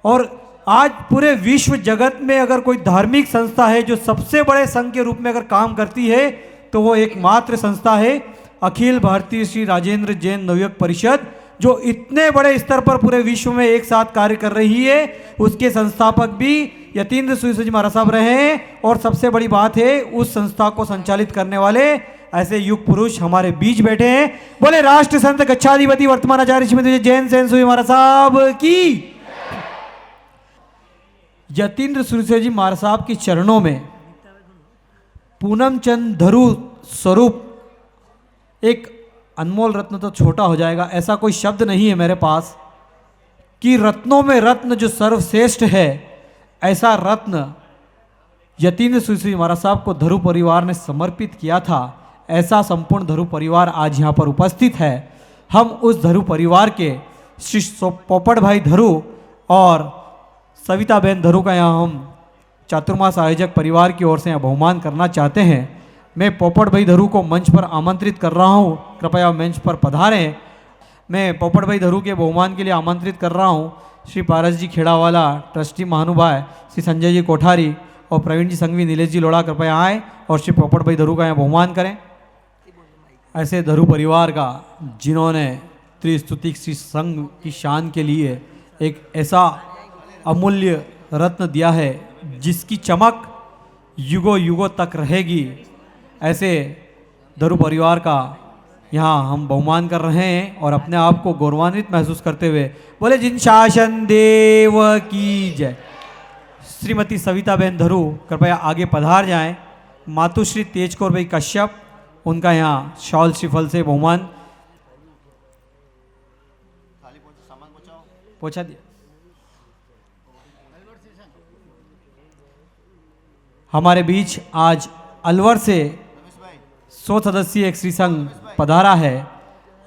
और आज पूरे विश्व जगत में अगर कोई धार्मिक संस्था है जो सबसे बड़े संघ के रूप में अगर काम करती है तो वो एकमात्र संस्था है अखिल भारतीय श्री राजेंद्र जैन नवयुग परिषद, जो इतने बड़े स्तर पर पूरे विश्व में एक साथ कार्य कर रही है। उसके संस्थापक भी यतीन्द्र सूरी महाराज साहब रहे हैं। और सबसे बड़ी बात है, उस संस्था को संचालित करने वाले ऐसे युग पुरुष हमारे बीच बैठे हैं। बोले राष्ट्र संत गच्छाधिपति वर्तमान आचार्य श्रीमती जैन सेन सूरी महाराज साहब की। यतीन्द्र सूरी महाराज साहब के चरणों में पूनम चंद धरू स्वरूप, एक अनमोल रत्न तो छोटा हो जाएगा, ऐसा कोई शब्द नहीं है मेरे पास कि रत्नों में रत्न जो सर्वश्रेष्ठ है, ऐसा रत्न यतीन्द्र सुश्री महाराज साहब को धरू परिवार ने समर्पित किया था। ऐसा संपूर्ण धरू परिवार आज यहाँ पर उपस्थित है। हम उस धरू परिवार के श्री पोपट भाई धरू और सविता बहन धरू का यहाँ हम चातुर्मास आयोजक परिवार की ओर से यहाँ बहुमान करना चाहते हैं। मैं पोपट भाई धरू को मंच पर आमंत्रित कर रहा हूँ, कृपया मंच पर पधारें। मैं पोपट भाई धरू के बहुमान के लिए आमंत्रित कर रहा हूँ श्री पारस जी खेड़ावाला, ट्रस्टी महानुभाव श्री संजय जी कोठारी और प्रवीण जी संघवी, नीलेश जी लोड़ा कृपया आए और श्री पोपट भाई धरू का यहाँ बहुमान करें। ऐसे धरू परिवार का जिन्होंने त्रिस्तुति श्री संघ की शान के लिए एक ऐसा अमूल्य रत्न दिया है जिसकी चमक युगों युगों तक रहेगी, ऐसे धरू परिवार का यहाँ हम बहुमान कर रहे हैं और अपने आप को गौरवान्वित महसूस करते हुए बोले जिन शासन देव की जय। श्रीमती सविता बहन धरू कृपया आगे पधार जाएं। मातुश्री तेजकौर भाई कश्यप, उनका यहाँ शॉल श्रीफल से बहुमान पहुँचा दिया। हमारे बीच आज अलवर से 100 सदस्यीय एक श्री संघ पधारा है।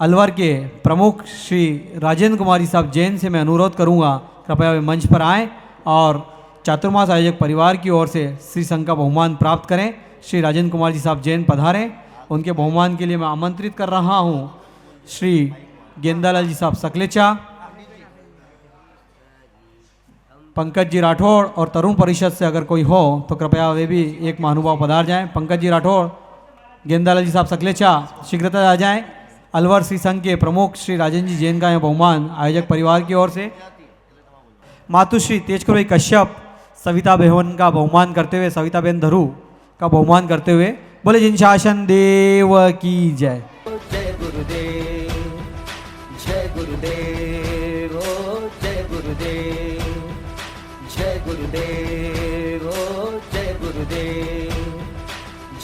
अलवर के प्रमुख श्री राजेंद्र कुमारी साहब जैन से मैं अनुरोध करूंगा कृपया वे मंच पर आएं और चातुर्मास आयोजक परिवार की ओर से श्री संघ का बहुमान प्राप्त करें। श्री राजेंद्र कुमार जी साहब जैन पधारें। उनके बहुमान के लिए मैं आमंत्रित कर रहा हूं श्री गेंदालाल जी साहब सकलेचा, पंकज जी राठौड़ और तरुण परिषद से अगर कोई हो तो कृपया वे भी एक महानुभाव पधार जाएं। पंकज जी राठौड़, गेंदालाल जी साहब सकलेचा शीघ्रता आ जाएं। अलवर श्री संघ के प्रमुख श्री राजेंद्र जी जैन का यह बहुमान आयोजक परिवार की ओर से। मातुश्री तेजकौर भाई कश्यप सविता बहन का बहुमान करते हुए, सविता बहन धरू का बहुमान करते हुए बोले जिन शासन देव की जय। जय गुरुदेव, जय गुरुदेव, जय गुरुदेव, जय गुरुदेव, जय गुरुदेव,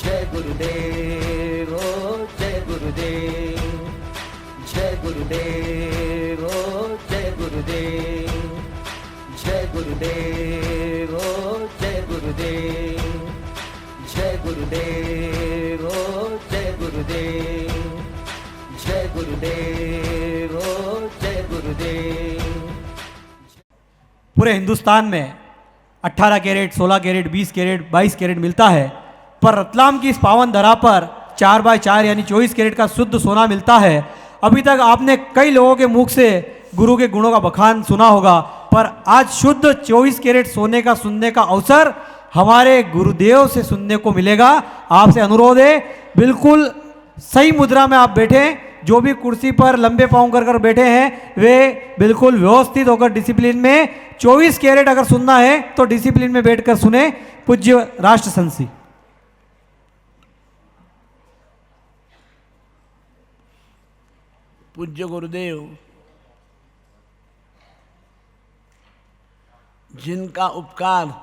जय गुरुदेव, जय गुरुदेव, जय गुरुदेव, जय गुरुदेव, जय गुरुदेव, जय गुरुदेव, जय गुरुदेव, जय गुरुदेव, जय गुरुदेव, जय गुरुदेव। पूरे हिंदुस्तान में 18 कैरेट, 16 कैरेट, 20 कैरेट, 22 कैरेट मिलता है, पर रतलाम की इस पावन धरा पर 4x4 यानी 24 कैरेट का शुद्ध सोना मिलता है। अभी तक आपने कई लोगों के मुख से गुरु के गुणों का बखान सुना होगा, पर आज शुद्ध 24 कैरेट सोने का सुनने का अवसर हमारे गुरुदेव से सुनने को मिलेगा। आपसे अनुरोध है बिल्कुल सही मुद्रा में आप बैठे। जो भी कुर्सी पर लंबे पांव कर बैठे हैं वे बिल्कुल व्यवस्थित होकर डिसिप्लिन में 24 कैरेट अगर सुनना है तो डिसिप्लिन में बैठकर सुने। पूज्य राष्ट्र संसी। पूज्य गुरुदेव जिनका उपकार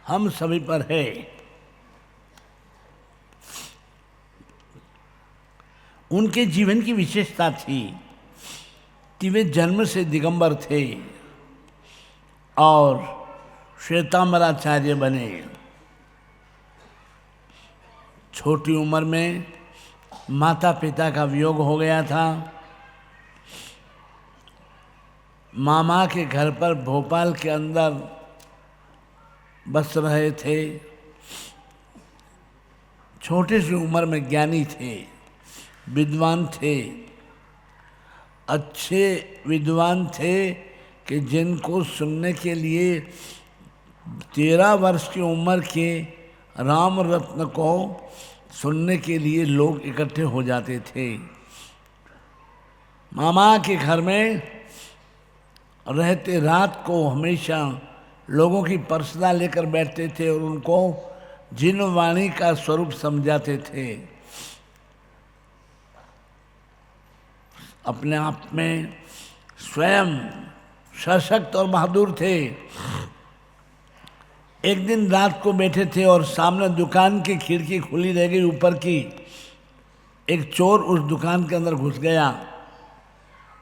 हम सभी पर है, उनके जीवन की विशेषता थी कि वे जन्म से दिगंबर थे और श्वेतांबराचार्य बने। छोटी उम्र में माता पिता का वियोग हो गया था। मामा के घर पर भोपाल के अंदर बस रहे थे। छोटी सी उम्र में ज्ञानी थे, विद्वान थे, अच्छे विद्वान थे कि जिनको सुनने के लिए 13 वर्ष की उम्र के राम रत्न को सुनने के लिए लोग इकट्ठे हो जाते थे। मामा के घर में रहते रात को हमेशा लोगों की परसदा लेकर बैठते थे और उनको जिन वाणी का स्वरूप समझाते थे। अपने आप में स्वयं सशक्त और बहादुर थे। एक दिन रात को बैठे थे और सामने दुकान की खिड़की खुली रह गई ऊपर की। एक चोर उस दुकान के अंदर घुस गया।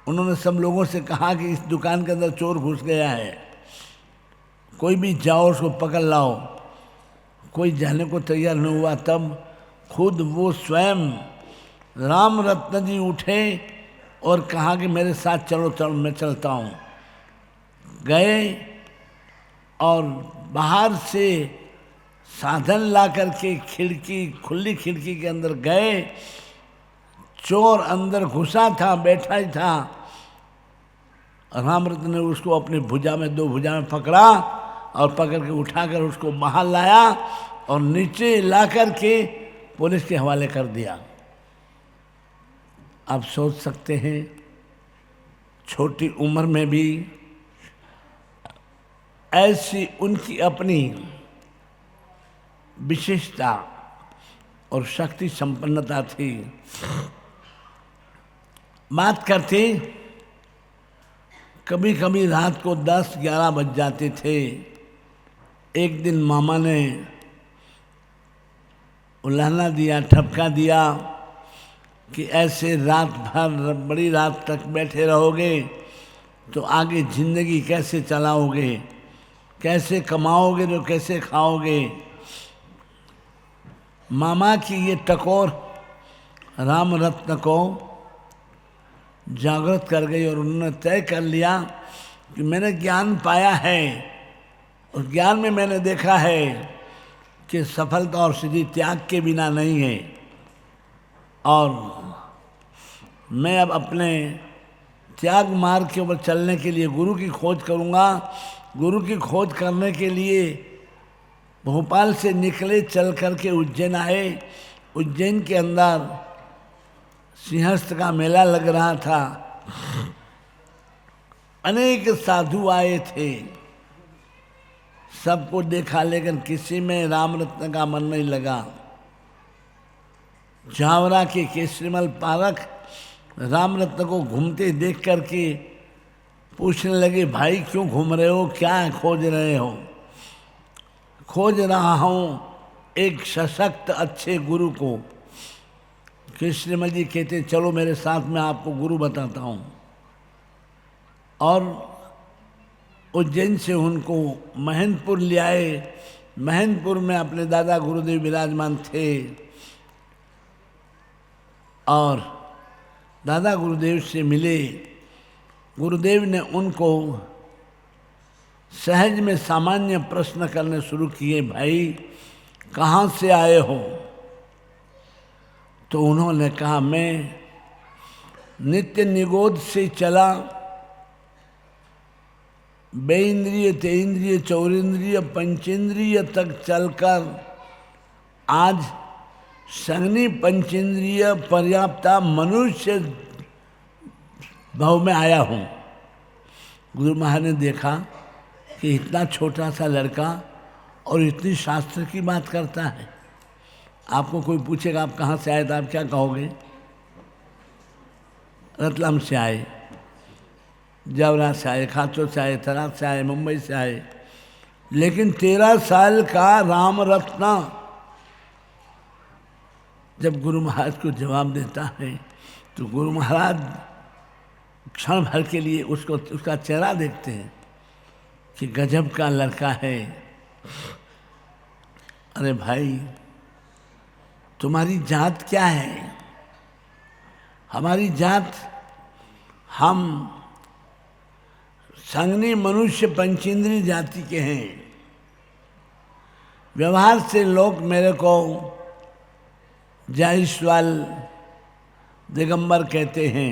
उन्होंने सब लोगों से कहा कि इस दुकान के अंदर चोर घुस गया है, कोई भी जाओ उसको पकड़ लाओ। कोई जाने को तैयार नहीं हुआ। तब खुद वो स्वयं राम रत्न जी उठे और कहा कि मेरे साथ चलो चलो, मैं चलता हूँ। गए और बाहर से साधन ला करके खिड़की, खुली खिड़की के अंदर गए। चोर अंदर घुसा था, बैठा ही था। रामरत्न ने उसको अपनी भुजा में, दो भुजा में पकड़ा और पकड़ के उठाकर उसको बाहर लाया और नीचे ला करके पुलिस के हवाले कर दिया। आप सोच सकते हैं छोटी उम्र में भी ऐसी उनकी अपनी विशेषता और शक्ति संपन्नता थी। बात करते कभी कभी रात को 10-11 बज जाते थे। एक दिन मामा ने उल्लाना दिया, ठपका दिया कि ऐसे रात भर, बड़ी रात तक बैठे रहोगे तो आगे जिंदगी कैसे चलाओगे, कैसे कमाओगे तो कैसे खाओगे। मामा की ये टकोर राम रत्न को जागृत कर गई और उन्होंने तय कर लिया कि मैंने ज्ञान पाया है। उस ज्ञान में मैंने देखा है कि सफलता और सिद्धि त्याग के बिना नहीं है, और मैं अब अपने त्याग मार्ग के ऊपर चलने के लिए गुरु की खोज करूँगा। गुरु की खोज करने के लिए भोपाल से निकले, चल करके उज्जैन आए। उज्जैन के अंदर सिंहस्थ का मेला लग रहा था। अनेक साधु आए थे, सबको देखा, लेकिन किसी में रामरत्न का मन नहीं लगा। झावरा के केसरीमल पारक रामरत्न को घूमते देख करके पूछने लगे, भाई क्यों घूम रहे हो, क्या खोज रहे हो? खोज रहा हूँ एक सशक्त अच्छे गुरु को। केसरीमल जी कहते चलो मेरे साथ, में आपको गुरु बताता हूँ। और उज्जैन से उनको महनपुर ले आए। महनपुर में अपने दादा गुरुदेव विराजमान थे और दादा गुरुदेव से मिले। गुरुदेव ने उनको सहज में सामान्य प्रश्न करने शुरू किए, भाई कहाँ से आए हो? तो उन्होंने कहा, मैं नित्य निगोद से चला, बेइंद्रिय तेन्द्रिय चौरिंद्रिय पंचेंद्रिय तक चलकर आज संगनी पंचेंद्रिय पर्याप्ता मनुष्य भाव में आया हूँ। गुरु महाराज ने देखा कि इतना छोटा सा लड़का और इतनी शास्त्र की बात करता है। आपको कोई पूछेगा आप कहाँ से आए तो आप क्या कहोगे? रतलाम से आए, जावरा से आए, खाचो से आए, थराद से आए, मुंबई से आए। लेकिन 13 साल का राम रत्न जब गुरु महाराज को जवाब देता है तो गुरु महाराज क्षण भर के लिए उसका चेहरा देखते हैं कि गजब का लड़का है। अरे भाई तुम्हारी जात क्या है? हमारी जात, हम संगनी मनुष्य पंचेंद्रिय जाति के हैं। व्यवहार से लोग मेरे को जायसवाल दिगंबर कहते हैं।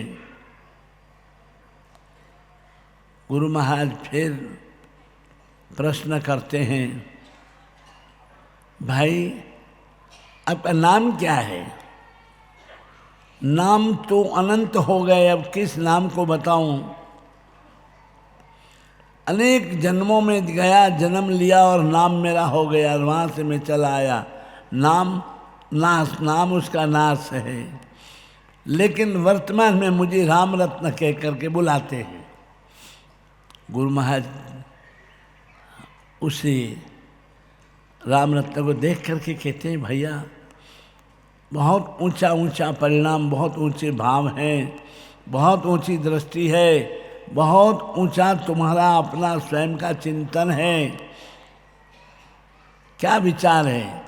गुरु महाराज फिर प्रश्न करते हैं, भाई आपका नाम क्या है? नाम तो अनंत हो गए, अब किस नाम को बताऊं? अनेक जन्मों में गया, जन्म लिया और नाम मेरा हो गया, और वहाँ से मैं चला आया। नाम नाश, नाम उसका नाश है। लेकिन वर्तमान में मुझे राम रत्न कह करके बुलाते हैं। गुरु महाराज उसे राम रत्न को देख करके कहते हैं, भैया बहुत ऊंचा ऊंचा परिणाम, बहुत ऊंचे भाव हैं, बहुत ऊंची दृष्टि है, बहुत ऊंचा तुम्हारा अपना स्वयं का चिंतन है। क्या विचार है?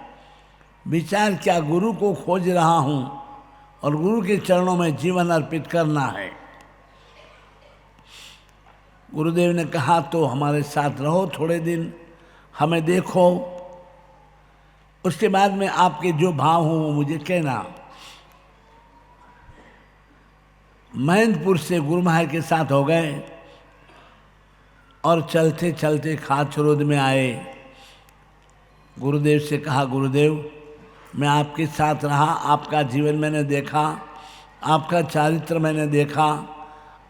विचार क्या, गुरु को खोज रहा हूँ और गुरु के चरणों में जीवन अर्पित करना है। गुरुदेव ने कहा तो हमारे साथ रहो थोड़े दिन, हमें देखो, उसके बाद में आपके जो भाव हो वो मुझे कहना। महेंद्रपुर से गुरु महाराज के साथ हो गए और चलते चलते खाचरोद में आए। गुरुदेव से कहा, गुरुदेव मैं आपके साथ रहा, आपका जीवन मैंने देखा, आपका चारित्र मैंने देखा,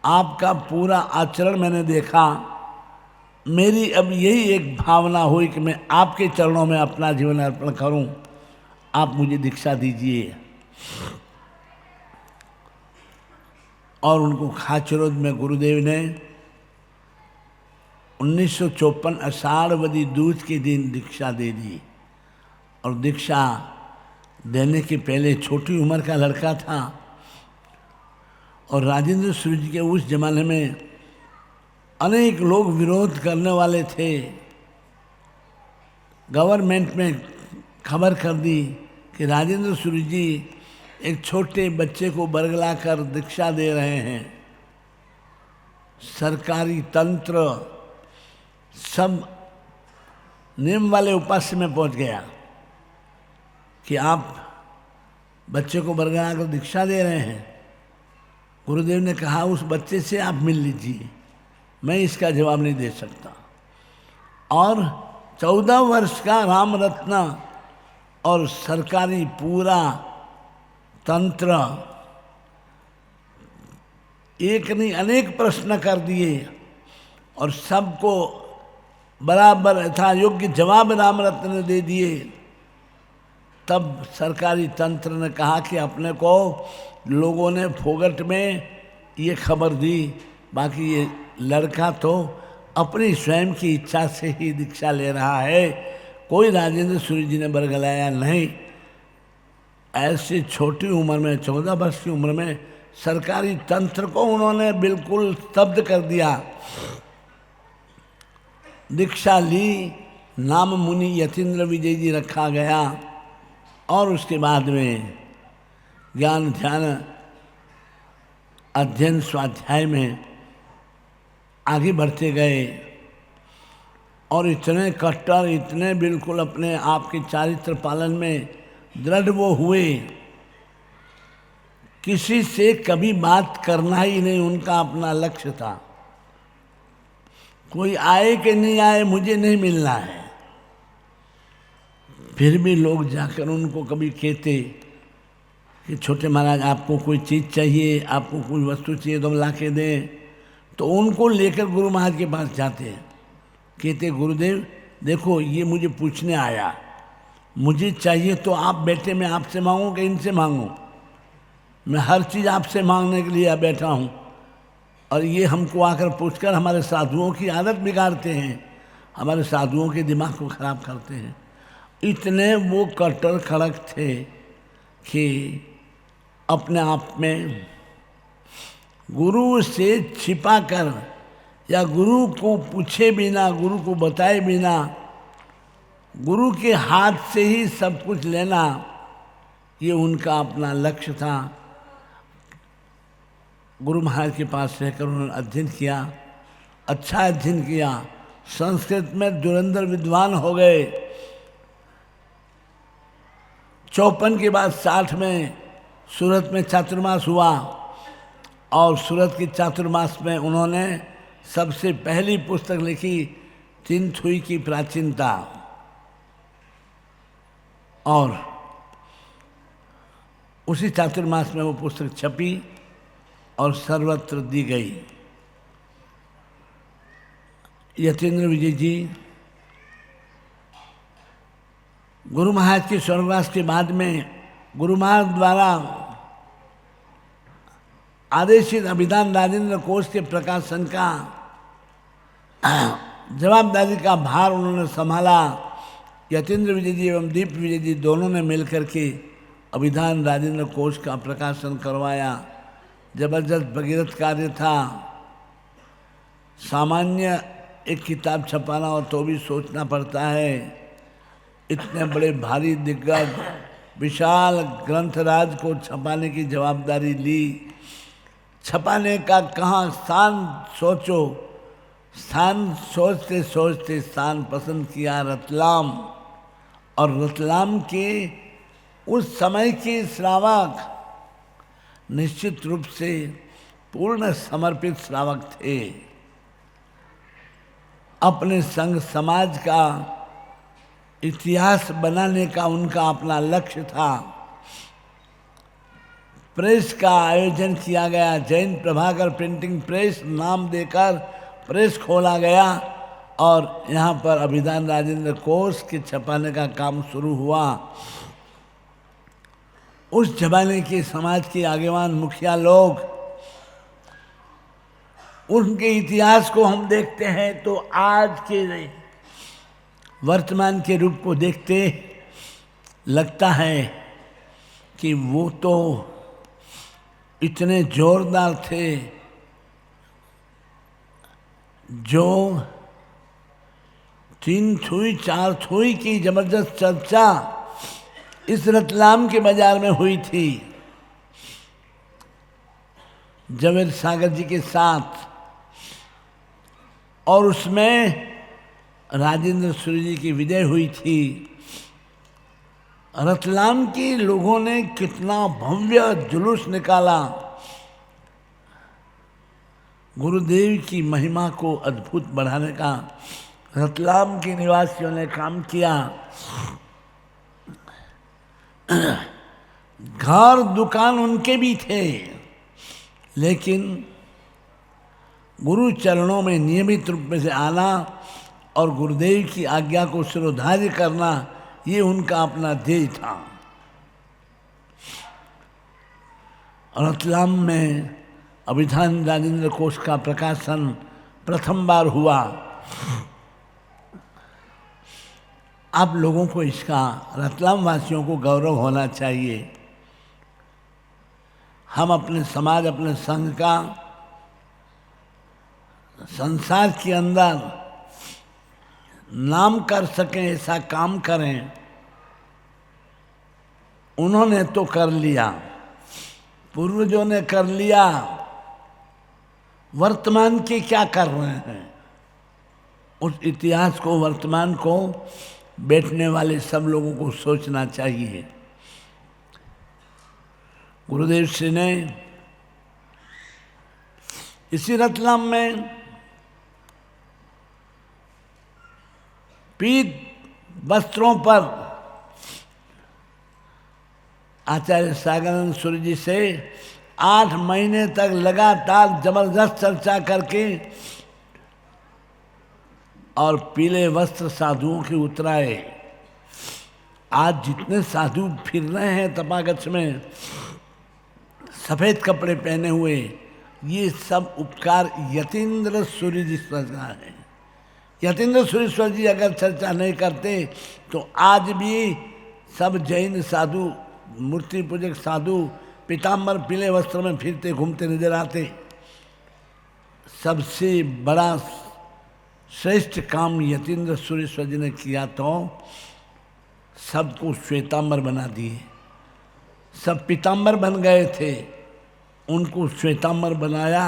आपका पूरा आचरण मैंने देखा। मेरी अब यही एक भावना हुई कि मैं आपके चरणों में अपना जीवन अर्पण करूं, आप मुझे दीक्षा दीजिए। और उनको खाचरोद में गुरुदेव ने 1954 आषाढ़वदी दूज के दिन दीक्षा दे दी। और दीक्षा देने के पहले छोटी उम्र का लड़का था और राजेंद्र सूर्य जी के उस जमाने में अनेक लोग विरोध करने वाले थे। गवर्नमेंट में खबर कर दी कि राजेंद्र सूर्य जी एक छोटे बच्चे को बरगला कर दीक्षा दे रहे हैं। सरकारी तंत्र सब नियम वाले उपास्य में पहुंच गया कि आप बच्चे को बरगला कर दीक्षा दे रहे हैं। गुरुदेव ने कहा, उस बच्चे से आप मिल लीजिए, मैं इसका जवाब नहीं दे सकता। और 14 वर्ष का राम रत्न और सरकारी पूरा तंत्र एक नहीं अनेक प्रश्न कर दिए और सबको बराबर यथा योग्य जवाब राम रत्न ने दे दिए। तब सरकारी तंत्र ने कहा कि अपने को लोगों ने फोगट में ये खबर दी, बाकी ये लड़का तो अपनी स्वयं की इच्छा से ही दीक्षा ले रहा है, कोई राजेंद्र सूर्य जी ने बरगलाया नहीं। ऐसी छोटी उम्र में 14 वर्ष की उम्र में सरकारी तंत्र को उन्होंने बिल्कुल स्तब्ध कर दिया। दीक्षा ली, नाम मुनि यतीन्द्र विजय जी रखा गया और उसके बाद में ज्ञान ध्यान अध्ययन स्वाध्याय में आगे बढ़ते गए और इतने कट्टर, इतने बिल्कुल अपने आप के चारित्र पालन में दृढ़ वो हुए, किसी से कभी बात करना ही नहीं उनका अपना लक्ष्य था। कोई आए कि नहीं आए मुझे नहीं मिलना है। फिर भी लोग जाकर उनको कभी कहते कि छोटे महाराज आपको कोई चीज़ चाहिए, आपको कोई वस्तु चाहिए तो हम ला के दें, तो उनको लेकर गुरु महाराज के पास जाते हैं। कहते गुरुदेव देखो ये मुझे पूछने आया, मुझे चाहिए तो आप बेटे मैं आपसे मांगूँ कि इनसे मांगूँ? मैं हर चीज़ आपसे मांगने के लिए बैठा हूँ और ये हमको आकर पूछकर हमारे साधुओं की आदत बिगाड़ते हैं, हमारे साधुओं के दिमाग को खराब करते हैं। इतने वो कट्टर खड़क थे कि अपने आप में गुरु से छिपा कर या गुरु को पूछे बिना, गुरु को बताए बिना, गुरु के हाथ से ही सब कुछ लेना, ये उनका अपना लक्ष्य था। गुरु महाराज के पास रहकर उन्होंने अध्ययन किया, अच्छा अध्ययन किया, संस्कृत में धुरंधर विद्वान हो गए। 54 के बाद 60 में सूरत में चातुर्मास हुआ और सूरत की चातुर्मास में उन्होंने सबसे पहली पुस्तक लिखी तिनथुई की प्राचीनता, और उसी चातुर्मास में वो पुस्तक छपी और सर्वत्र दी गई। यतीन्द्र विजय जी गुरु महाराज के स्वर्गवास के बाद में गुरु महाराज द्वारा आदेशित अभिधान राजेंद्र कोश के प्रकाशन का जवाबदारी का भार उन्होंने संभाला यतीन्द्र विजय जी एवं दीप विजय जी दोनों ने मिलकर के अभिधान राजेंद्र कोश का प्रकाशन करवाया। जबरदस्त भगीरथ कार्य था। सामान्य एक किताब छपाना और तो भी सोचना पड़ता है। इतने बड़े भारी दिग्गज विशाल ग्रंथराज को छपाने की जवाबदारी ली। छपाने का कहाँ स्थान सोचो, स्थान सोचते सोचते स्थान पसंद किया रतलाम। और रतलाम के उस समय के श्रावक निश्चित रूप से पूर्ण समर्पित श्रावक थे। अपने संघ समाज का इतिहास बनाने का उनका अपना लक्ष्य था। प्रेस का आयोजन किया गया। जैन प्रभाकर प्रिंटिंग प्रेस नाम देकर प्रेस खोला गया और यहाँ पर अभिधान राजेंद्र कोश के छपाने का काम शुरू हुआ। उस जमाने के समाज के आगेवान मुखिया लोग, उनके इतिहास को हम देखते हैं तो आज के वर्तमान के रूप को देखते लगता है कि वो तो इतने जोरदार थे जो 3 थुई 4 थुई की जबरदस्त चर्चा इस रतलाम के बाजार में हुई थी। जवेद सागर जी के साथ, और उसमें राजेंद्र सूर्य जी की विजय हुई थी। रतलाम के लोगों ने कितना भव्य जुलूस निकाला। गुरुदेव की महिमा को अद्भुत बढ़ाने का रतलाम के निवासियों ने काम किया। घर दुकान उनके भी थे, लेकिन गुरु चरणों में नियमित रूप में से आना और गुरुदेव की आज्ञा को शिरोधार्य करना, ये उनका अपना ध्येय था। रतलाम में अभिधान राजेंद्र कोश का प्रकाशन प्रथम बार हुआ। आप लोगों को इसका, रतलाम वासियों को गौरव होना चाहिए। हम अपने समाज, अपने संघ का संसार के अंदर नाम कर सकें ऐसा काम करें। उन्होंने तो कर लिया, पूर्वजों ने कर लिया, वर्तमान के क्या कर रहे हैं? उस इतिहास को, वर्तमान को बैठने वाले सब लोगों को सोचना चाहिए। गुरुदेव श्री ने इसी रतलाम में पीत वस्त्रों पर आचार्य सागरानंद सूर्य जी से 8 महीने तक लगातार जबरदस्त चर्चा करके और पीले वस्त्र साधुओं के उतराए। आज जितने साधु फिर रहे हैं तपागछ में सफेद कपड़े पहने हुए, ये सब उपकार यतीन्द्र सूर्य जी का है। यतीन्द्र सूर्य जी अगर चर्चा नहीं करते तो आज भी सब जैन साधु, मूर्ति पूजक साधु पीताम्बर पीले वस्त्र में फिरते घूमते नजर आते। सबसे बड़ा श्रेष्ठ काम यतीन्द्र सूर्य जी ने किया तो सबको श्वेतांबर बना दिए। सब पीताम्बर बन गए थे, उनको श्वेतांबर बनाया।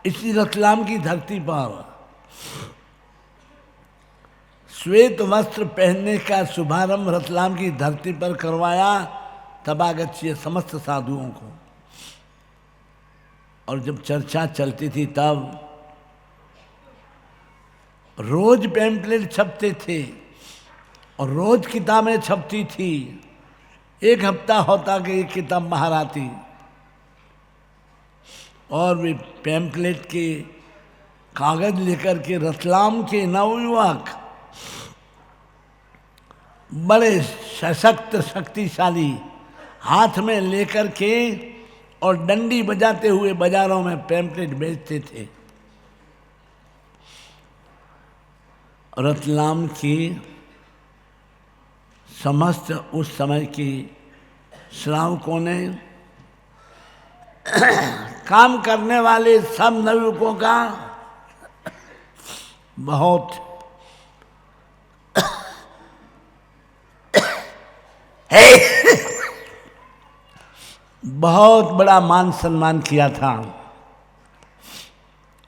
इसी रतलाम की धरती पर श्वेत वस्त्र पहनने का शुभारंभ रतलाम की धरती पर करवाया तबागच्छीय समस्त साधुओं को। और जब चर्चा चलती थी तब रोज पैम्पलेट छपते थे और रोज किताबें छपती थी। एक हफ्ता होता कि एक किताब बाहर आती और वे पैम्पलेट के कागज लेकर के रतलाम के नवयुवक बड़े सशक्त शक्तिशाली हाथ में लेकर के और डंडी बजाते हुए बाजारों में पैम्पलेट बेचते थे। रतलाम की समस्त उस समय की श्रावकों ने काम करने वाले सब नवयुवकों का बहुत बहुत बड़ा मान सम्मान किया था।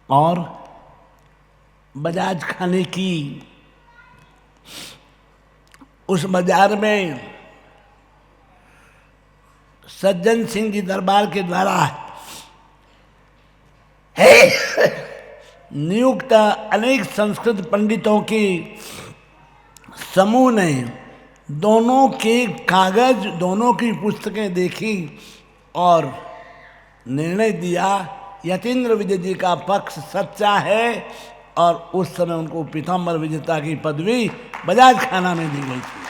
और बजाज खाने की उस बाजार में सज्जन सिंह जी दरबार के द्वारा नियुक्त अनेक संस्कृत पंडितों के समूह ने दोनों के कागज, दोनों की पुस्तकें देखी और निर्णय दिया यतीन्द्र विजय जी का पक्ष सच्चा है। और उस समय उनको पीताम्बर विजेता की पदवी बजाज खाना में दी गई थी।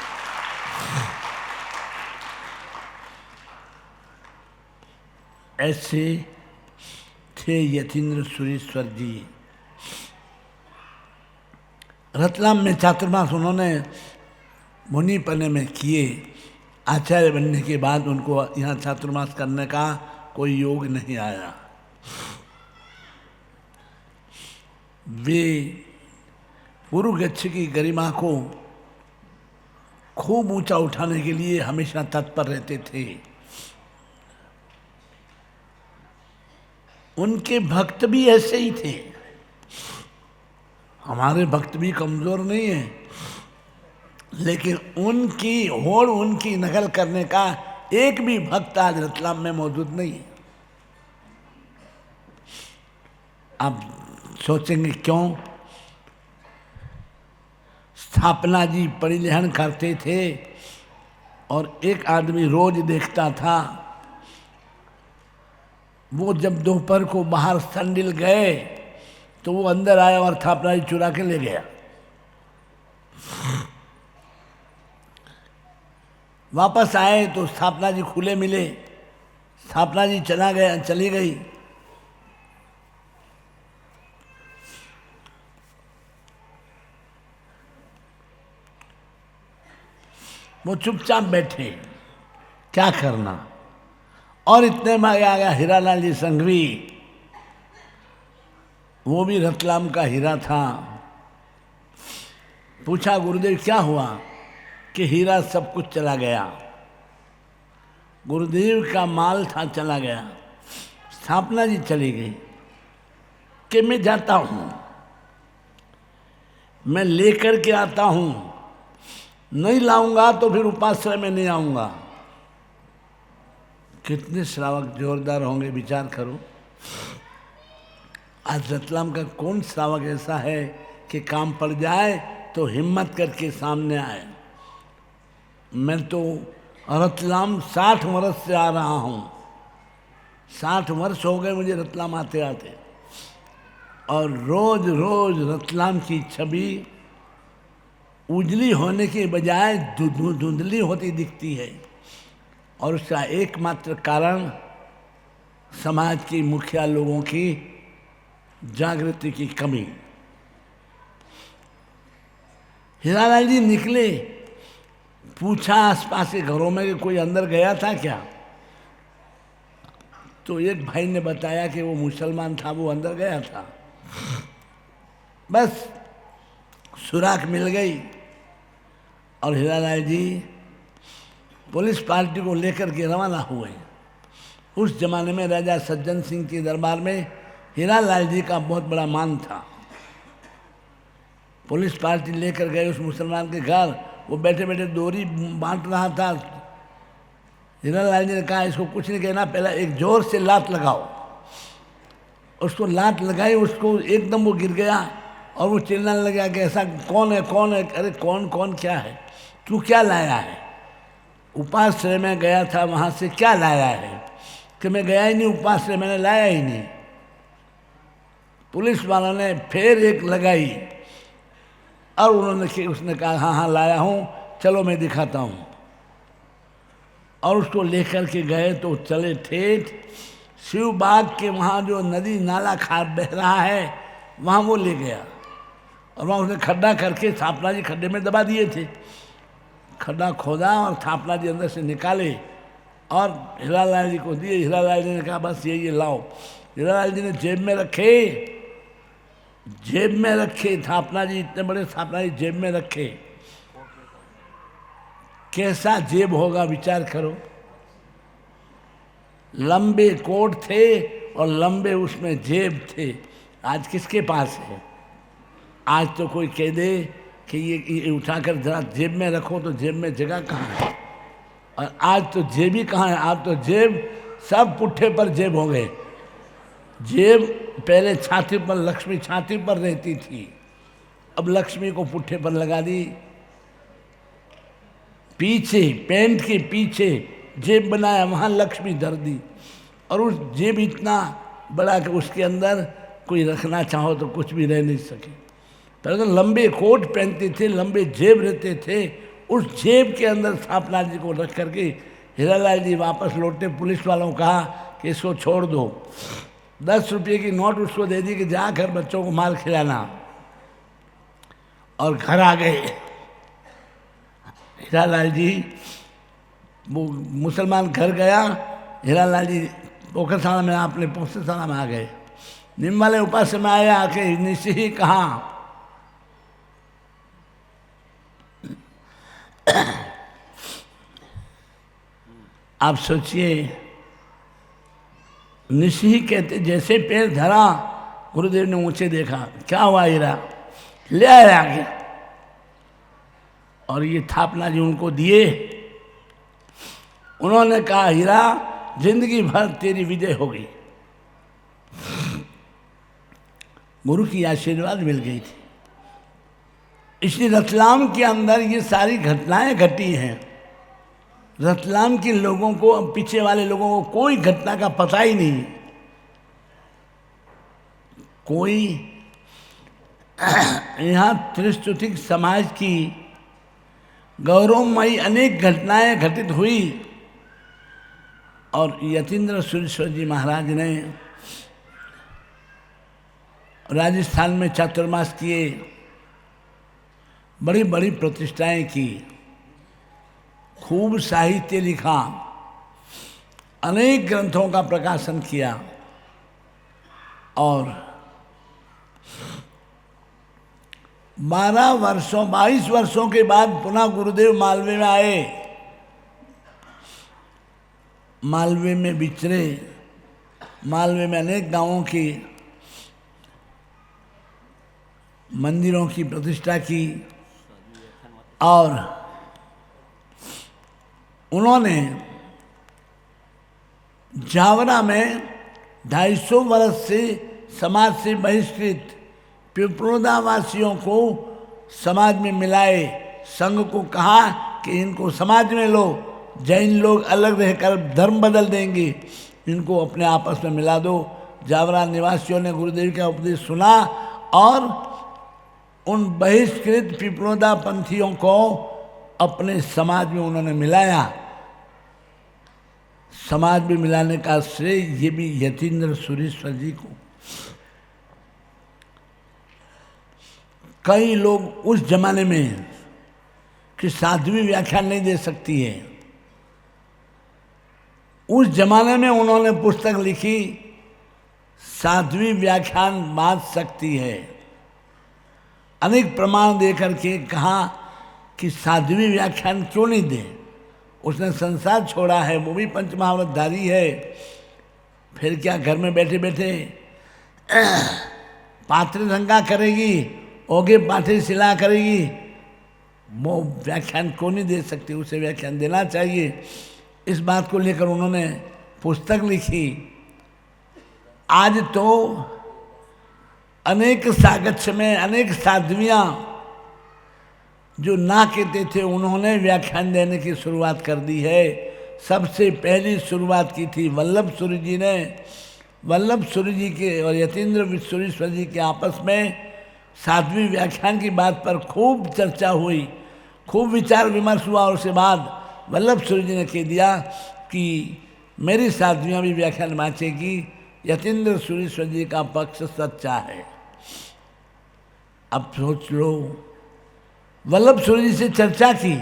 ऐसे थे यतीन्द्र सुरेश्वर जी। रतलाम में चातुर्मास उन्होंने मुनि पने में किए। आचार्य बनने के बाद उनको यहाँ चातुर्मास करने का कोई योग नहीं आया। वे गुरु गच्छ की गरिमा को खूब ऊंचा उठाने के लिए हमेशा तत्पर रहते थे। उनके भक्त भी ऐसे ही थे। हमारे भक्त भी कमजोर नहीं है, लेकिन उनकी होड़, उनकी नकल करने का एक भी भक्त आज रतलाम में मौजूद नहीं है। आप सोचेंगे क्यों? स्थापना जी परिलहन करते थे और एक आदमी रोज देखता था। वो जब दोपहर को बाहर संडिल गए तो वो अंदर आया और स्थापना जी चुरा के ले गया। वापस आए तो स्थापना जी खुले मिले। स्थापना जी चली गई। वो चुपचाप बैठे, क्या करना। और इतने में आ गया हीरालाल जी संघवी। वो भी रतलाम का हीरा था। पूछा गुरुदेव क्या हुआ? कि हीरा सब कुछ चला गया। गुरुदेव का माल था, चला गया। स्थापना जी चली गई कि मैं जाता हूँ, मैं लेकर के आता हूँ, नहीं लाऊंगा तो फिर उपाश्रय में नहीं आऊंगा। कितने श्रावक जोरदार होंगे, विचार करो। आज रतलाम का कौन श्रावक ऐसा है कि काम पड़ जाए तो हिम्मत करके सामने आए। मैं तो रतलाम 60 वर्ष से आ रहा हूँ। 60 वर्ष हो गए मुझे रतलाम आते आते, और रोज रोज रतलाम की छवि उजली होने के बजाय धुंधली होती दिखती है। और उसका एकमात्र कारण समाज की मुखिया लोगों की जागृति की कमी। हीरालाल जी निकले, पूछा आसपास के घरों में कि कोई अंदर गया था क्या? तो एक भाई ने बताया कि वो मुसलमान था, वो अंदर गया था। बस सुराग मिल गई और हीरालाल जी पुलिस पार्टी को लेकर के रवाना हुए। उस जमाने में राजा सज्जन सिंह के दरबार में हीरालाल जी का बहुत बड़ा मान था। पुलिस पार्टी लेकर गए उस मुसलमान के घर। वो बैठे बैठे दोरी बांट रहा था। हीरालाल जी ने कहा इसको कुछ नहीं कहना, पहले एक जोर से लात लगाओ। उसको लात लगाई, उसको एकदम वो गिर गया और वो चिल्लाने लगा कि ऐसा कौन है, कौन है? अरे कौन कौन क्या है? तू क्या लाया है? उपाश्रय में गया था, वहाँ से क्या लाया है? कि मैं गया ही नहीं उपाश्रय, मैंने लाया ही नहीं। पुलिस वालों ने फिर एक लगाई और उसने कहा हाँ हाँ लाया हूँ, चलो मैं दिखाता हूँ। और उसको लेकर के गए तो चले ठेठ शिव बाग के वहाँ जो नदी नाला खाद बह रहा है वहाँ वो ले गया। और वहाँ उसने खड्डा करके स्थापना जी खड्डे में दबा दिए थे। खड्डा खोदा और थापना जी अंदर से निकाले और हीरालाल जी को दिए। हीरालाल जी ने कहा बस ये लाओ। हीरालाल जी ने जेब में रखे, जेब में रखे। थापना जी इतने बड़े थापना जी जेब में रखे। कैसा जेब होगा विचार करो। लंबे कोट थे और लंबे उसमें जेब थे। आज किसके पास है? आज तो कोई कह दे कि ये उठाकर जरा जेब में रखो तो जेब में जगह कहाँ है। और आज तो जेब ही कहाँ है। आज तो जेब सब पुट्ठे पर जेब हो गए। जेब पहले छाती पर, लक्ष्मी छाती पर रहती थी, अब लक्ष्मी को पुट्ठे पर लगा दी। पीछे पैंट के पीछे जेब बनाया, वहाँ लक्ष्मी धर दी। और उस जेब इतना बड़ा कि उसके अंदर कोई रखना चाहो तो कुछ भी रह नहीं सके। पहले तो लंबे कोट पहनते थे, लंबे जेब रहते थे। उस जेब के अंदर स्थापना जी को रख करके हीरालाल जी वापस लौटे। पुलिस वालों को कहा कि इसको छोड़ दो। 10 रुपये की नोट उसको दे दी कि जाकर बच्चों को मार खिलाना। और घर आ गए। हीरालाल जी, वो मुसलमान घर गया। हीरालाल जी पोखरसाला में, अपने पोखरसाला में आ गए। निम वाले उपास में आया, आके निशी कहा आप सोचिए, निशी कहते जैसे पैर धरा, गुरुदेव ने ऊंचे देखा, क्या हुआ हीरा? ले आया आगे। और ये थापना जी उनको दिए। उन्होंने कहा हीरा जिंदगी भर तेरी विजय होगी। गुरु की आशीर्वाद मिल गई थी। इसलिए रतलाम के अंदर ये सारी घटनाएं घटी हैं। रतलाम के लोगों को, पीछे वाले लोगों को कोई घटना का पता ही नहीं। कोई यहाँ त्रिस्तुतिक समाज की गौरवमयी अनेक घटनाएं घटित हुई। और यतीन्द्र सुरेश्वर जी महाराज ने राजस्थान में चातुर्मास किए, बड़ी बड़ी प्रतिष्ठाएं की, खूब साहित्य लिखा, अनेक ग्रंथों का प्रकाशन किया। और 22 वर्षों के बाद पुनः गुरुदेव मालवे में आए। मालवे में विचरे, मालवे में अनेक गांवों की मंदिरों की प्रतिष्ठा की। और उन्होंने जावरा में 250 वर्ष से समाज से बहिष्कृत पिपलोदावासियों को समाज में मिलाए। संघ को कहा कि इनको समाज में लो, जैन लोग अलग रहकर धर्म बदल देंगे, इनको अपने आपस में मिला दो। जावरा निवासियों ने गुरुदेव का उपदेश सुना और उन बहिष्कृत पिपलोदा पंथियों को अपने समाज में उन्होंने मिलाया। समाज में मिलाने का श्रेय ये भी यतीन्द्र सुरेश्वर जी को। कई लोग उस जमाने में कि साध्वी व्याख्यान नहीं दे सकती है, उस जमाने में उन्होंने पुस्तक लिखी, साध्वी व्याख्यान बांध सकती है। अनेक प्रमाण देकर के कहा कि साध्वी व्याख्यान क्यों नहीं दे। उसने संसार छोड़ा है, वो भी पंचमहाव्रतधारी है। फिर क्या घर में बैठे बैठे पात्र रंगा करेगी, ओगे पाठे सिला करेगी? वो व्याख्यान क्यों नहीं दे सकती? उसे व्याख्यान देना चाहिए। इस बात को लेकर उन्होंने पुस्तक लिखी। आज तो अनेक सागच्छ में अनेक साध्वियाँ जो ना कहते थे, उन्होंने व्याख्यान देने की शुरुआत कर दी है। सबसे पहली शुरुआत की थी वल्लभ सूरी जी ने। वल्लभ सूरी जी के और यतीन्द्र सुरेश्वर जी के आपस में साध्वी व्याख्यान की बात पर खूब चर्चा हुई, खूब विचार विमर्श हुआ। और उसके बाद वल्लभ सूरी जी ने कह दिया कि मेरी साध्वियाँ भी व्याख्यान बाँचेगी, यतीन्द्र सुरेश्वर जी का पक्ष सच्चा है। अब सोच लो, वल्लभ सूरी जी से चर्चा की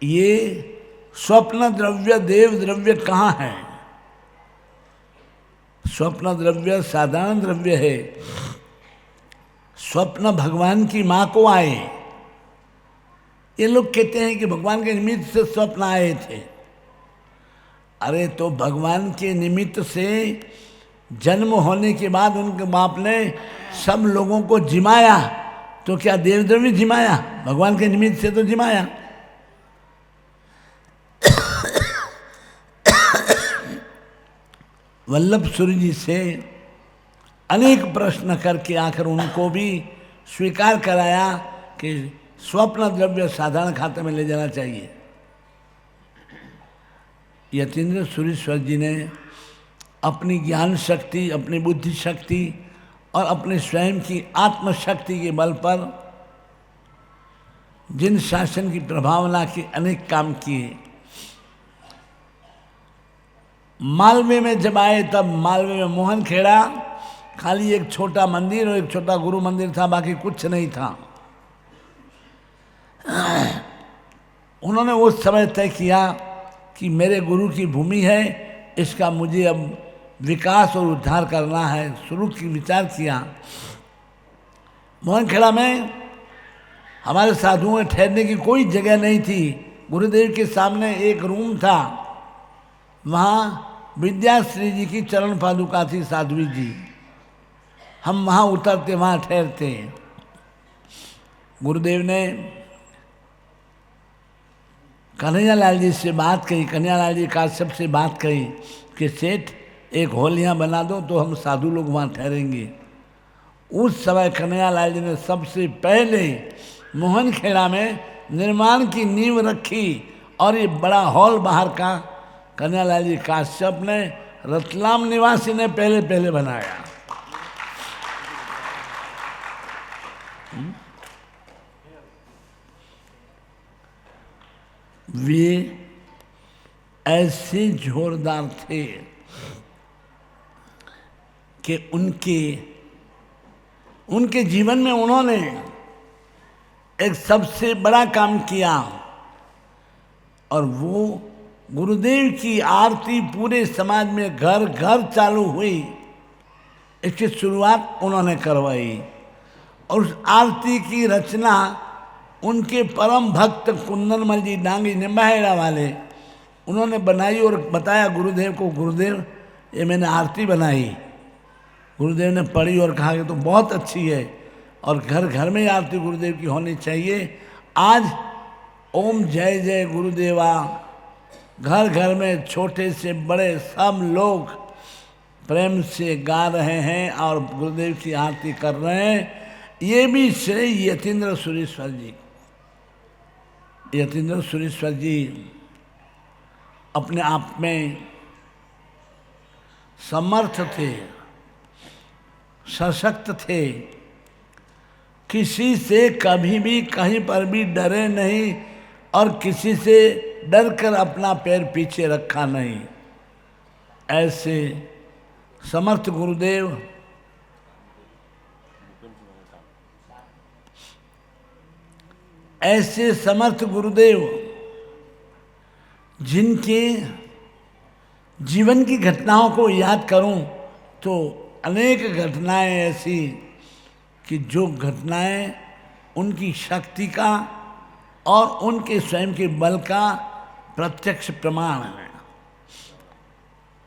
ये स्वप्न द्रव्य देव द्रव्य कहाँ है? स्वप्न द्रव्य साधारण द्रव्य है। स्वप्न भगवान की माँ को आए। ये लोग कहते हैं कि भगवान के निमित्त से स्वप्न आए थे। अरे तो भगवान के निमित्त से जन्म होने के बाद उनके बाप ने सब लोगों को जिमाया, तो क्या देवद्रव्य जिमाया? भगवान के निमित्त से तो जिमाया। वल्लभ सूरी जी से अनेक प्रश्न करके आखिर उनको भी स्वीकार कराया कि स्वप्न द्रव्य साधारण खाते में ले जाना चाहिए। यतीन्द्र सूरीश्वर जी ने अपनी ज्ञान शक्ति, अपनी बुद्धि शक्ति और अपने स्वयं की आत्मशक्ति के बल पर जिन शासन की प्रभावना के अनेक काम किए। मालवे में जब आए तब मालवे में मोहन खेड़ा खाली एक छोटा मंदिर और एक छोटा गुरु मंदिर था, बाकी कुछ नहीं था। उन्होंने उस समय तय किया कि मेरे गुरु की भूमि है, इसका मुझे अब विकास और उद्धार करना है। शुरू की विचार किया। मोहनखेड़ा में हमारे साधुओं में ठहरने की कोई जगह नहीं थी। गुरुदेव के सामने एक रूम था, वहाँ विद्याश्री जी की चरण पादुका थी, साध्वी जी। हम वहाँ उतरते, वहाँ ठहरते। गुरुदेव ने कन्हैयालाल जी से बात कही, कन्हैयालाल जी काश्यप से बात कही कि सेठ एक हॉल यहाँ बना दो तो हम साधु लोग वहाँ ठहरेंगे। उस समय कन्हैयालाल जी ने सबसे पहले मोहनखेड़ा में निर्माण की नींव रखी और ये बड़ा हॉल बाहर का कन्हैयालाल जी काश्यप ने, रतलाम निवासी ने पहले बनाया। वे ऐसे जोरदार थे कि उनके जीवन में उन्होंने एक सबसे बड़ा काम किया और वो गुरुदेव की आरती पूरे समाज में घर घर चालू हुई। इसकी शुरुआत उन्होंने करवाई और उस आरती की रचना उनके परम भक्त कुंदनमल जी डांगी निम्बाहेड़ा वाले उन्होंने बनाई और बताया गुरुदेव को, गुरुदेव ये मैंने आरती बनाई। गुरुदेव ने पढ़ी और कहा कि तो बहुत अच्छी है और घर घर में आरती गुरुदेव की होनी चाहिए। आज ओम जय जय गुरुदेवा घर घर में छोटे से बड़े सब लोग प्रेम से गा रहे हैं और गुरुदेव की आरती कर रहे हैं। ये भी श्रेय यतीन्द्र सूरीश्वर जी। यतीन्द्र सूरीश्वर जी अपने आप में समर्थ थे, सशक्त थे, किसी से कभी भी कहीं पर भी डरे नहीं और किसी से डर कर अपना पैर पीछे रखा नहीं। ऐसे समर्थ गुरुदेव ऐसे समर्थ गुरुदेव जिनके जीवन की घटनाओं को याद करूं तो अनेक घटनाएं ऐसी कि जो घटनाएं उनकी शक्ति का और उनके स्वयं के बल का प्रत्यक्ष प्रमाण है।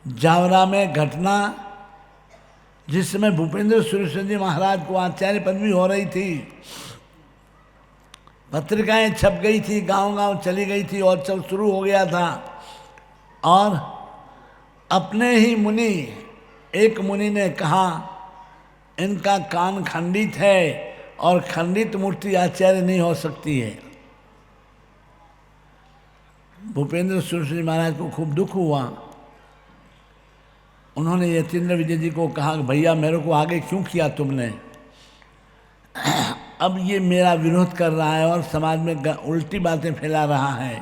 जावरा में घटना जिसमें भूपेंद्र सूरीश्वर जी महाराज को आचार्य पदवी हो रही थी, पत्रिकाएं छप गई थी, गांव-गांव चली गई थी और चल शुरू हो गया था। और अपने ही मुनि, एक मुनि ने कहा इनका कान खंडित है और खंडित मूर्ति आचार्य नहीं हो सकती है। भूपेंद्र सूरीश्वर जी महाराज को खूब दुख हुआ। उन्होंने यतीन्द्र विजय जी को कहा भैया मेरे को आगे क्यों किया तुमने, अब ये मेरा विरोध कर रहा है और समाज में उल्टी बातें फैला रहा है।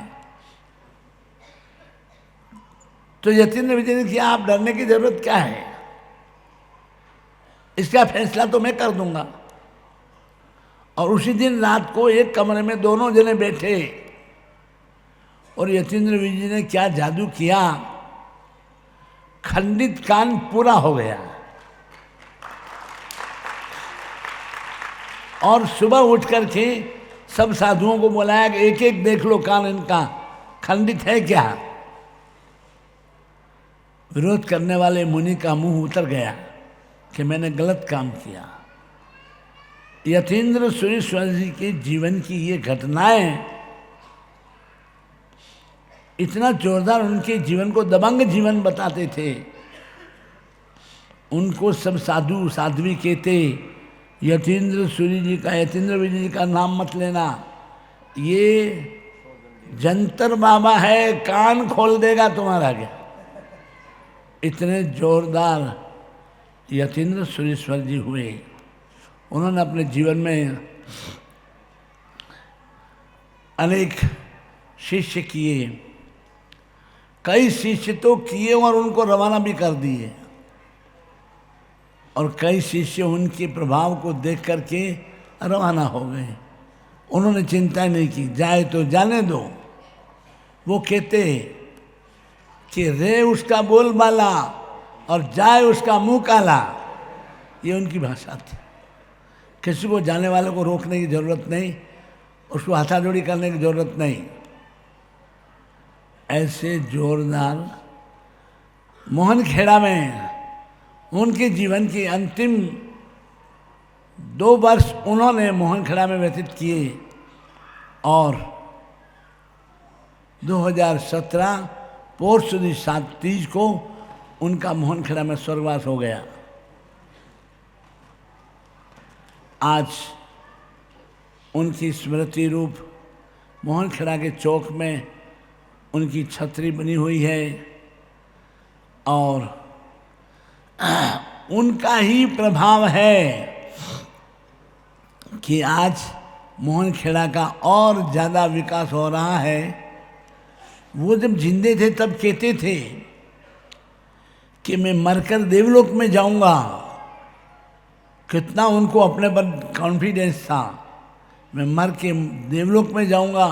तो यतीन्द्र विजय ने किया आप डरने की जरूरत क्या है, इसका फैसला तो मैं कर दूंगा। और उसी दिन रात को एक कमरे में दोनों जने बैठे और यतीन्द्र विजय ने क्या जादू किया, खंडित कान पूरा हो गया। और सुबह उठ करके सब साधुओं को बुलाया कि एक एक देख लो कान इनका खंडित है क्या। विरोध करने वाले मुनि का मुंह उतर गया कि मैंने गलत काम किया। यतीन्द्र सुरेश्वर जी के जीवन की ये घटनाएं इतना जोरदार उनके जीवन को दबंग जीवन बताते थे। उनको सब साधु साध्वी कहते। यतीन्द्र सूरी जी का, यतीन्द्र विजय जी का नाम मत लेना, ये जंतर बाबा है, कान खोल देगा तुम्हारा। क्या इतने जोरदार यतीन्द्र सुरेश्वर जी हुए। उन्होंने अपने जीवन में अनेक शिष्य किए, कई शिष्य तो किए और उनको रवाना भी कर दिए, और कई शिष्य उनके प्रभाव को देख करके रवाना हो गए। उन्होंने चिंता नहीं की, जाए तो जाने दो। वो कहते कि रे उसका बोलबाला और जाए उसका मुंह काला, ये उनकी भाषा थी। किसी को जाने वाले को रोकने की जरूरत नहीं, उसको हाथाजोड़ी करने की जरूरत नहीं। ऐसे जोरदार मोहनखेड़ा में उनके जीवन के अंतिम 2 वर्ष उन्होंने मोहनखेड़ा में व्यतीत किए, और 2017 पोष 7 तीज को उनका मोहनखेड़ा में स्वर्गवास हो गया। आज उनकी स्मृति रूप मोहनखेड़ा के चौक में उनकी छतरी बनी हुई है, और उनका ही प्रभाव है कि आज मोहनखेड़ा का और ज़्यादा विकास हो रहा है। वो जब जिंदे थे तब कहते थे कि मैं मरकर देवलोक में जाऊंगा। कितना उनको अपने पर कॉन्फिडेंस था, मैं मर के देवलोक में जाऊंगा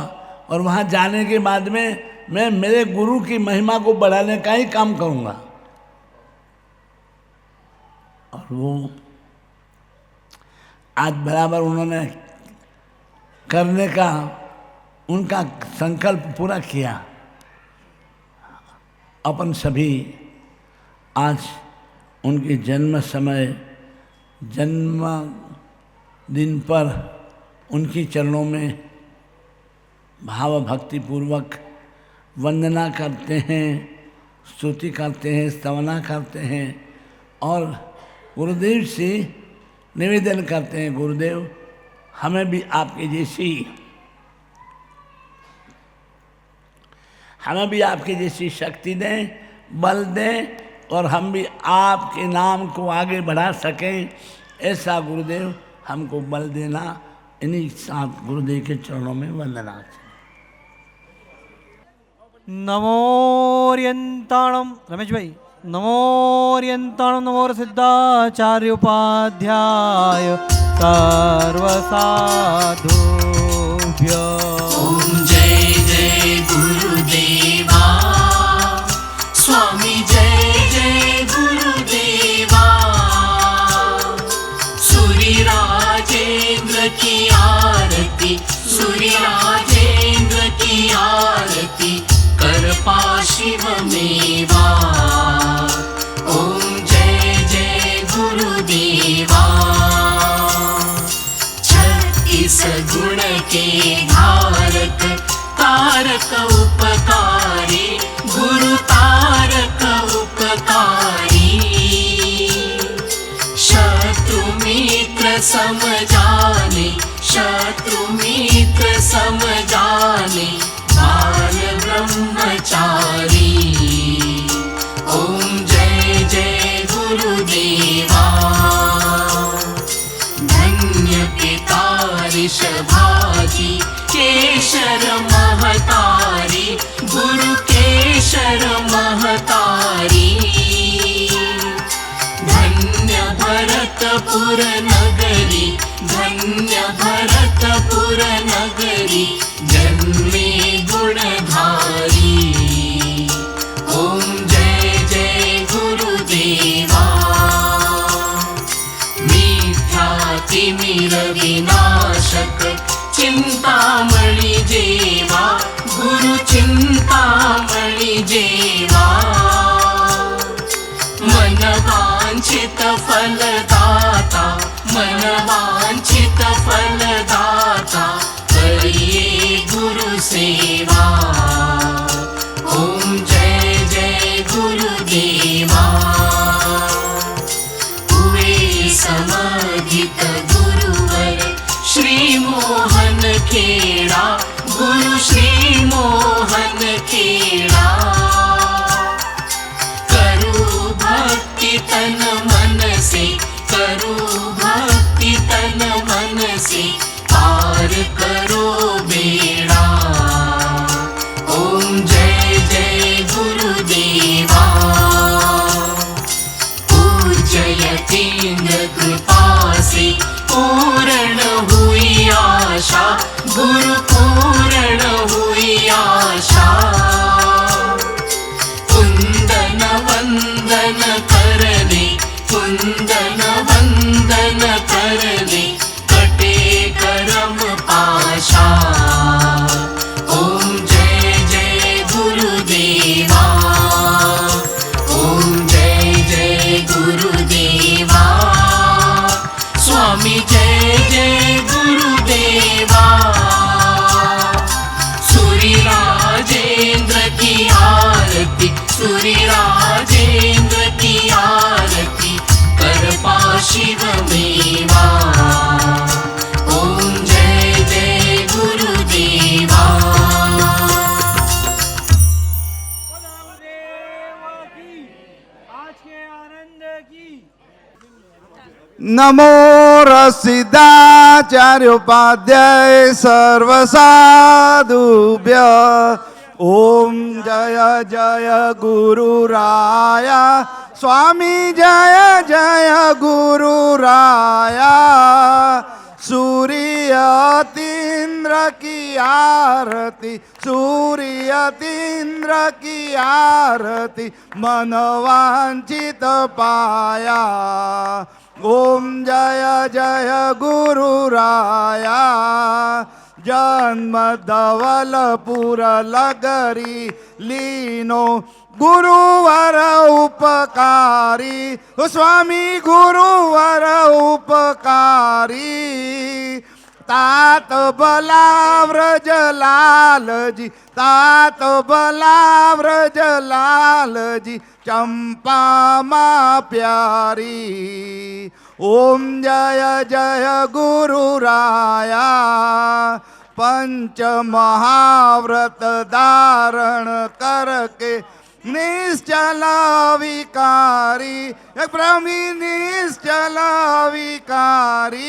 और वहाँ जाने के बाद में मैं मेरे गुरु की महिमा को बढ़ाने का ही काम करूंगा। और वो आज बराबर उन्होंने करने का उनका संकल्प पूरा किया। अपन सभी आज उनके जन्म समय, जन्म दिन पर उनके चरणों में भाव भक्ति पूर्वक वंदना करते हैं, स्तुति करते हैं, स्तवना करते हैं, और गुरुदेव से निवेदन करते हैं, गुरुदेव हमें भी आपके जैसी शक्ति दें, बल दें, और हम भी आपके नाम को आगे बढ़ा सकें, ऐसा गुरुदेव हमको बल देना। इन्हीं साथ गुरुदेव के चरणों में वंदना। नमोर्यंताणम रमेश भाई, नमोर्यंताणम नमोर सिद्धाचार्य उपाध्याय सर्वसाधुभ्य। ओम जय जय गुरुदेवा स्वामी, जय जय गुरुदेवा। सूर्य राजेंद्र की आरती, सूर्य राजेंद्र की आरती, करपा शिव मेवा। ओम जय जय गुरुदेवा। 36 गुण के धारक, तारक उपकारी, गुरु तारक उपकारी। शत्रु मित्र समझाने, शत्रु मित्र समझाने, बाल ब्रह्मचारी। ओम जय जय गुरुदेवा। धन्य पिता ऋषभाजी, केशर महतारी, गुरु केशर महतारी। धन्य भरतपुर नगरी, धन्य भरतपुर नगरी, जन्मे गुणधारी। नमो रसिदाचार्योपाध्याय सर्वसाधुभ्य ओम जय जय गुरुराया स्वामी जय जय गुरुराया सूर्यतीन्द्र की आरती सूर्यतीन्द्र की आरती मनवांचित पाया ओम जय जय गुरुराया जन्म धवलपुर लगरी लीनो गुरुवर उपकारी स्वामी गुरुवर उपकारी तात बलाव्रज लाल जी तात बलाव्रज लाल जी चंपा माँ प्यारी ओम जय जय गुरुराया पंच महाव्रत धारण करके निश्चल विकारी ब्रह्मी निश्चल विकारी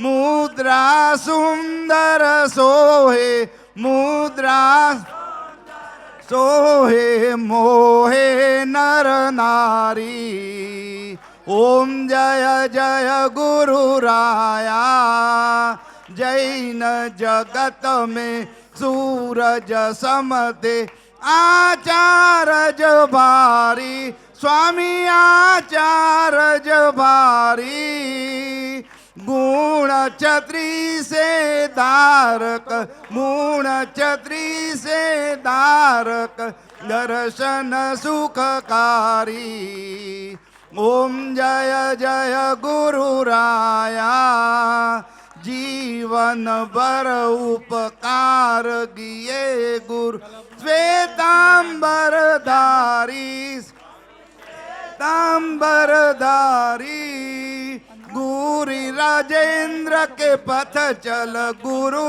मुद्रा सुंदर सोहे मुद्रा सोहे मोहे नर नारी ओम जय जय गुरुराया जैन जगत में सूरज समते आचार्य भारी स्वामी आचार्य भारी गुण छत्री से धारक गुण छत्री से धारक दर्शन सुखकारी ओम जय जय गुरुराया जीवन भर उपकार किए गुरु श्वेतांबर धारी तांबर धारी गुरु राजेंद्र के पथ चल गुरु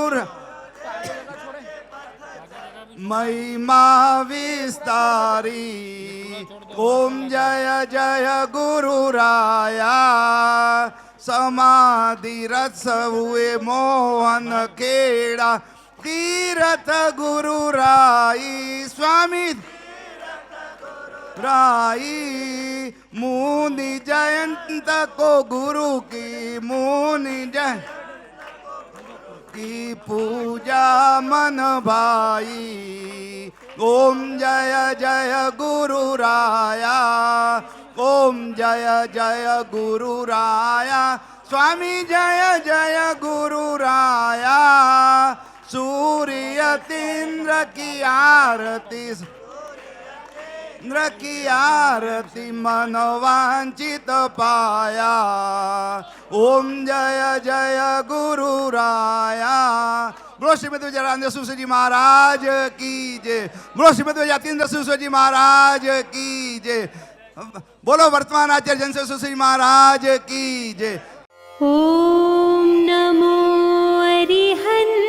महिमा विस्तारी ओम जय जय गुरुराया समाधि रस हुए मोहन खेड़ा तीरथ गुरु राई स्वामी राई मुनि जयंत को गुरु की मुनि जयंत की पूजा मन भाई ओम जय जय गुरुराया ओम जय जय गुरुराया स्वामी जय जय गुरुराया सूर्यतीन्द्र की आरती इंद्र की आरती मनवांचित पाया ओम जय जय गुरुराया बोलो श्रीमद विजयानंद सरस्वती जी महाराज की जय बोलो श्रीमद विजयानंद सरस्वती जी महाराज की जय बोलो वर्तमान आचार्य जन सरस्वती महाराज की जय ओम नमो अरिहंत